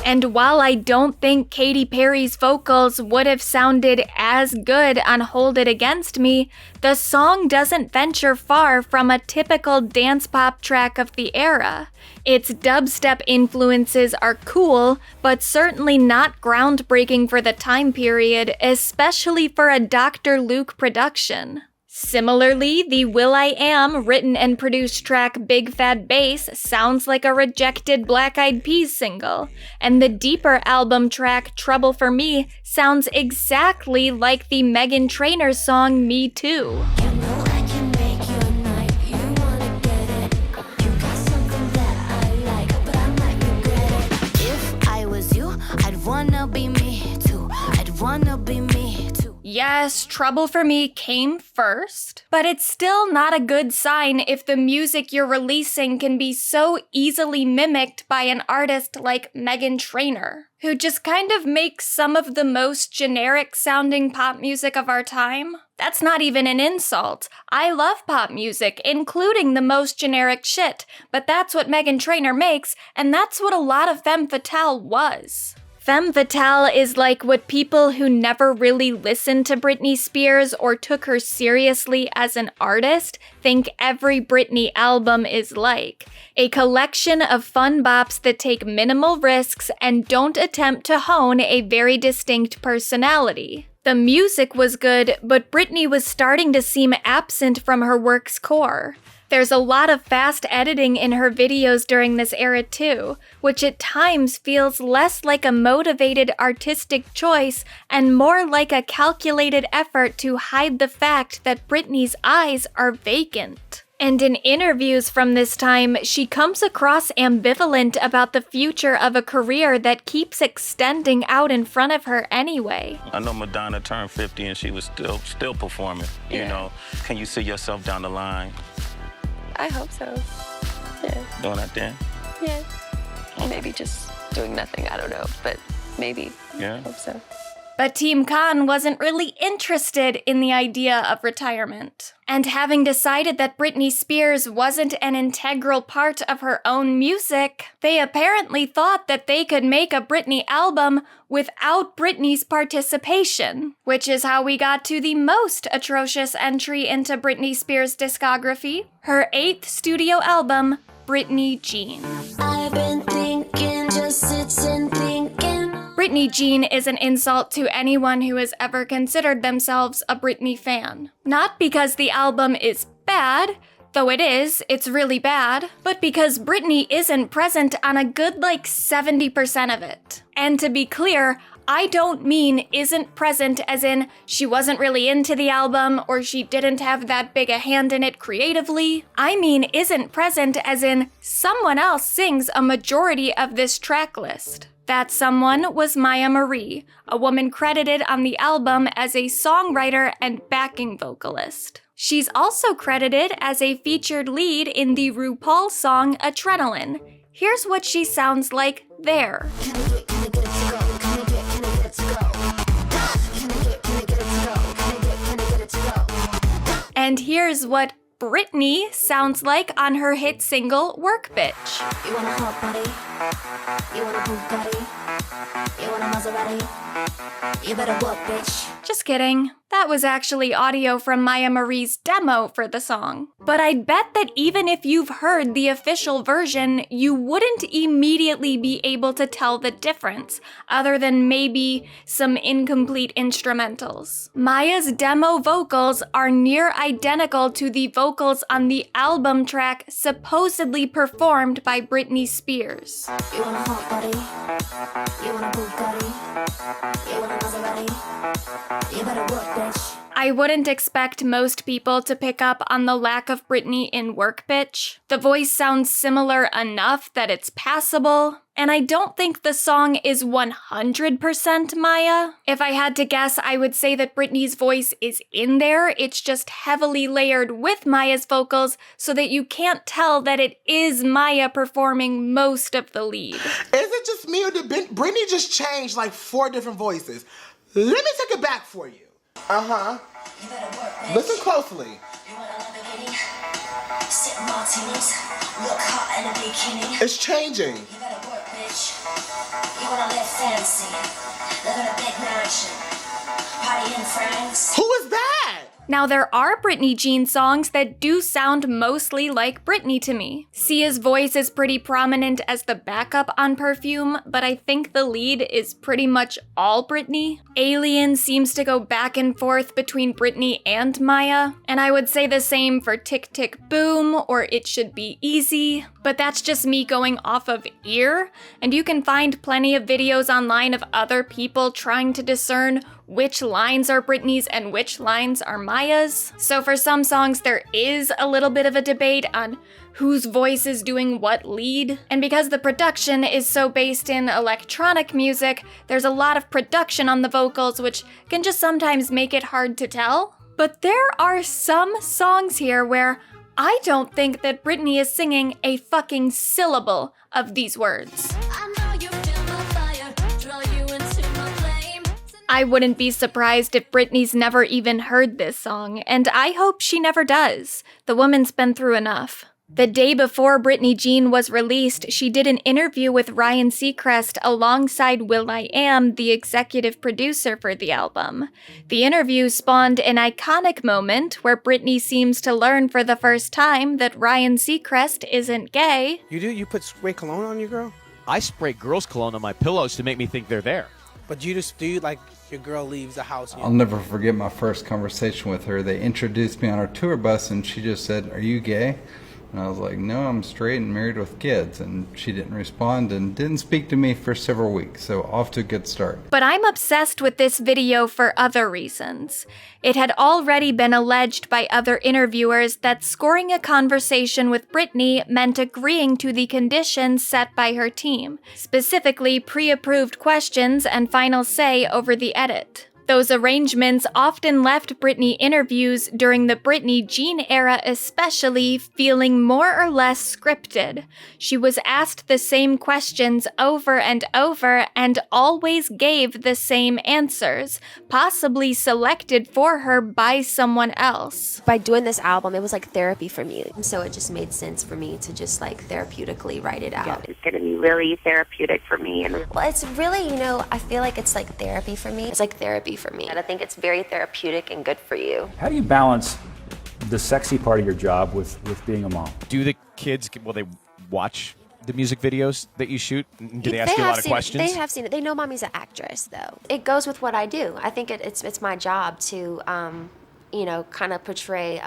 And while I don't think Katy Perry's vocals would have sounded as good on Hold It Against Me, the song doesn't venture far from a typical dance pop track of the era. Its dubstep influences are cool, but certainly not groundbreaking for the time period, especially for a Dr. Luke production. Similarly, the will.i.am written and produced track Big Fat Bass sounds like a rejected Black Eyed Peas single, and the deeper album track Trouble for Me sounds exactly like the Meghan Trainor song Me Too. If I was you, I'd wanna be me too. I'd wanna be me too. Yes, Trouble for Me came first, but it's still not a good sign if the music you're releasing can be so easily mimicked by an artist like Meghan Trainor, who just kind of makes some of the most generic sounding pop music of our time. That's not even an insult. I love pop music, including the most generic shit, but that's what Meghan Trainor makes, and that's what a lot of Femme Fatale was. Femme Fatale is like what people who never really listened to Britney Spears or took her seriously as an artist think every Britney album is like. A collection of fun bops that take minimal risks and don't attempt to hone a very distinct personality. The music was good, but Britney was starting to seem absent from her work's core. There's a lot of fast editing in her videos during this era too, which at times feels less like a motivated artistic choice and more like a calculated effort to hide the fact that Britney's eyes are vacant. And in interviews from this time, she comes across ambivalent about the future of a career that keeps extending out in front of her anyway. I know Madonna turned 50 and she was still performing, you know. Can you see yourself down the line? I hope so. Yeah. Doing that then? Yeah. Maybe just doing nothing, I don't know, but maybe. Yeah. I hope so. But Team Khan wasn't really interested in the idea of retirement. And having decided that Britney Spears wasn't an integral part of her own music, they apparently thought that they could make a Britney album without Britney's participation, which is how we got to the most atrocious entry into Britney Spears' discography, her 8th studio album, Britney Jean. I've been thinking, just sitting thinking. Britney Jean is an insult to anyone who has ever considered themselves a Britney fan. Not because the album is bad, though it's really bad, but because Britney isn't present on a good 70% of it. And to be clear, I don't mean isn't present as in she wasn't really into the album or she didn't have that big a hand in it creatively. I mean isn't present as in someone else sings a majority of this track list. That someone was Myah Marie, a woman credited on the album as a songwriter and backing vocalist. She's also credited as a featured lead in the RuPaul song Adrenaline. Here's what she sounds like there. And here's what Britney sounds like on her hit single Work Bitch. You want a hot body? You want a Bugatti? You want a Maserati? You better work, bitch. Just kidding. That was actually audio from Myah Marie's demo for the song. But I'd bet that even if you've heard the official version, you wouldn't immediately be able to tell the difference, other than maybe some incomplete instrumentals. Myah's demo vocals are near identical to the vocals on the album track supposedly performed by Britney Spears. You want a hot body? You want a Bugatti? You want a Maserati? You better work, bitch. I wouldn't expect most people to pick up on the lack of Britney in Work Bitch. The voice sounds similar enough that it's passable, and I don't think the song is 100% Myah. If I had to guess, I would say that Britney's voice is in there, it's just heavily layered with Myah's vocals so that you can't tell that it is Myah performing most of the lead. Is it just me or did Britney just change 4 different voices? Let me take it back for you. Uh-huh. Listen closely. It's changing. You better work, bitch. You wanna live fancy. Live in a big mansion. Party in France. Who is that? Now, there are Britney Jean songs that do sound mostly like Britney to me. Sia's voice is pretty prominent as the backup on Perfume, but I think the lead is pretty much all Britney. Alien seems to go back and forth between Britney and Myah, and I would say the same for Tick Tick Boom or It Should Be Easy, but that's just me going off of ear, and you can find plenty of videos online of other people trying to discern which lines are Britney's and which lines are Myah's. So for some songs, there is a little bit of a debate on whose voice is doing what lead. And because the production is so based in electronic music, there's a lot of production on the vocals, which can just sometimes make it hard to tell. But there are some songs here where I don't think that Britney is singing a fucking syllable of these words. I wouldn't be surprised if Britney's never even heard this song, and I hope she never does. The woman's been through enough. The day before Britney Jean was released, she did an interview with Ryan Seacrest alongside will.i.am, the executive producer for the album. The interview spawned an iconic moment where Britney seems to learn for the first time that Ryan Seacrest isn't gay. You do? You put spray cologne on your girl? I spray girls' cologne on my pillows to make me think they're there. But do you like your girl leaves the house? I'll never forget my first conversation with her. They introduced me on our tour bus and she just said, "Are you gay?" And I was like, "No, I'm straight and married with kids." And she didn't respond and didn't speak to me for several weeks, so off to a good start. But I'm obsessed with this video for other reasons. It had already been alleged by other interviewers that scoring a conversation with Britney meant agreeing to the conditions set by her team, specifically pre-approved questions and final say over the edit. Those arrangements often left Britney interviews during the Britney Jean era especially feeling more or less scripted. She was asked the same questions over and over and always gave the same answers, possibly selected for her by someone else. By doing this album, it was like therapy for me. So it just made sense for me to just like therapeutically write it out. It's going to be really therapeutic for me. Well, it's really, I feel like it's like therapy for me. It's like therapy for me. And I think it's very therapeutic and good for you. How do you balance the sexy part of your job with being a mom? Do the kids, will they watch the music videos that you shoot? Do they ask you a lot of questions? They have seen it. They know mommy's an actress, though. It goes with what I do. I think it's my job to, kind of portray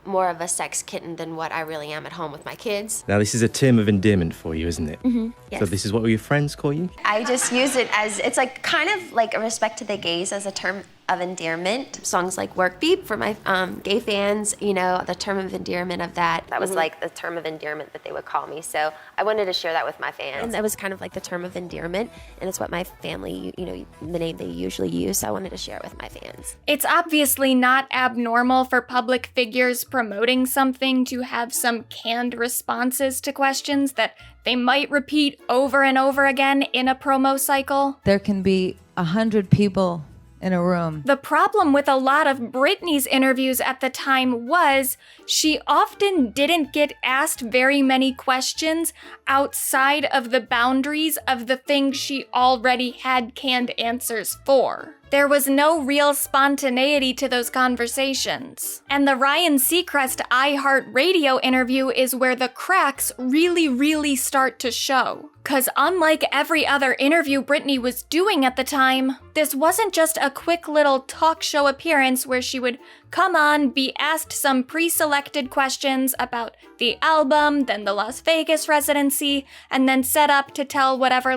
more of a sex kitten than what I really am at home with my kids. Now, this is a term of endearment for you, isn't it? Mm-hmm. Yes. So this is what your friends call you? I just use it as, it's like kind of like a respect to the gays as a term of endearment. Songs like Work Beep for my gay fans, the term of endearment of that was like the term of endearment that they would call me. So I wanted to share that with my fans. And that was kind of like the term of endearment, and it's what my family, the name they usually use. So I wanted to share it with my fans. It's obviously not abnormal for public figures promoting something to have some canned responses to questions that they might repeat over and over again in a promo cycle. There can be 100 people in a room. The problem with a lot of Britney's interviews at the time was she often didn't get asked very many questions outside of the boundaries of the things she already had canned answers for. There was no real spontaneity to those conversations. And the Ryan Seacrest iHeartRadio interview is where the cracks really start to show. 'Cause unlike every other interview Britney was doing at the time, this wasn't just a quick little talk show appearance where she would come on, be asked some pre-selected questions about the album, then the Las Vegas residency, and then set up to tell whatever,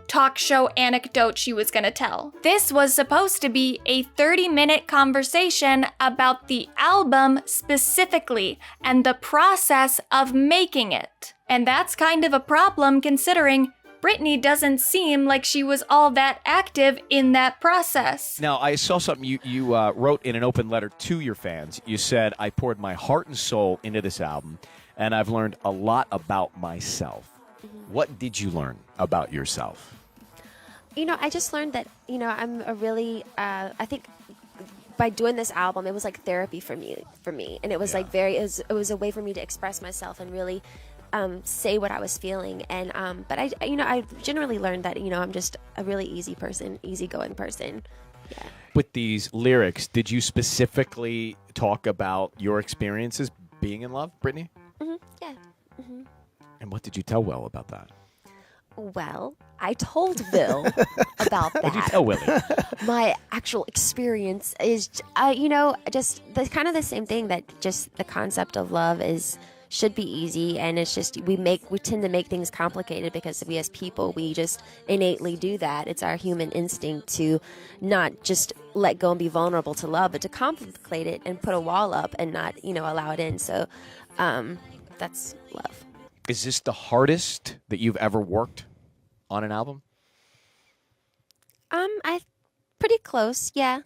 talk show anecdote she was gonna tell. This was supposed to be a 30-minute conversation about the album specifically and the process of making it. And that's kind of a problem considering Britney doesn't seem like she was all that active in that process. Now, I saw something you wrote in an open letter to your fans. You said, "I poured my heart and soul into this album, and I've learned a lot about myself." Mm-hmm. What did you learn about yourself? I just learned that, I'm a really, I think by doing this album, it was like therapy for me. And it was it was a way for me to express myself and really say what I was feeling. And, but I generally learned that, I'm just a really easygoing person. Yeah. With these lyrics, did you specifically talk about your experiences being in love, Britney? Mm-hmm. Yeah. Mm-hmm. And what did you tell Will about that? Well, I told Will about that. What did you tell Willie? My actual experience is, just the same thing, that just the concept of love should be easy, and it's just we tend to make things complicated because we as people, we just innately do that. It's our human instinct to not just let go and be vulnerable to love, but to complicate it and put a wall up and not, allow it in. So that's love. Is this the hardest that you've ever worked on an album? I pretty close. Yeah,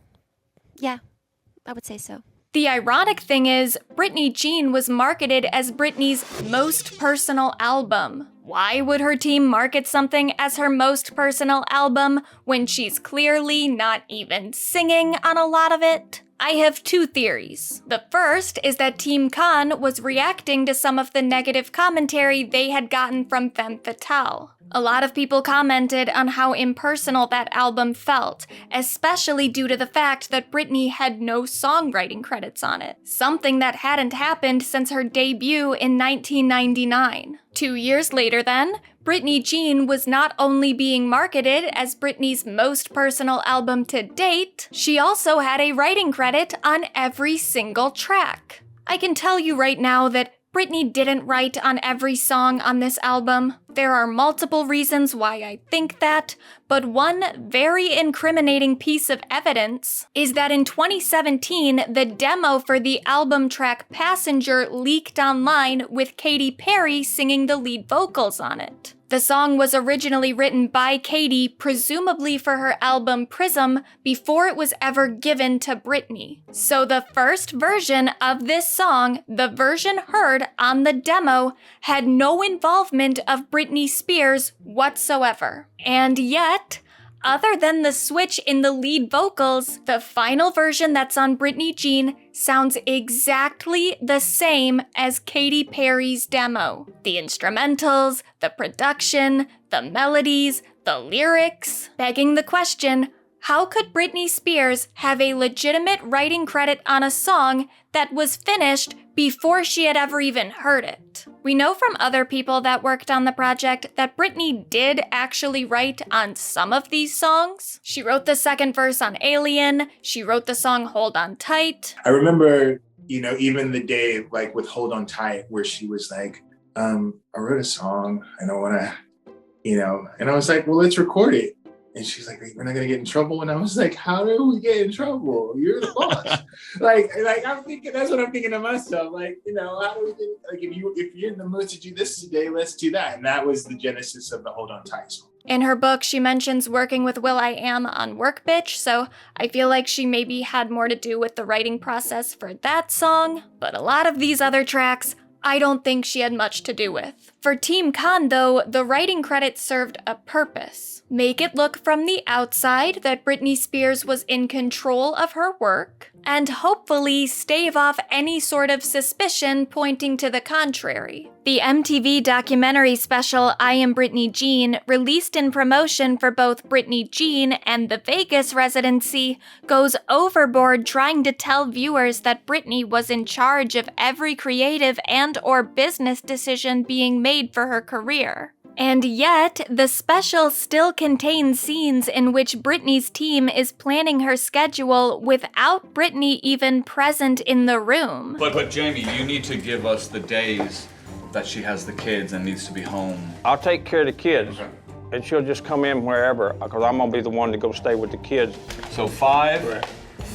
I would say so. The ironic thing is, Britney Jean was marketed as Britney's most personal album. Why would her team market something as her most personal album when she's clearly not even singing on a lot of it? I have two theories. The first is that Team Con was reacting to some of the negative commentary they had gotten from Femme Fatale. A lot of people commented on how impersonal that album felt, especially due to the fact that Britney had no songwriting credits on it, something that hadn't happened since her debut in 1999. 2 years later then, Britney Jean was not only being marketed as Britney's most personal album to date, she also had a writing credit on every single track. I can tell you right now that Britney didn't write on every song on this album. There are multiple reasons why I think that, but one very incriminating piece of evidence is that in 2017, the demo for the album track Passenger leaked online with Katy Perry singing the lead vocals on it. The song was originally written by Katy, presumably for her album Prism, before it was ever given to Britney. So the first version of this song, the version heard on the demo, had no involvement of Britney Spears whatsoever. And yet, other than the switch in the lead vocals, the final version that's on Britney Jean sounds exactly the same as Katy Perry's demo. The instrumentals, the production, the melodies, the lyrics, begging the question, how could Britney Spears have a legitimate writing credit on a song that was finished before she had ever even heard it? We know from other people that worked on the project that Britney did actually write on some of these songs. She wrote the second verse on Alien. She wrote the song Hold On Tight. I remember, even the day like with Hold On Tight where she was like, I wrote a song and I want to, and I was like, well, let's record it. And she's like, we're not going to get in trouble. And I was like, how do we get in trouble? You're the boss. like I'm thinking, that's what I'm thinking to myself. Like, how do we get, like, if you're in the mood to do this today, let's do that. And that was the genesis of the Hold On Tight song. In her book, she mentions working with will.i.am on Work Bitch, so I feel like she maybe had more to do with the writing process for that song. But a lot of these other tracks, I don't think she had much to do with. For Team Con, though, the writing credit served a purpose. Make it look from the outside that Britney Spears was in control of her work, and hopefully stave off any sort of suspicion pointing to the contrary. The MTV documentary special I Am Britney Jean, released in promotion for both Britney Jean and the Vegas residency, goes overboard trying to tell viewers that Britney was in charge of every creative and/or business decision being made for her career. And yet, the special still contains scenes in which Britney's team is planning her schedule without Britney even present in the room. But Jamie, you need to give us the days that she has the kids and needs to be home. I'll take care of the kids, and she'll just come in wherever, because I'm gonna be the one to go stay with the kids. So 5,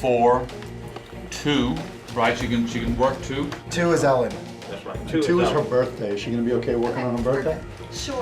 4, 2, right? She can work 2. 2 is Ellen. That's right. 2 is her birthday. Is she gonna be okay working on her birthday? Sure.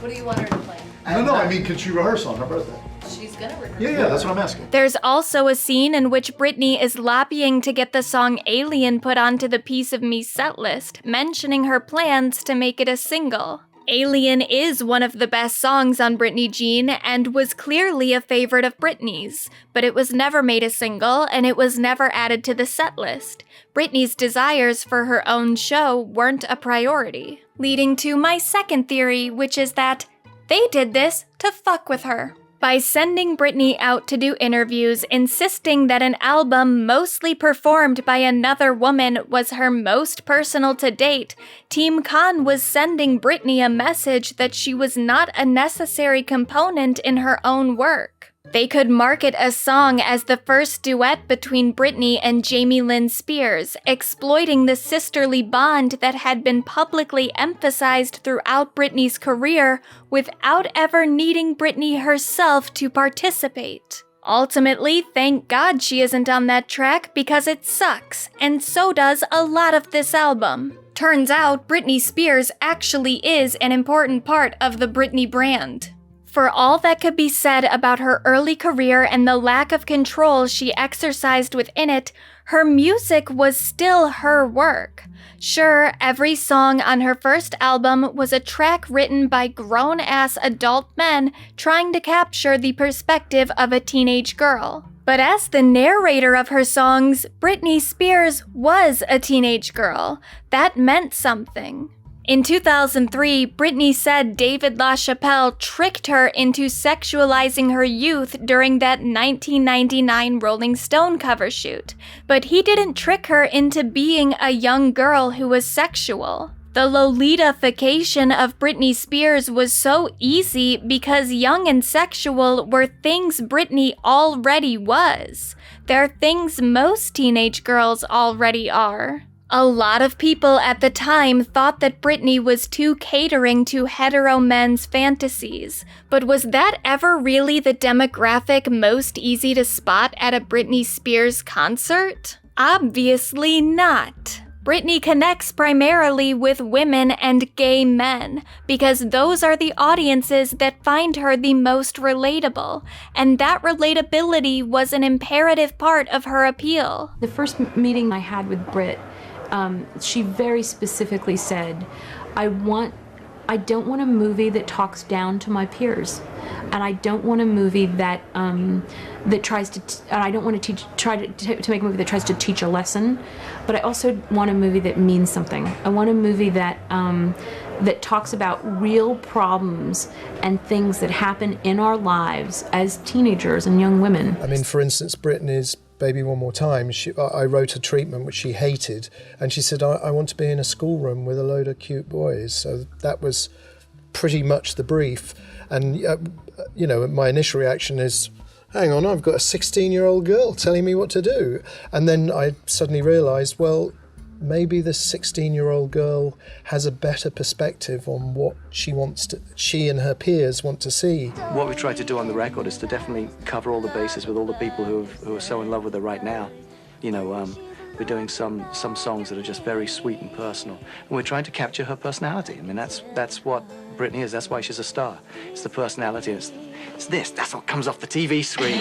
What do you want her to play? No, I mean, could she rehearse on her birthday? She's gonna rehearse. Yeah, that's what I'm asking. There's also a scene in which Britney is lobbying to get the song Alien put onto the Piece of Me setlist, mentioning her plans to make it a single. Alien is one of the best songs on Britney Jean and was clearly a favorite of Britney's, but it was never made a single and it was never added to the setlist. Britney's desires for her own show weren't a priority. Leading to my second theory, which is that they did this to fuck with her. By sending Britney out to do interviews, insisting that an album mostly performed by another woman was her most personal to date, Team Con was sending Britney a message that she was not a necessary component in her own work. They could market a song as the first duet between Britney and Jamie Lynn Spears, exploiting the sisterly bond that had been publicly emphasized throughout Britney's career without ever needing Britney herself to participate. Ultimately, thank God she isn't on that track because it sucks, and so does a lot of this album. Turns out, Britney Spears actually is an important part of the Britney brand. For all that could be said about her early career and the lack of control she exercised within it, her music was still her work. Sure, every song on her first album was a track written by grown-ass adult men trying to capture the perspective of a teenage girl. But as the narrator of her songs, Britney Spears was a teenage girl. That meant something. In 2003, Britney said David LaChapelle tricked her into sexualizing her youth during that 1999 Rolling Stone cover shoot, but he didn't trick her into being a young girl who was sexual. The Lolita-fication of Britney Spears was so easy because young and sexual were things Britney already was. They're things most teenage girls already are. A lot of people at the time thought that Britney was too catering to hetero men's fantasies, but was that ever really the demographic most easy to spot at a Britney Spears concert? Obviously not. Britney connects primarily with women and gay men because those are the audiences that find her the most relatable, and that relatability was an imperative part of her appeal. The first meeting I had with Brit, she very specifically said, I don't want a movie that talks down to my peers, and I don't want a movie that tries to. I don't want to try to make a movie that tries to teach a lesson, but I also want a movie that means something. I want a movie that that talks about real problems and things that happen in our lives as teenagers and young women. I mean, for instance, Britney's Baby One More Time, I wrote a treatment which she hated, and she said, I want to be in a schoolroom with a load of cute boys. So that was pretty much the brief. And, you know, my initial reaction is, hang on, I've got a 16-year-old girl telling me what to do. And then I suddenly realised, well, maybe this 16-year-old girl has a better perspective on what she and her peers want to see. What we try to do on the record is to definitely cover all the bases with all the people who are so in love with her right now. You know, we're doing some songs that are just very sweet and personal, and we're trying to capture her personality. I mean, that's what Britney is. That's why she's a star. It's the personality. That's what comes off the TV screen.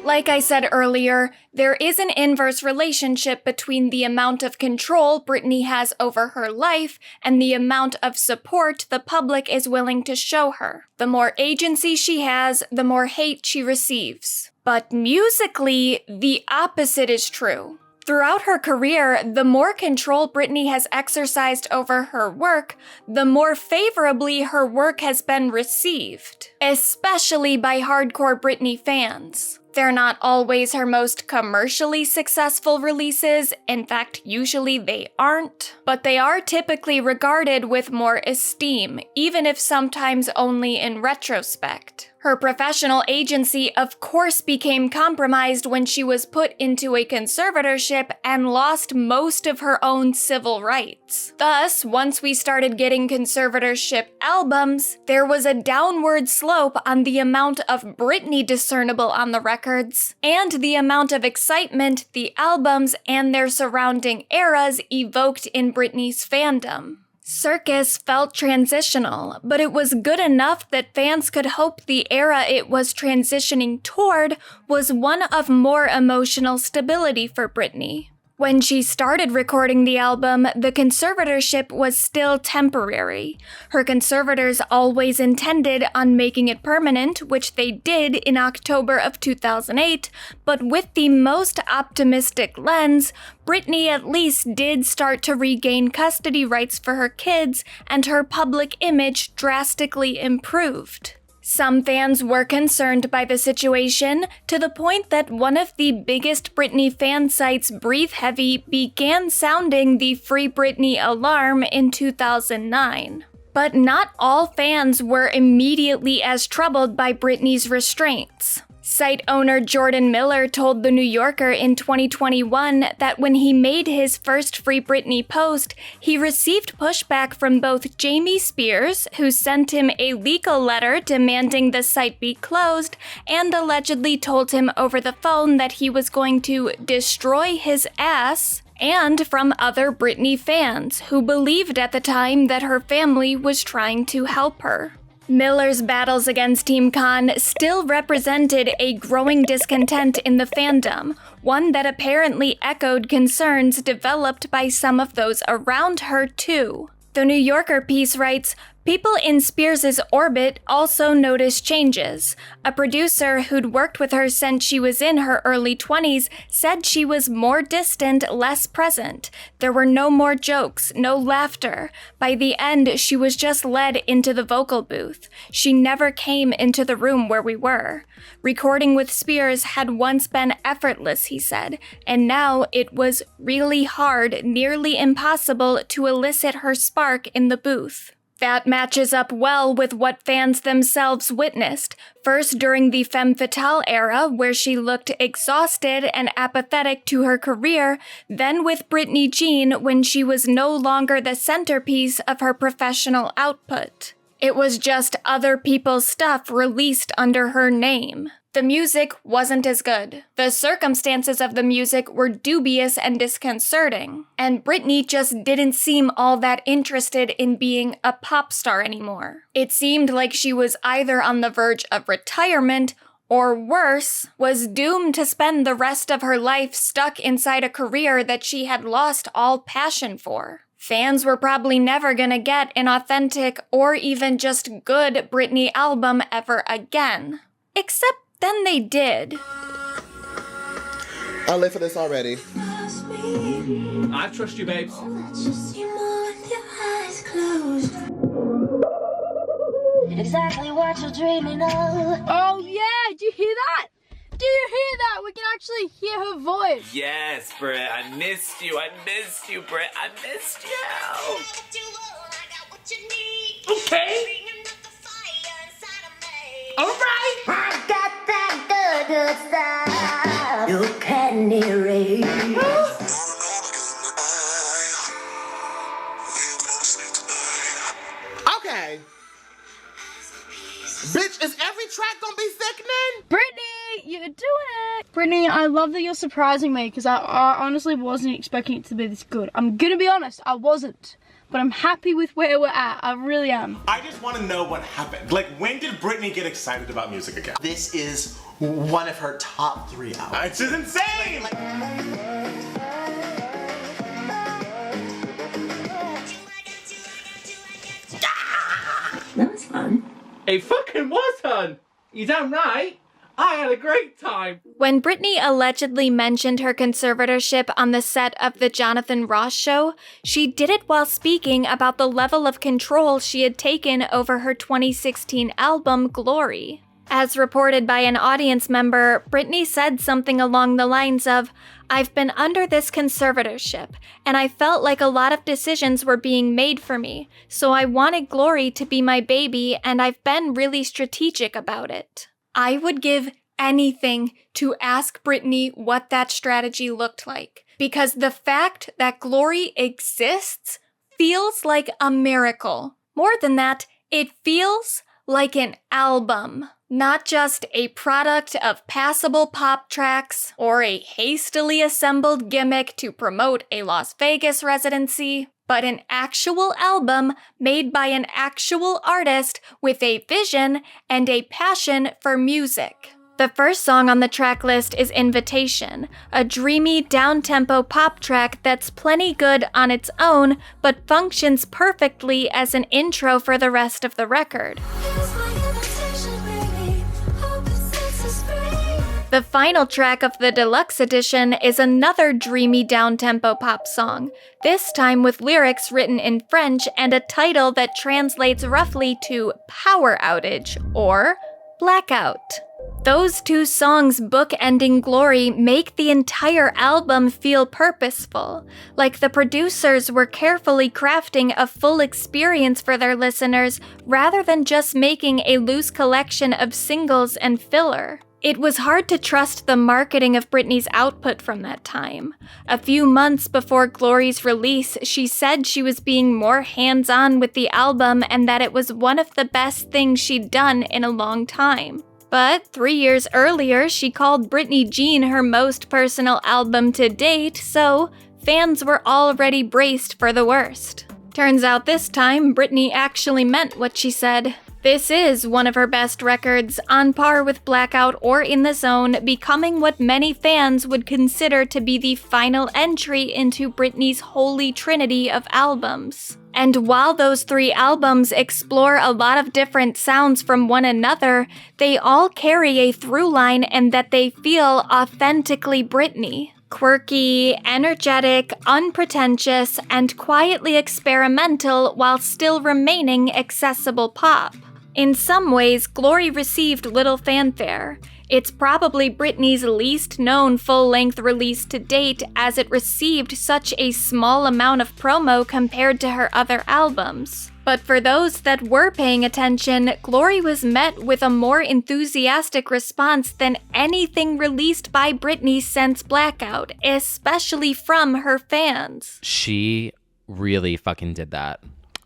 Like I said earlier, there is an inverse relationship between the amount of control Britney has over her life and the amount of support the public is willing to show her. The more agency she has, the more hate she receives. But musically, the opposite is true. Throughout her career, the more control Britney has exercised over her work, the more favorably her work has been received, especially by hardcore Britney fans. They're not always her most commercially successful releases, in fact, usually they aren't, but they are typically regarded with more esteem, even if sometimes only in retrospect. Her professional agency, of course, became compromised when she was put into a conservatorship and lost most of her own civil rights. Thus, once we started getting conservatorship albums, there was a downward slope on the amount of Britney discernible on the records, and the amount of excitement the albums and their surrounding eras evoked in Britney's fandom. Circus felt transitional, but it was good enough that fans could hope the era it was transitioning toward was one of more emotional stability for Britney. When she started recording the album, the conservatorship was still temporary. Her conservators always intended on making it permanent, which they did in October of 2008, but with the most optimistic lens, Britney at least did start to regain custody rights for her kids, and her public image drastically improved. Some fans were concerned by the situation, to the point that one of the biggest Britney fan sites, Breathe Heavy, began sounding the Free Britney alarm in 2009. But not all fans were immediately as troubled by Britney's restraints. Site owner Jordan Miller told The New Yorker in 2021 that when he made his first Free Britney post, he received pushback from both Jamie Spears, who sent him a legal letter demanding the site be closed, and allegedly told him over the phone that he was going to destroy his ass, and from other Britney fans, who believed at the time that her family was trying to help her. Miller's battles against Team Con still represented a growing discontent in the fandom, one that apparently echoed concerns developed by some of those around her too. The New Yorker piece writes, People in Spears' orbit also noticed changes. A producer who'd worked with her since she was in her early 20s said she was more distant, less present. There were no more jokes, no laughter. By the end, she was just led into the vocal booth. She never came into the room where we were. Recording with Spears had once been effortless, he said, and now it was really hard, nearly impossible to elicit her spark in the booth. That matches up well with what fans themselves witnessed, first during the femme fatale era, where she looked exhausted and apathetic to her career, then with Britney Jean when she was no longer the centerpiece of her professional output. It was just other people's stuff released under her name. The music wasn't as good. The circumstances of the music were dubious and disconcerting, and Britney just didn't seem all that interested in being a pop star anymore. It seemed like she was either on the verge of retirement or worse, was doomed to spend the rest of her life stuck inside a career that she had lost all passion for. Fans were probably never gonna get an authentic or even just good Britney album ever again. Except then they did. I live for this already. I trust you, babes. Exactly what you're dreaming of. Oh yeah, did you hear that? Do you hear that? We can actually hear her voice. Yes, Britt. I missed you. Britt. I missed you. Okay. All right. I got that good stuff. You can't erase. Okay. Bitch, is every track gonna be sickening? Britney, you're doing it. Britney, I love that you're surprising me because I honestly wasn't expecting it to be this good. I'm gonna be honest, I wasn't. But I'm happy with where we're at. I really am. I just want to know what happened. Like, when did Britney get excited about music again? This is one of her top 3 albums. It's just insane! That was fun. It fucking was fun! You damn right! I had a great time! When Britney allegedly mentioned her conservatorship on the set of The Jonathan Ross Show, she did it while speaking about the level of control she had taken over her 2016 album, Glory. As reported by an audience member, Britney said something along the lines of, "I've been under this conservatorship, and I felt like a lot of decisions were being made for me, so I wanted Glory to be my baby, and I've been really strategic about it." I would give anything to ask Britney what that strategy looked like, because the fact that Glory exists feels like a miracle. More than that, it feels like an album, not just a product of passable pop tracks or a hastily assembled gimmick to promote a Las Vegas residency, but an actual album made by an actual artist with a vision and a passion for music. The first song on the track list is Invitation, a dreamy, down-tempo pop track that's plenty good on its own, but functions perfectly as an intro for the rest of the record. The final track of the deluxe edition is another dreamy down-tempo pop song, this time with lyrics written in French and a title that translates roughly to Power Outage or Blackout. Those two songs bookending Glory make the entire album feel purposeful, like the producers were carefully crafting a full experience for their listeners rather than just making a loose collection of singles and filler. It was hard to trust the marketing of Britney's output from that time. A few months before Glory's release, she said she was being more hands-on with the album and that it was one of the best things she'd done in a long time. But 3 years earlier, she called Britney Jean her most personal album to date, so fans were already braced for the worst. Turns out this time, Britney actually meant what she said. This is one of her best records, on par with Blackout or In the Zone, becoming what many fans would consider to be the final entry into Britney's holy trinity of albums. And while those 3 albums explore a lot of different sounds from one another, they all carry a through line and that they feel authentically Britney. Quirky, energetic, unpretentious, and quietly experimental while still remaining accessible pop. In some ways, Glory received little fanfare. It's probably Britney's least known full-length release to date, as it received such a small amount of promo compared to her other albums. But for those that were paying attention, Glory was met with a more enthusiastic response than anything released by Britney since Blackout, especially from her fans. She really fucking did that.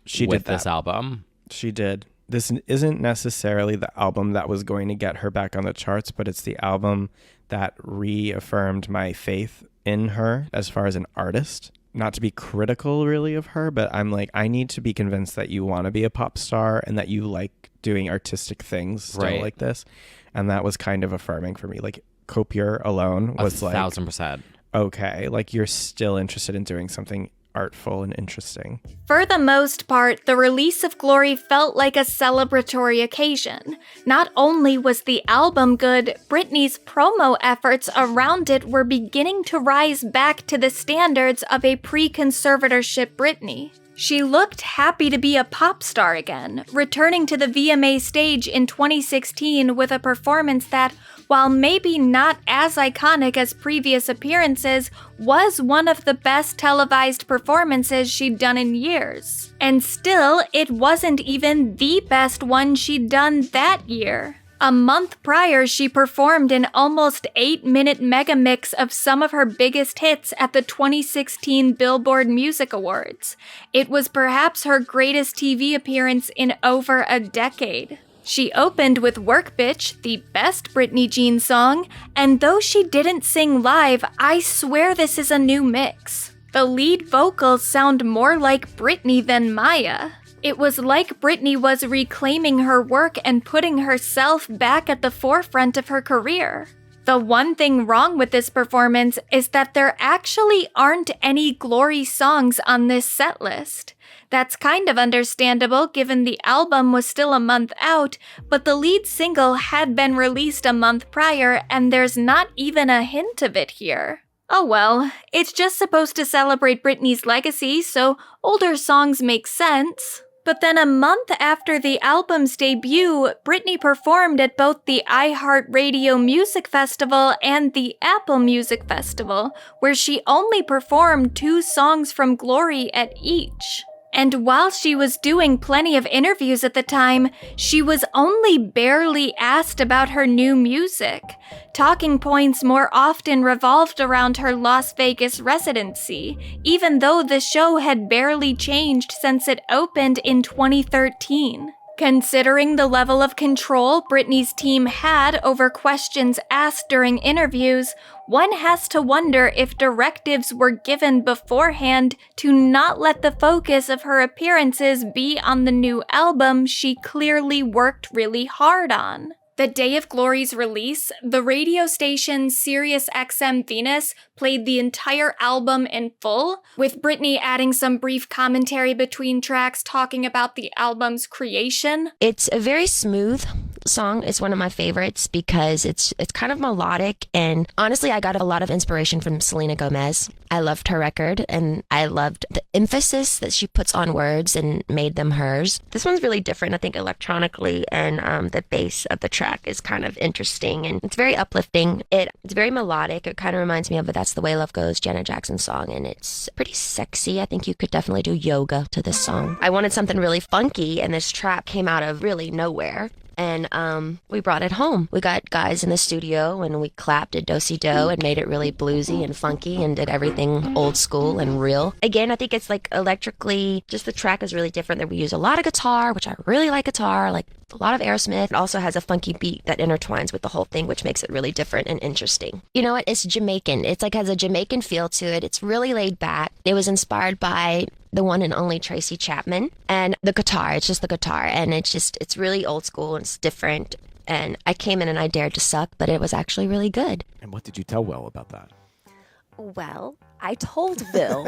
She with did this album. She did. This isn't necessarily the album that was going to get her back on the charts, but it's the album that reaffirmed my faith in her as far as an artist. Not to be critical really of her, but I'm like, I need to be convinced that you want to be a pop star and that you like doing artistic things still like this. And that was kind of affirming for me. Like Copier alone was 1,000%. Okay, like you're still interested in doing something artful and interesting. For the most part, the release of Glory felt like a celebratory occasion. Not only was the album good, Britney's promo efforts around it were beginning to rise back to the standards of a pre-conservatorship Britney. She looked happy to be a pop star again, returning to the VMA stage in 2016 with a performance that, while maybe not as iconic as previous appearances, was one of the best televised performances she'd done in years. And still, it wasn't even the best one she'd done that year. A month prior, she performed an almost 8-minute mega mix of some of her biggest hits at the 2016 Billboard Music Awards. It was perhaps her greatest TV appearance in over a decade. She opened with Work Bitch, the best Britney Jean song, and though she didn't sing live, I swear this is a new mix. The lead vocals sound more like Britney than Myah. It was like Britney was reclaiming her work and putting herself back at the forefront of her career. The one thing wrong with this performance is that there actually aren't any Glory songs on this set list. That's kind of understandable given the album was still a month out, but the lead single had been released a month prior and there's not even a hint of it here. Oh well, it's just supposed to celebrate Britney's legacy, so older songs make sense. But then a month after the album's debut, Britney performed at both the iHeartRadio Music Festival and the Apple Music Festival, where she only performed 2 songs from Glory at each. And while she was doing plenty of interviews at the time, she was only barely asked about her new music. Talking points more often revolved around her Las Vegas residency, even though the show had barely changed since it opened in 2013. Considering the level of control Britney's team had over questions asked during interviews, one has to wonder if directives were given beforehand to not let the focus of her appearances be on the new album she clearly worked really hard on. The day of Glory's release, the radio station SiriusXM Venus played the entire album in full, with Britney adding some brief commentary between tracks talking about the album's creation. It's a very smooth song. It's one of my favorites because it's kind of melodic, and honestly, I got a lot of inspiration from Selena Gomez. I loved her record, and I loved the emphasis that she puts on words and made them hers. This one's really different, I think, electronically, and the bass of the track is kind of interesting, and it's very uplifting. It's very melodic. It kind of reminds me of That's the Way Love Goes, Janet Jackson song, and it's pretty sexy. I think you could definitely do yoga to this song. I wanted something really funky, and this track came out of really nowhere. And we brought it home. We got guys in the studio and we clapped, did do-si-do, and made it really bluesy and funky and did everything old school and real. Again, I think it's like electrically, just the track is really different. That we use a lot of guitar, which I really like guitar, like a lot of Aerosmith. It also has a funky beat that intertwines with the whole thing, which makes it really different and interesting. You know what? It's Jamaican. It's like has a Jamaican feel to it. It's really laid back. It was inspired by the one and only Tracy Chapman, and the guitar. It's just the guitar, and it's really old school and it's different. And I came in and I dared to suck, but it was actually really good. And what did you tell Will about that? Well, I told Bill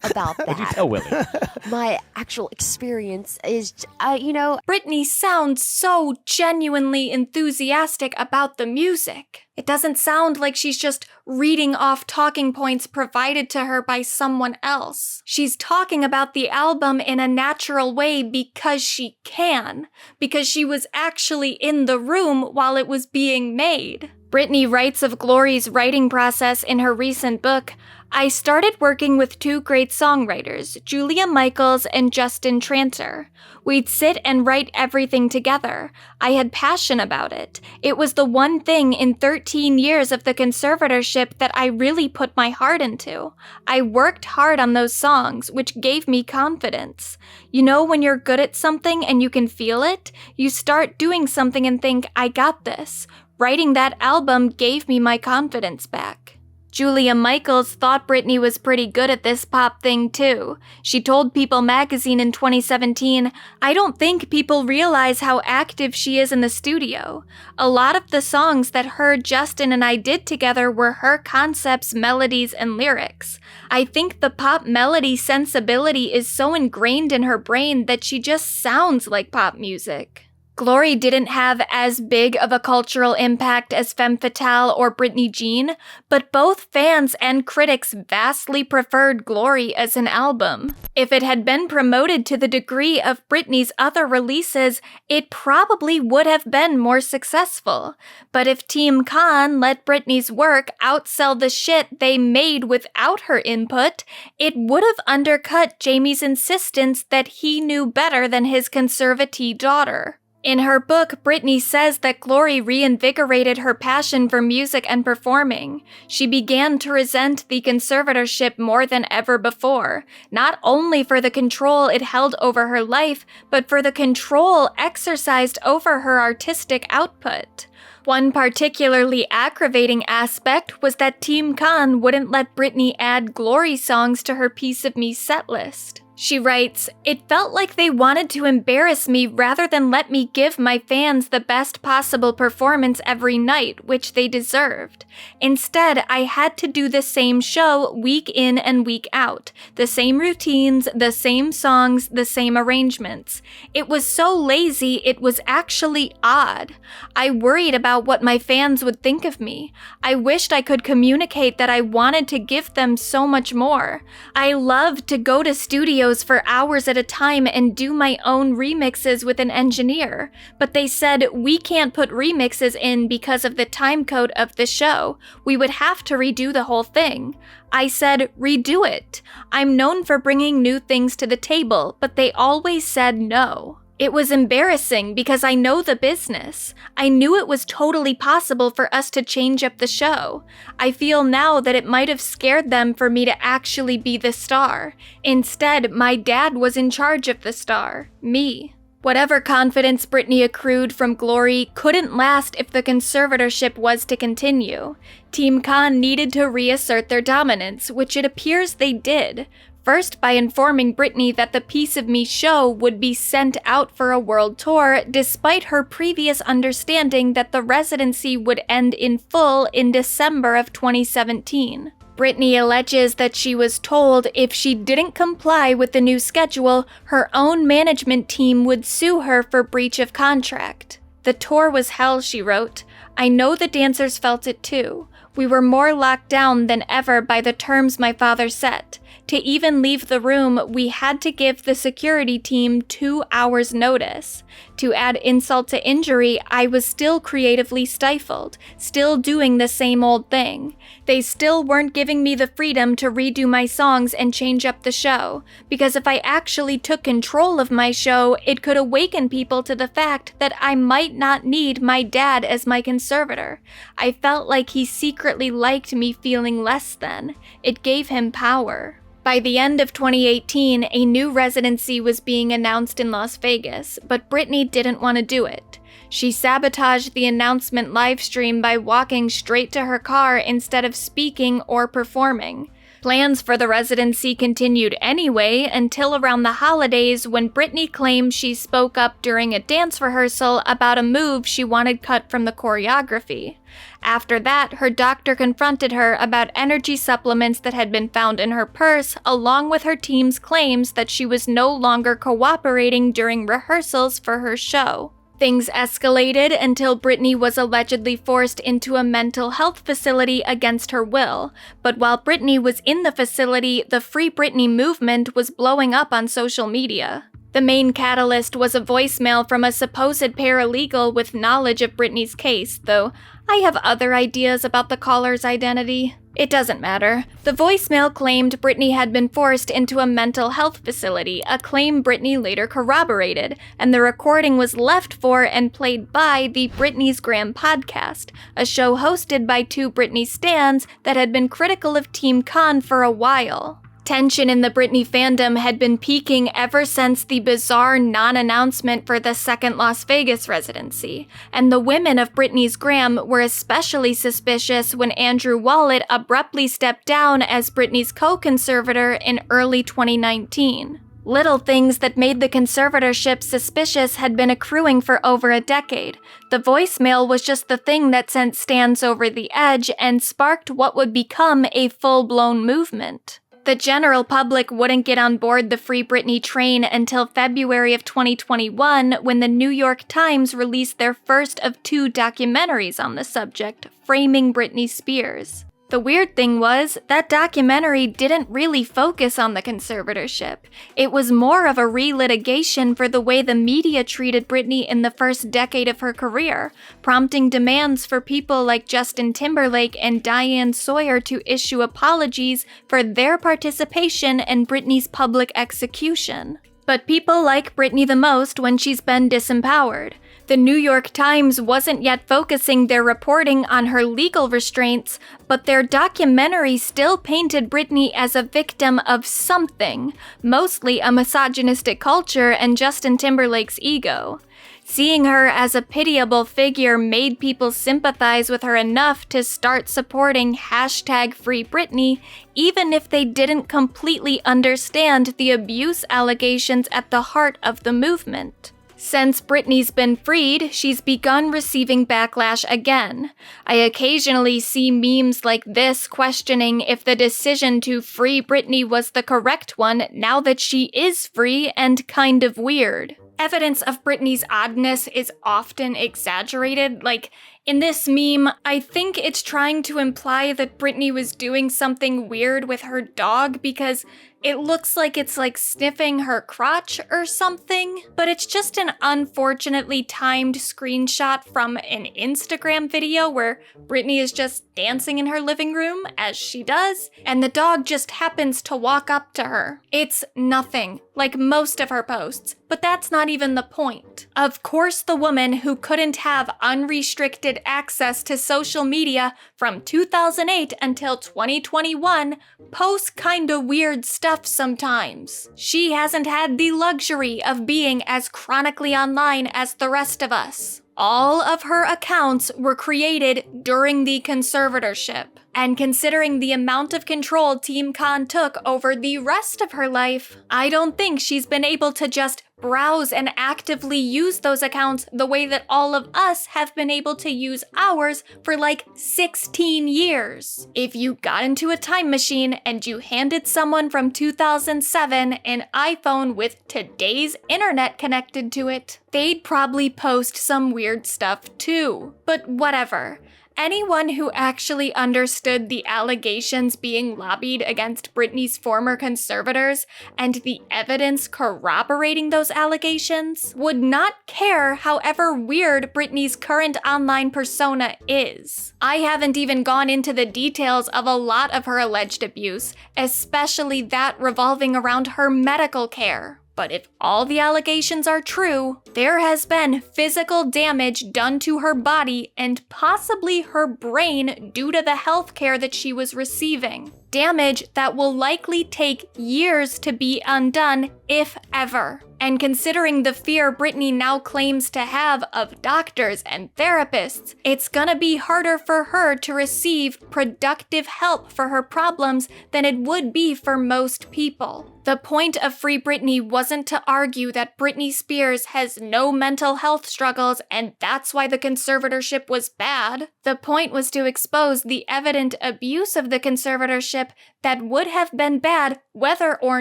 about that. What'd you tell Willie? My actual experience is, Britney sounds so genuinely enthusiastic about the music. It doesn't sound like she's just reading off talking points provided to her by someone else. She's talking about the album in a natural way because she can, because she was actually in the room while it was being made. Britney writes of Glory's writing process in her recent book. I started working with two great songwriters, Julia Michaels and Justin Tranter. We'd sit and write everything together. I had passion about it. It was the one thing in 13 years of the conservatorship that I really put my heart into. I worked hard on those songs, which gave me confidence. You know, when you're good at something and you can feel it, you start doing something and think, I got this. Writing that album gave me my confidence back. Julia Michaels thought Britney was pretty good at this pop thing too. She told People magazine in 2017, I don't think people realize how active she is in the studio. A lot of the songs that her, Justin, and I did together were her concepts, melodies, and lyrics. I think the pop melody sensibility is so ingrained in her brain that she just sounds like pop music. Glory didn't have as big of a cultural impact as Femme Fatale or Myah Jean, but both fans and critics vastly preferred Glory as an album. If it had been promoted to the degree of Britney's other releases, it probably would have been more successful. But if Team Con let Britney's work outsell the shit they made without her input, it would have undercut Jamie's insistence that he knew better than his conservatee daughter. In her book, Britney says that Glory reinvigorated her passion for music and performing. She began to resent the conservatorship more than ever before, not only for the control it held over her life, but for the control exercised over her artistic output. One particularly aggravating aspect was that Team Con wouldn't let Britney add Glory songs to her Piece of Me setlist. She writes, it felt like they wanted to embarrass me rather than let me give my fans the best possible performance every night, which they deserved. Instead, I had to do the same show week in and week out, the same routines, the same songs, the same arrangements. It was so lazy, it was actually odd. I worried about what my fans would think of me. I wished I could communicate that I wanted to give them so much more. I loved to go to studios for hours at a time and do my own remixes with an engineer, but they said we can't put remixes in because of the time code of the show. We would have to redo the whole thing. I said, redo it. I'm known for bringing new things to the table, but they always said no. It was embarrassing because I know the business. I knew it was totally possible for us to change up the show. I feel now that it might have scared them for me to actually be the star. Instead, my dad was in charge of the star, me. Whatever confidence Britney accrued from Glory couldn't last if the conservatorship was to continue. Team Con needed to reassert their dominance, which it appears they did. First, by informing Britney that the Piece of Me show would be sent out for a world tour, despite her previous understanding that the residency would end in full in December of 2017. Britney alleges that she was told if she didn't comply with the new schedule, her own management team would sue her for breach of contract. The tour was hell, she wrote. I know the dancers felt it too. We were more locked down than ever by the terms my father set. To even leave the room, we had to give the security team 2 hours notice. To add insult to injury, I was still creatively stifled, still doing the same old thing. They still weren't giving me the freedom to redo my songs and change up the show, because if I actually took control of my show, it could awaken people to the fact that I might not need my dad as my conservator. I felt like he secretly liked me feeling less than. It gave him power. By the end of 2018, a new residency was being announced in Las Vegas, but Britney didn't want to do it. She sabotaged the announcement livestream by walking straight to her car instead of speaking or performing. Plans for the residency continued anyway until around the holidays when Britney claimed she spoke up during a dance rehearsal about a move she wanted cut from the choreography. After that, her doctor confronted her about energy supplements that had been found in her purse, along with her team's claims that she was no longer cooperating during rehearsals for her show. Things escalated until Britney was allegedly forced into a mental health facility against her will. But while Britney was in the facility, the Free Britney movement was blowing up on social media. The main catalyst was a voicemail from a supposed paralegal with knowledge of Britney's case, though I have other ideas about the caller's identity. It doesn't matter. The voicemail claimed Britney had been forced into a mental health facility, a claim Britney later corroborated, and the recording was left for and played by the Britney's Gram podcast, a show hosted by two Britney stans that had been critical of Team Con for a while. Tension in the Britney fandom had been peaking ever since the bizarre non-announcement for the second Las Vegas residency, and the women of Britney's Gram were especially suspicious when Andrew Wallet abruptly stepped down as Britney's co-conservator in early 2019. Little things that made the conservatorship suspicious had been accruing for over a decade. The voicemail was just the thing that sent stans over the edge and sparked what would become a full-blown movement. The general public wouldn't get on board the Free Britney train until February of 2021, when the New York Times released their first of two documentaries on the subject, framing Britney Spears. The weird thing was, that documentary didn't really focus on the conservatorship. It was more of a re-litigation for the way the media treated Britney in the first decade of her career, prompting demands for people like Justin Timberlake and Diane Sawyer to issue apologies for their participation in Britney's public execution. But people like Britney the most when she's been disempowered. The New York Times wasn't yet focusing their reporting on her legal restraints, but their documentary still painted Britney as a victim of something, mostly a misogynistic culture and Justin Timberlake's ego. Seeing her as a pitiable figure made people sympathize with her enough to start supporting #FreeBritney, even if they didn't completely understand the abuse allegations at the heart of the movement. Since Britney's been freed, she's begun receiving backlash again. I occasionally see memes like this questioning if the decision to free Britney was the correct one now that she is free and kind of weird. Evidence of Britney's oddness is often exaggerated. Like, in this meme, I think it's trying to imply that Britney was doing something weird with her dog because it looks like it's like sniffing her crotch or something, but it's just an unfortunately timed screenshot from an Instagram video where Britney is just dancing in her living room, as she does, and the dog just happens to walk up to her. It's nothing, like most of her posts, but that's not even the point. Of course, the woman who couldn't have unrestricted access to social media from 2008 until 2021 posts kinda weird stuff sometimes. She hasn't had the luxury of being as chronically online as the rest of us. All of her accounts were created during the conservatorship. And considering the amount of control Team Con took over the rest of her life, I don't think she's been able to just browse and actively use those accounts the way that all of us have been able to use ours for like 16 years. If you got into a time machine and you handed someone from 2007 an iPhone with today's internet connected to it, they'd probably post some weird stuff too. But whatever. Anyone who actually understood the allegations being lobbied against Britney's former conservators and the evidence corroborating those allegations would not care however weird Britney's current online persona is. I haven't even gone into the details of a lot of her alleged abuse, especially that revolving around her medical care. But if all the allegations are true, there has been physical damage done to her body and possibly her brain due to the health care that she was receiving. damage that will likely take years to be undone, if ever. And considering the fear Britney now claims to have of doctors and therapists, it's gonna be harder for her to receive productive help for her problems than it would be for most people. The point of Free Britney wasn't to argue that Britney Spears has no mental health struggles and that's why the conservatorship was bad. The point was to expose the evident abuse of the conservatorship that would have been bad whether or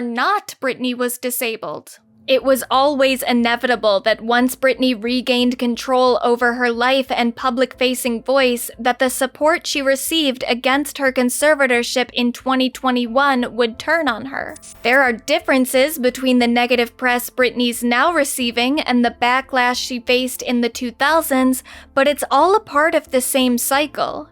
not Britney was disabled. It was always inevitable that once Britney regained control over her life and public-facing voice, that the support she received against her conservatorship in 2021 would turn on her. There are differences between the negative press Britney's now receiving and the backlash she faced in the 2000s, but it's all a part of the same cycle.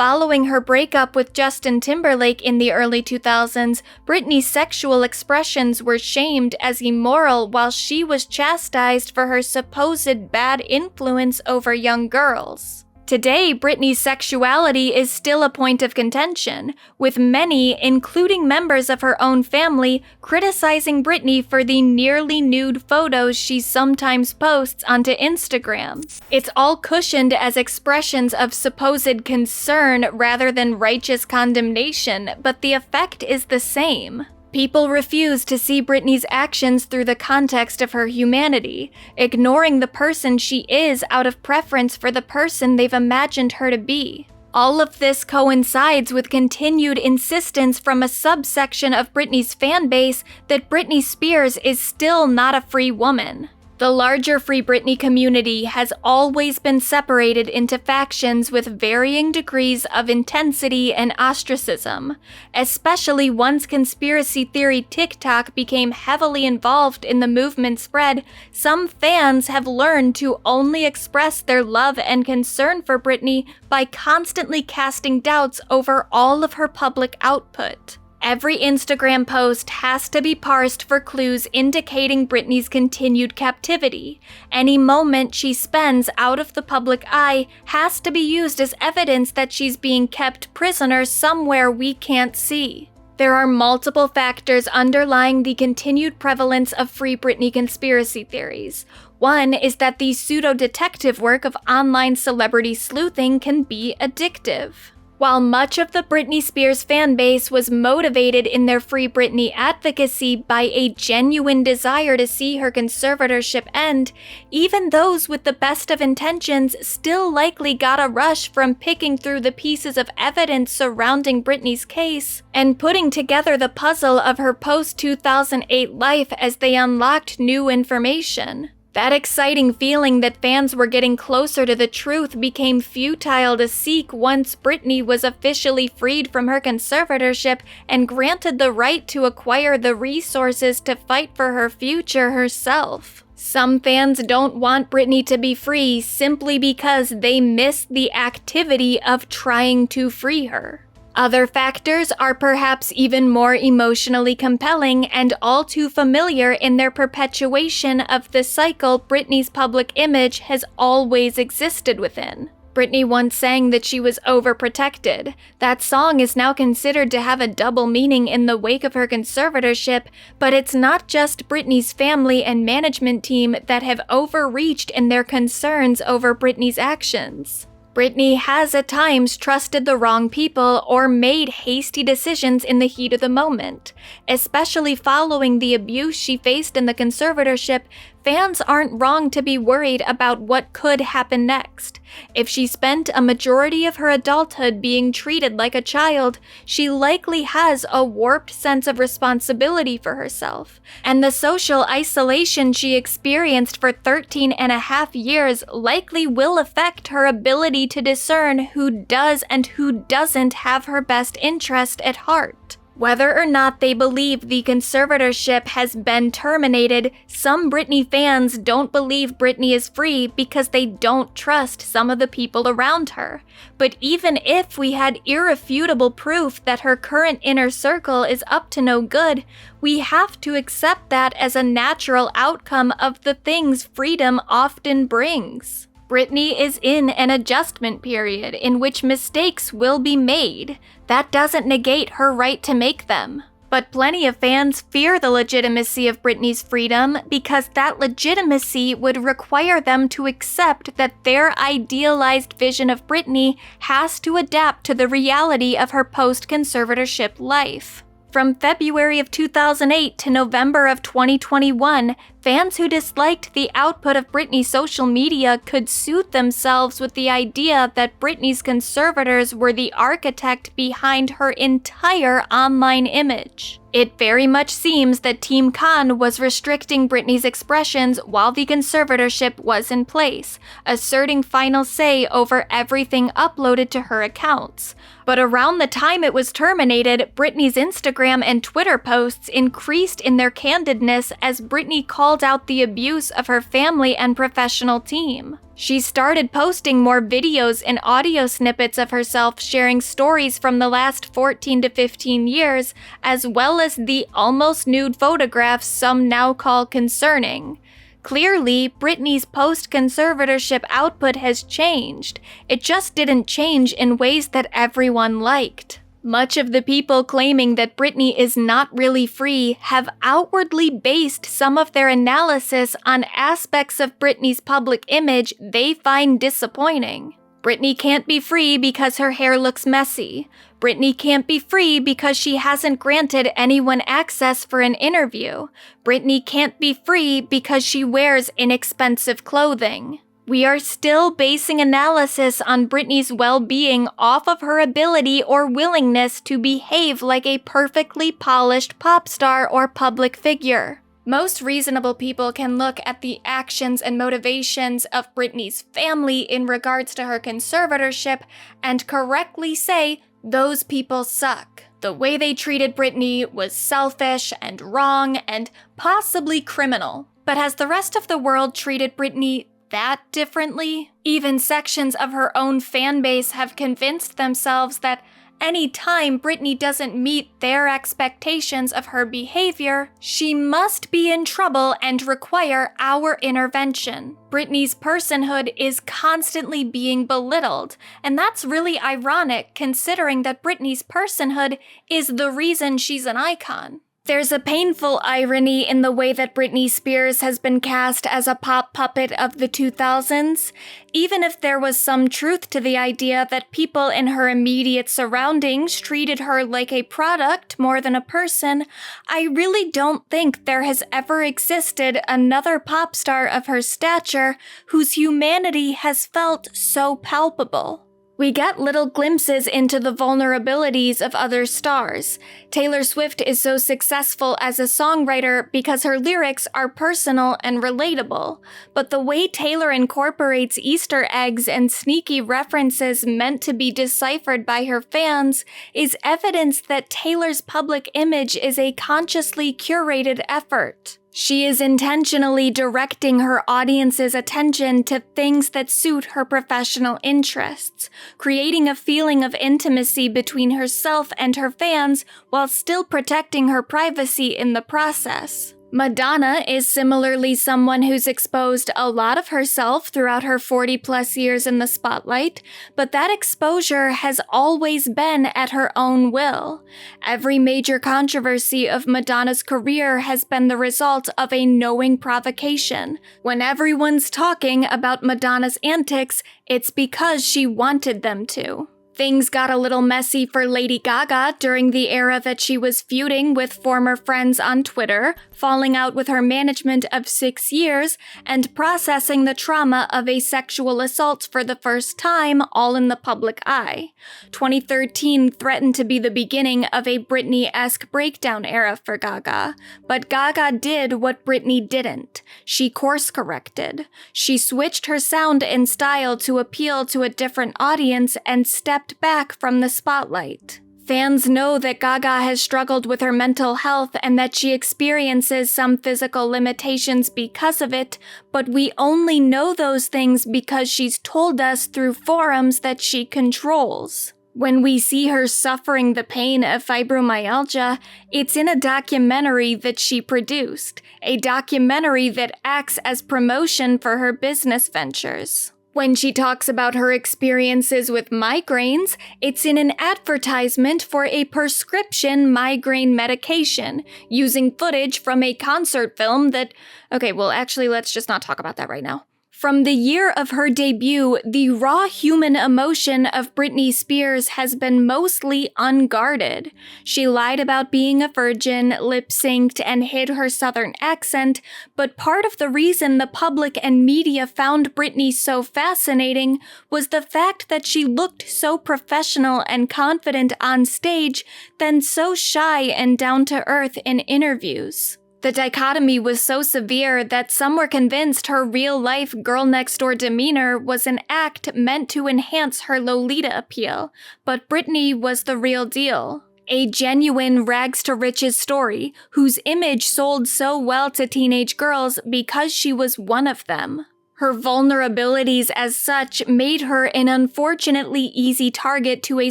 Following her breakup with Justin Timberlake in the early 2000s, Britney's sexual expressions were shamed as immoral while she was chastised for her supposed bad influence over young girls. Today, Britney's sexuality is still a point of contention, with many, including members of her own family, criticizing Britney for the nearly nude photos she sometimes posts onto Instagram. It's all cushioned as expressions of supposed concern rather than righteous condemnation, but the effect is the same. People refuse to see Britney's actions through the context of her humanity, ignoring the person she is out of preference for the person they've imagined her to be. All of this coincides with continued insistence from a subsection of Britney's fan base that Britney Spears is still not a free woman. The larger Free Britney community has always been separated into factions with varying degrees of intensity and ostracism, especially once conspiracy theory TikTok became heavily involved in the movement's spread. Some fans have learned to only express their love and concern for Britney by constantly casting doubts over all of her public output. Every Instagram post has to be parsed for clues indicating Britney's continued captivity. Any moment she spends out of the public eye has to be used as evidence that she's being kept prisoner somewhere we can't see. There are multiple factors underlying the continued prevalence of Free Britney conspiracy theories. One is that the pseudo-detective work of online celebrity sleuthing can be addictive. While much of the Britney Spears fan base was motivated in their Free Britney advocacy by a genuine desire to see her conservatorship end, even those with the best of intentions still likely got a rush from picking through the pieces of evidence surrounding Britney's case and putting together the puzzle of her post-2008 life as they unlocked new information. That exciting feeling that fans were getting closer to the truth became futile to seek once Britney was officially freed from her conservatorship and granted the right to acquire the resources to fight for her future herself. Some fans don't want Britney to be free simply because they miss the activity of trying to free her. Other factors are perhaps even more emotionally compelling and all too familiar in their perpetuation of the cycle Britney's public image has always existed within. Britney once sang that she was overprotected. That song is now considered to have a double meaning in the wake of her conservatorship, but it's not just Britney's family and management team that have overreached in their concerns over Britney's actions. Britney has at times trusted the wrong people or made hasty decisions in the heat of the moment. Especially following the abuse she faced in the conservatorship, fans aren't wrong to be worried about what could happen next. If she spent a majority of her adulthood being treated like a child, she likely has a warped sense of responsibility for herself. And the social isolation she experienced for 13 and a half years likely will affect her ability to discern who does and who doesn't have her best interest at heart. Whether or not they believe the conservatorship has been terminated, some Britney fans don't believe Britney is free because they don't trust some of the people around her. But even if we had irrefutable proof that her current inner circle is up to no good, we have to accept that as a natural outcome of the things freedom often brings. Britney is in an adjustment period in which mistakes will be made. That doesn't negate her right to make them. But plenty of fans fear the legitimacy of Britney's freedom because that legitimacy would require them to accept that their idealized vision of Britney has to adapt to the reality of her post-conservatorship life. From February of 2008 to November of 2021, fans who disliked the output of Britney's social media could soothe themselves with the idea that Britney's conservators were the architect behind her entire online image. It very much seems that Team Con was restricting Britney's expressions while the conservatorship was in place, asserting final say over everything uploaded to her accounts. But around the time it was terminated, Britney's Instagram and Twitter posts increased in their candidness as Britney called out the abuse of her family and professional team. She started posting more videos and audio snippets of herself sharing stories from the last 14 to 15 years, as well as the almost nude photographs some now call concerning. Clearly, Britney's post-conservatorship output has changed. It just didn't change in ways that everyone liked. Much of the people claiming that Britney is not really free have outwardly based some of their analysis on aspects of Britney's public image they find disappointing. Britney can't be free because her hair looks messy. Britney can't be free because she hasn't granted anyone access for an interview. Britney can't be free because she wears inexpensive clothing. We are still basing analysis on Britney's well-being off of her ability or willingness to behave like a perfectly polished pop star or public figure. Most reasonable people can look at the actions and motivations of Britney's family in regards to her conservatorship and correctly say, those people suck. The way they treated Britney was selfish and wrong and possibly criminal. But has the rest of the world treated Britney that differently? Even sections of her own fan base have convinced themselves that any time Britney doesn't meet their expectations of her behavior, she must be in trouble and require our intervention. Britney's personhood is constantly being belittled, and that's really ironic considering that Britney's personhood is the reason she's an icon. There's a painful irony in the way that Britney Spears has been cast as a pop puppet of the 2000s. Even if there was some truth to the idea that people in her immediate surroundings treated her like a product more than a person, I really don't think there has ever existed another pop star of her stature whose humanity has felt so palpable. We get little glimpses into the vulnerabilities of other stars. Taylor Swift is so successful as a songwriter because her lyrics are personal and relatable. But the way Taylor incorporates Easter eggs and sneaky references meant to be deciphered by her fans is evidence that Taylor's public image is a consciously curated effort. She is intentionally directing her audience's attention to things that suit her professional interests, creating a feeling of intimacy between herself and her fans while still protecting her privacy in the process. Madonna is similarly someone who's exposed a lot of herself throughout her 40-plus years in the spotlight, but that exposure has always been at her own will. Every major controversy of Madonna's career has been the result of a knowing provocation. When everyone's talking about Madonna's antics, it's because she wanted them to. Things got a little messy for Lady Gaga during the era that she was feuding with former friends on Twitter, falling out with her management of 6 years, and processing the trauma of a sexual assault for the first time, all in the public eye. 2013 threatened to be the beginning of a Britney-esque breakdown era for Gaga, but Gaga did what Britney didn't. She course-corrected. She switched her sound and style to appeal to a different audience and stepped back from the spotlight. Fans know that Gaga has struggled with her mental health and that she experiences some physical limitations because of it, but we only know those things because she's told us through forums that she controls. When we see her suffering the pain of fibromyalgia, it's in a documentary that she produced, a documentary that acts as promotion for her business ventures. When she talks about her experiences with migraines, it's in an advertisement for a prescription migraine medication, using footage from a concert film that... Okay, well, actually, let's just not talk about that right now. From the year of her debut, the raw human emotion of Britney Spears has been mostly unguarded. She lied about being a virgin, lip-synced, and hid her southern accent, but part of the reason the public and media found Britney so fascinating was the fact that she looked so professional and confident on stage, then so shy and down-to-earth in interviews. The dichotomy was so severe that some were convinced her real-life girl-next-door demeanor was an act meant to enhance her Lolita appeal, but Britney was the real deal. A genuine rags-to-riches story whose image sold so well to teenage girls because she was one of them. Her vulnerabilities as such made her an unfortunately easy target to a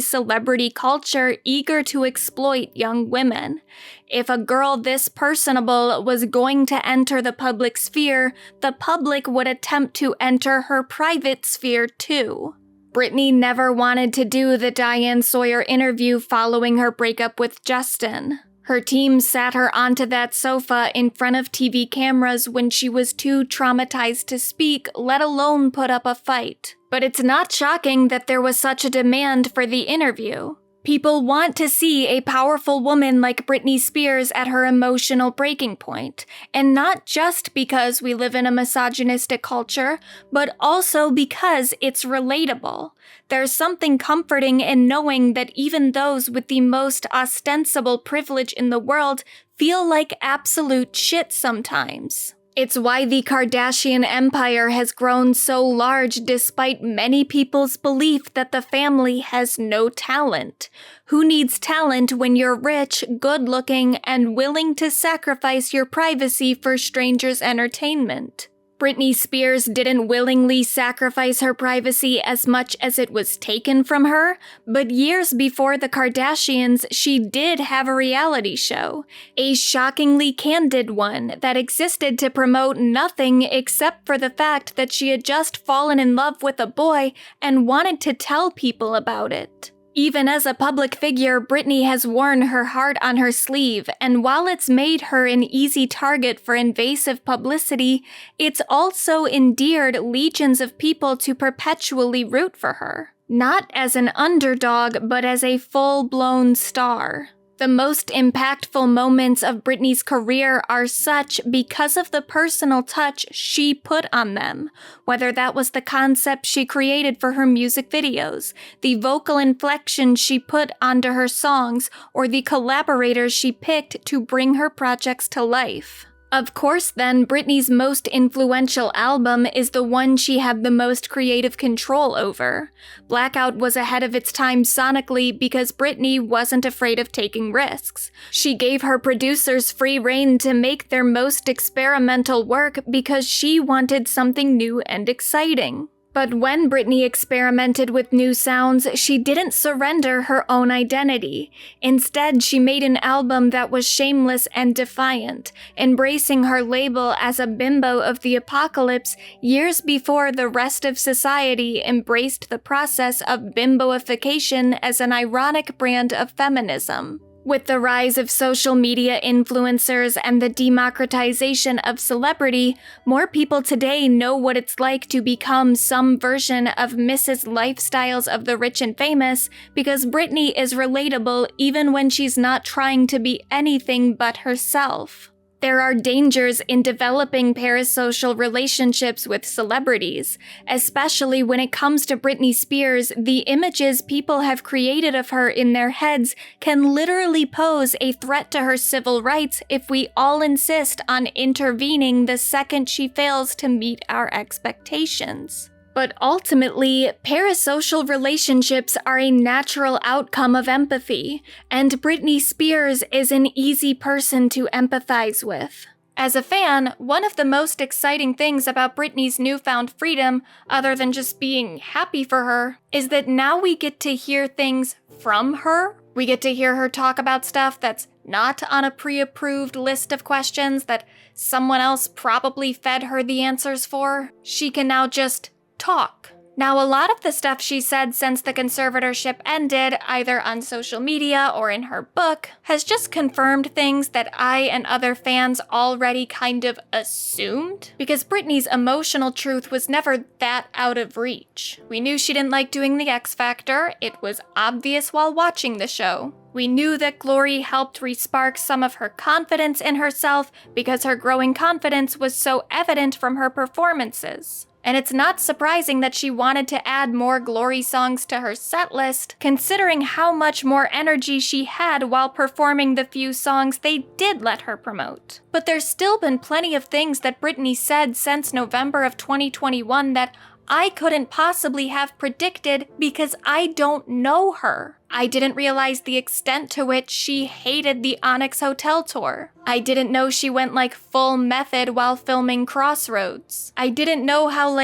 celebrity culture eager to exploit young women. If a girl this personable was going to enter the public sphere, the public would attempt to enter her private sphere too. Britney never wanted to do the Diane Sawyer interview following her breakup with Justin. Her team sat her onto that sofa in front of TV cameras when she was too traumatized to speak, let alone put up a fight. But it's not shocking that there was such a demand for the interview. People want to see a powerful woman like Britney Spears at her emotional breaking point, and not just because we live in a misogynistic culture, but also because it's relatable. There's something comforting in knowing that even those with the most ostensible privilege in the world feel like absolute shit sometimes. It's why the Kardashian empire has grown so large despite many people's belief that the family has no talent. Who needs talent when you're rich, good-looking, and willing to sacrifice your privacy for strangers' entertainment? Britney Spears didn't willingly sacrifice her privacy as much as it was taken from her, but years before the Kardashians, she did have a reality show, a shockingly candid one that existed to promote nothing except for the fact that she had just fallen in love with a boy and wanted to tell people about it. Even as a public figure, Britney has worn her heart on her sleeve, and while it's made her an easy target for invasive publicity, it's also endeared legions of people to perpetually root for her. Not as an underdog, but as a full-blown star. The most impactful moments of Britney's career are such because of the personal touch she put on them, whether that was the concept she created for her music videos, the vocal inflection she put onto her songs, or the collaborators she picked to bring her projects to life. Of course, then, Britney's most influential album is the one she had the most creative control over. Blackout was ahead of its time sonically because Britney wasn't afraid of taking risks. She gave her producers free rein to make their most experimental work because she wanted something new and exciting. But when Britney experimented with new sounds, she didn't surrender her own identity. Instead, she made an album that was shameless and defiant, embracing her label as a bimbo of the apocalypse years before the rest of society embraced the process of bimboification as an ironic brand of feminism. With the rise of social media influencers and the democratization of celebrity, more people today know what it's like to become some version of Mrs. Lifestyles of the rich and famous because Britney is relatable even when she's not trying to be anything but herself. There are dangers in developing parasocial relationships with celebrities, especially when it comes to Britney Spears. The images people have created of her in their heads can literally pose a threat to her civil rights if we all insist on intervening the second she fails to meet our expectations. But ultimately, parasocial relationships are a natural outcome of empathy, and Britney Spears is an easy person to empathize with. As a fan, one of the most exciting things about Britney's newfound freedom, other than just being happy for her, is that now we get to hear things from her. We get to hear her talk about stuff that's not on a pre-approved list of questions that someone else probably fed her the answers for. She can now just talk. Now, a lot of the stuff she said since the conservatorship ended, either on social media or in her book, has just confirmed things that I and other fans already kind of assumed, because Britney's emotional truth was never that out of reach. We knew she didn't like doing the X Factor. It was obvious while watching the show. We knew that Glory helped re-spark some of her confidence in herself because her growing confidence was so evident from her performances. And it's not surprising that she wanted to add more Glory songs to her setlist, considering how much more energy she had while performing the few songs they did let her promote. But there's still been plenty of things that Britney said since November of 2021 that I couldn't possibly have predicted because I don't know her. I didn't realize the extent to which she hated the Onyx Hotel tour. I didn't know she went full method while filming Crossroads. I didn't know how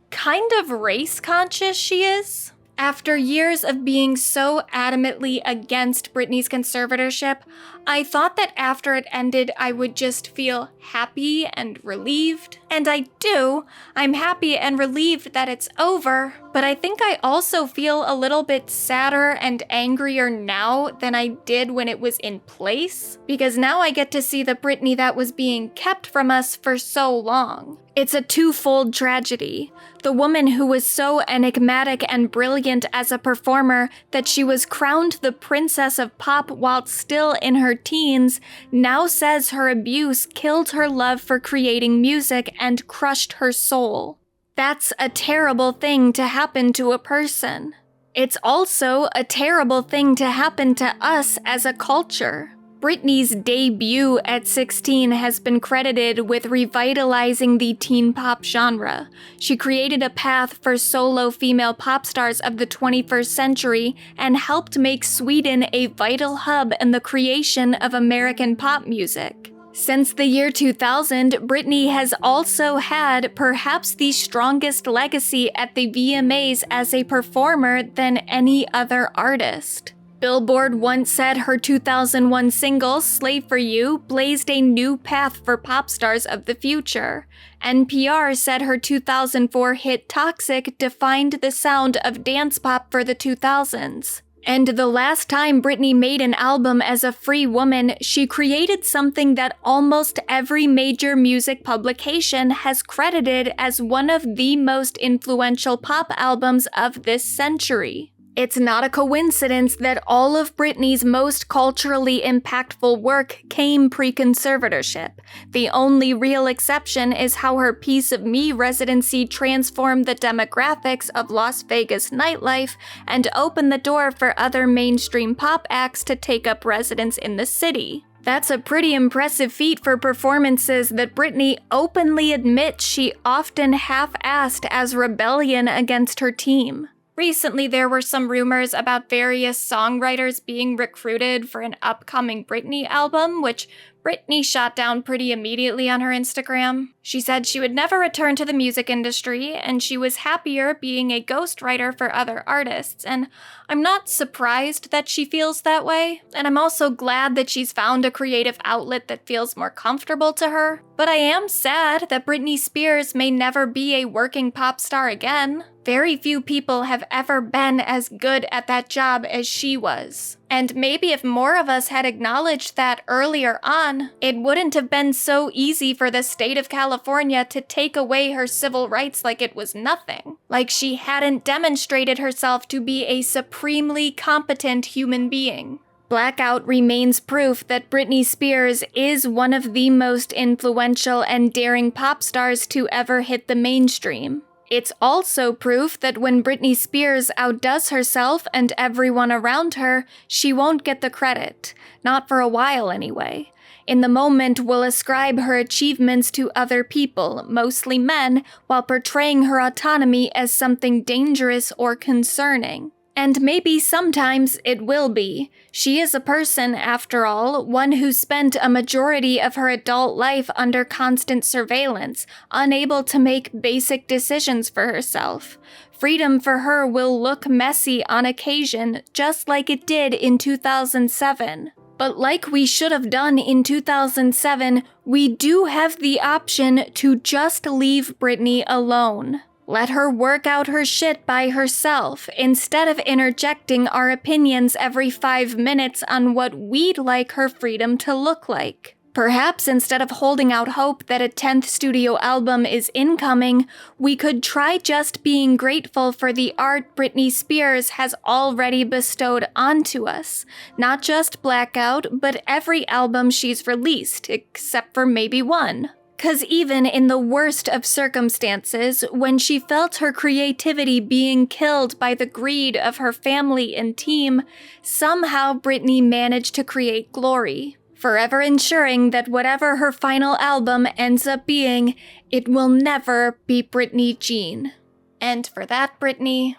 kind of race conscious she is. After years of being so adamantly against Britney's conservatorship, I thought that after it ended, I would just feel happy and relieved. And I do. I'm happy and relieved that it's over. But I think I also feel a little bit sadder and angrier now than I did when it was in place. Because now I get to see the Britney that was being kept from us for so long. It's a twofold tragedy. The woman who was so enigmatic and brilliant as a performer that she was crowned the princess of pop while still in her teens, now says her abuse killed her love for creating music and crushed her soul. That's a terrible thing to happen to a person. It's also a terrible thing to happen to us as a culture. Britney's debut at 16 has been credited with revitalizing the teen pop genre. She created a path for solo female pop stars of the 21st century and helped make Sweden a vital hub in the creation of American pop music. Since the year 2000, Britney has also had perhaps the strongest legacy at the VMAs as a performer than any other artist. Billboard once said her 2001 single, Slave for You, blazed a new path for pop stars of the future. NPR said her 2004 hit Toxic defined the sound of dance pop for the 2000s. And the last time Britney made an album as a free woman, she created something that almost every major music publication has credited as one of the most influential pop albums of this century. It's not a coincidence that all of Britney's most culturally impactful work came pre-conservatorship. The only real exception is how her Piece of Me residency transformed the demographics of Las Vegas nightlife and opened the door for other mainstream pop acts to take up residence in the city. That's a pretty impressive feat for performances that Britney openly admits she often half-assed as rebellion against her team. Recently, there were some rumors about various songwriters being recruited for an upcoming Britney album, which Britney shot down pretty immediately on her Instagram. She said she would never return to the music industry, and she was happier being a ghostwriter for other artists, and I'm not surprised that she feels that way, and I'm also glad that she's found a creative outlet that feels more comfortable to her. But I am sad that Britney Spears may never be a working pop star again. Very few people have ever been as good at that job as she was. And maybe if more of us had acknowledged that earlier on, it wouldn't have been so easy for the state of California to take away her civil rights like it was nothing. Like she hadn't demonstrated herself to be a supremely competent human being. Blackout remains proof that Britney Spears is one of the most influential and daring pop stars to ever hit the mainstream. It's also proof that when Britney Spears outdoes herself and everyone around her, she won't get the credit. Not for a while, anyway. In the moment, we'll ascribe her achievements to other people, mostly men, while portraying her autonomy as something dangerous or concerning. And maybe sometimes it will be. She is a person, after all, one who spent a majority of her adult life under constant surveillance, unable to make basic decisions for herself. Freedom for her will look messy on occasion, just like it did in 2007. But like we should have done in 2007, we do have the option to just leave Britney alone. Let her work out her shit by herself, instead of interjecting our opinions every 5 minutes on what we'd like her freedom to look like. Perhaps instead of holding out hope that a 10th studio album is incoming, we could try just being grateful for the art Britney Spears has already bestowed onto us. Not just Blackout, but every album she's released, except for maybe one. 'Cause even in the worst of circumstances, when she felt her creativity being killed by the greed of her family and team, somehow Britney managed to create glory, forever ensuring that whatever her final album ends up being, it will never be Britney Jean. And for that, Britney,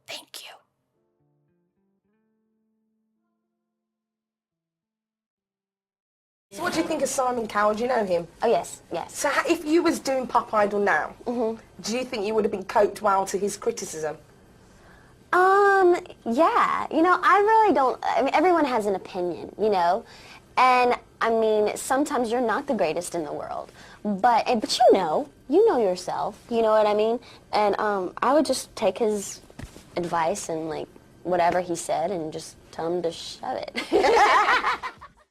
thank you. So what do you think of Simon Cowell? Do you know him? Oh, yes, yes. So if you was doing Pop Idol now, do you think you would have been coped well to his criticism? Yeah. You know, I really don't, I mean, everyone has an opinion, you know? And, I mean, sometimes you're not the greatest in the world. But you know yourself, you know what I mean? And, I would just take his advice and, like, whatever he said and just tell him to shut it.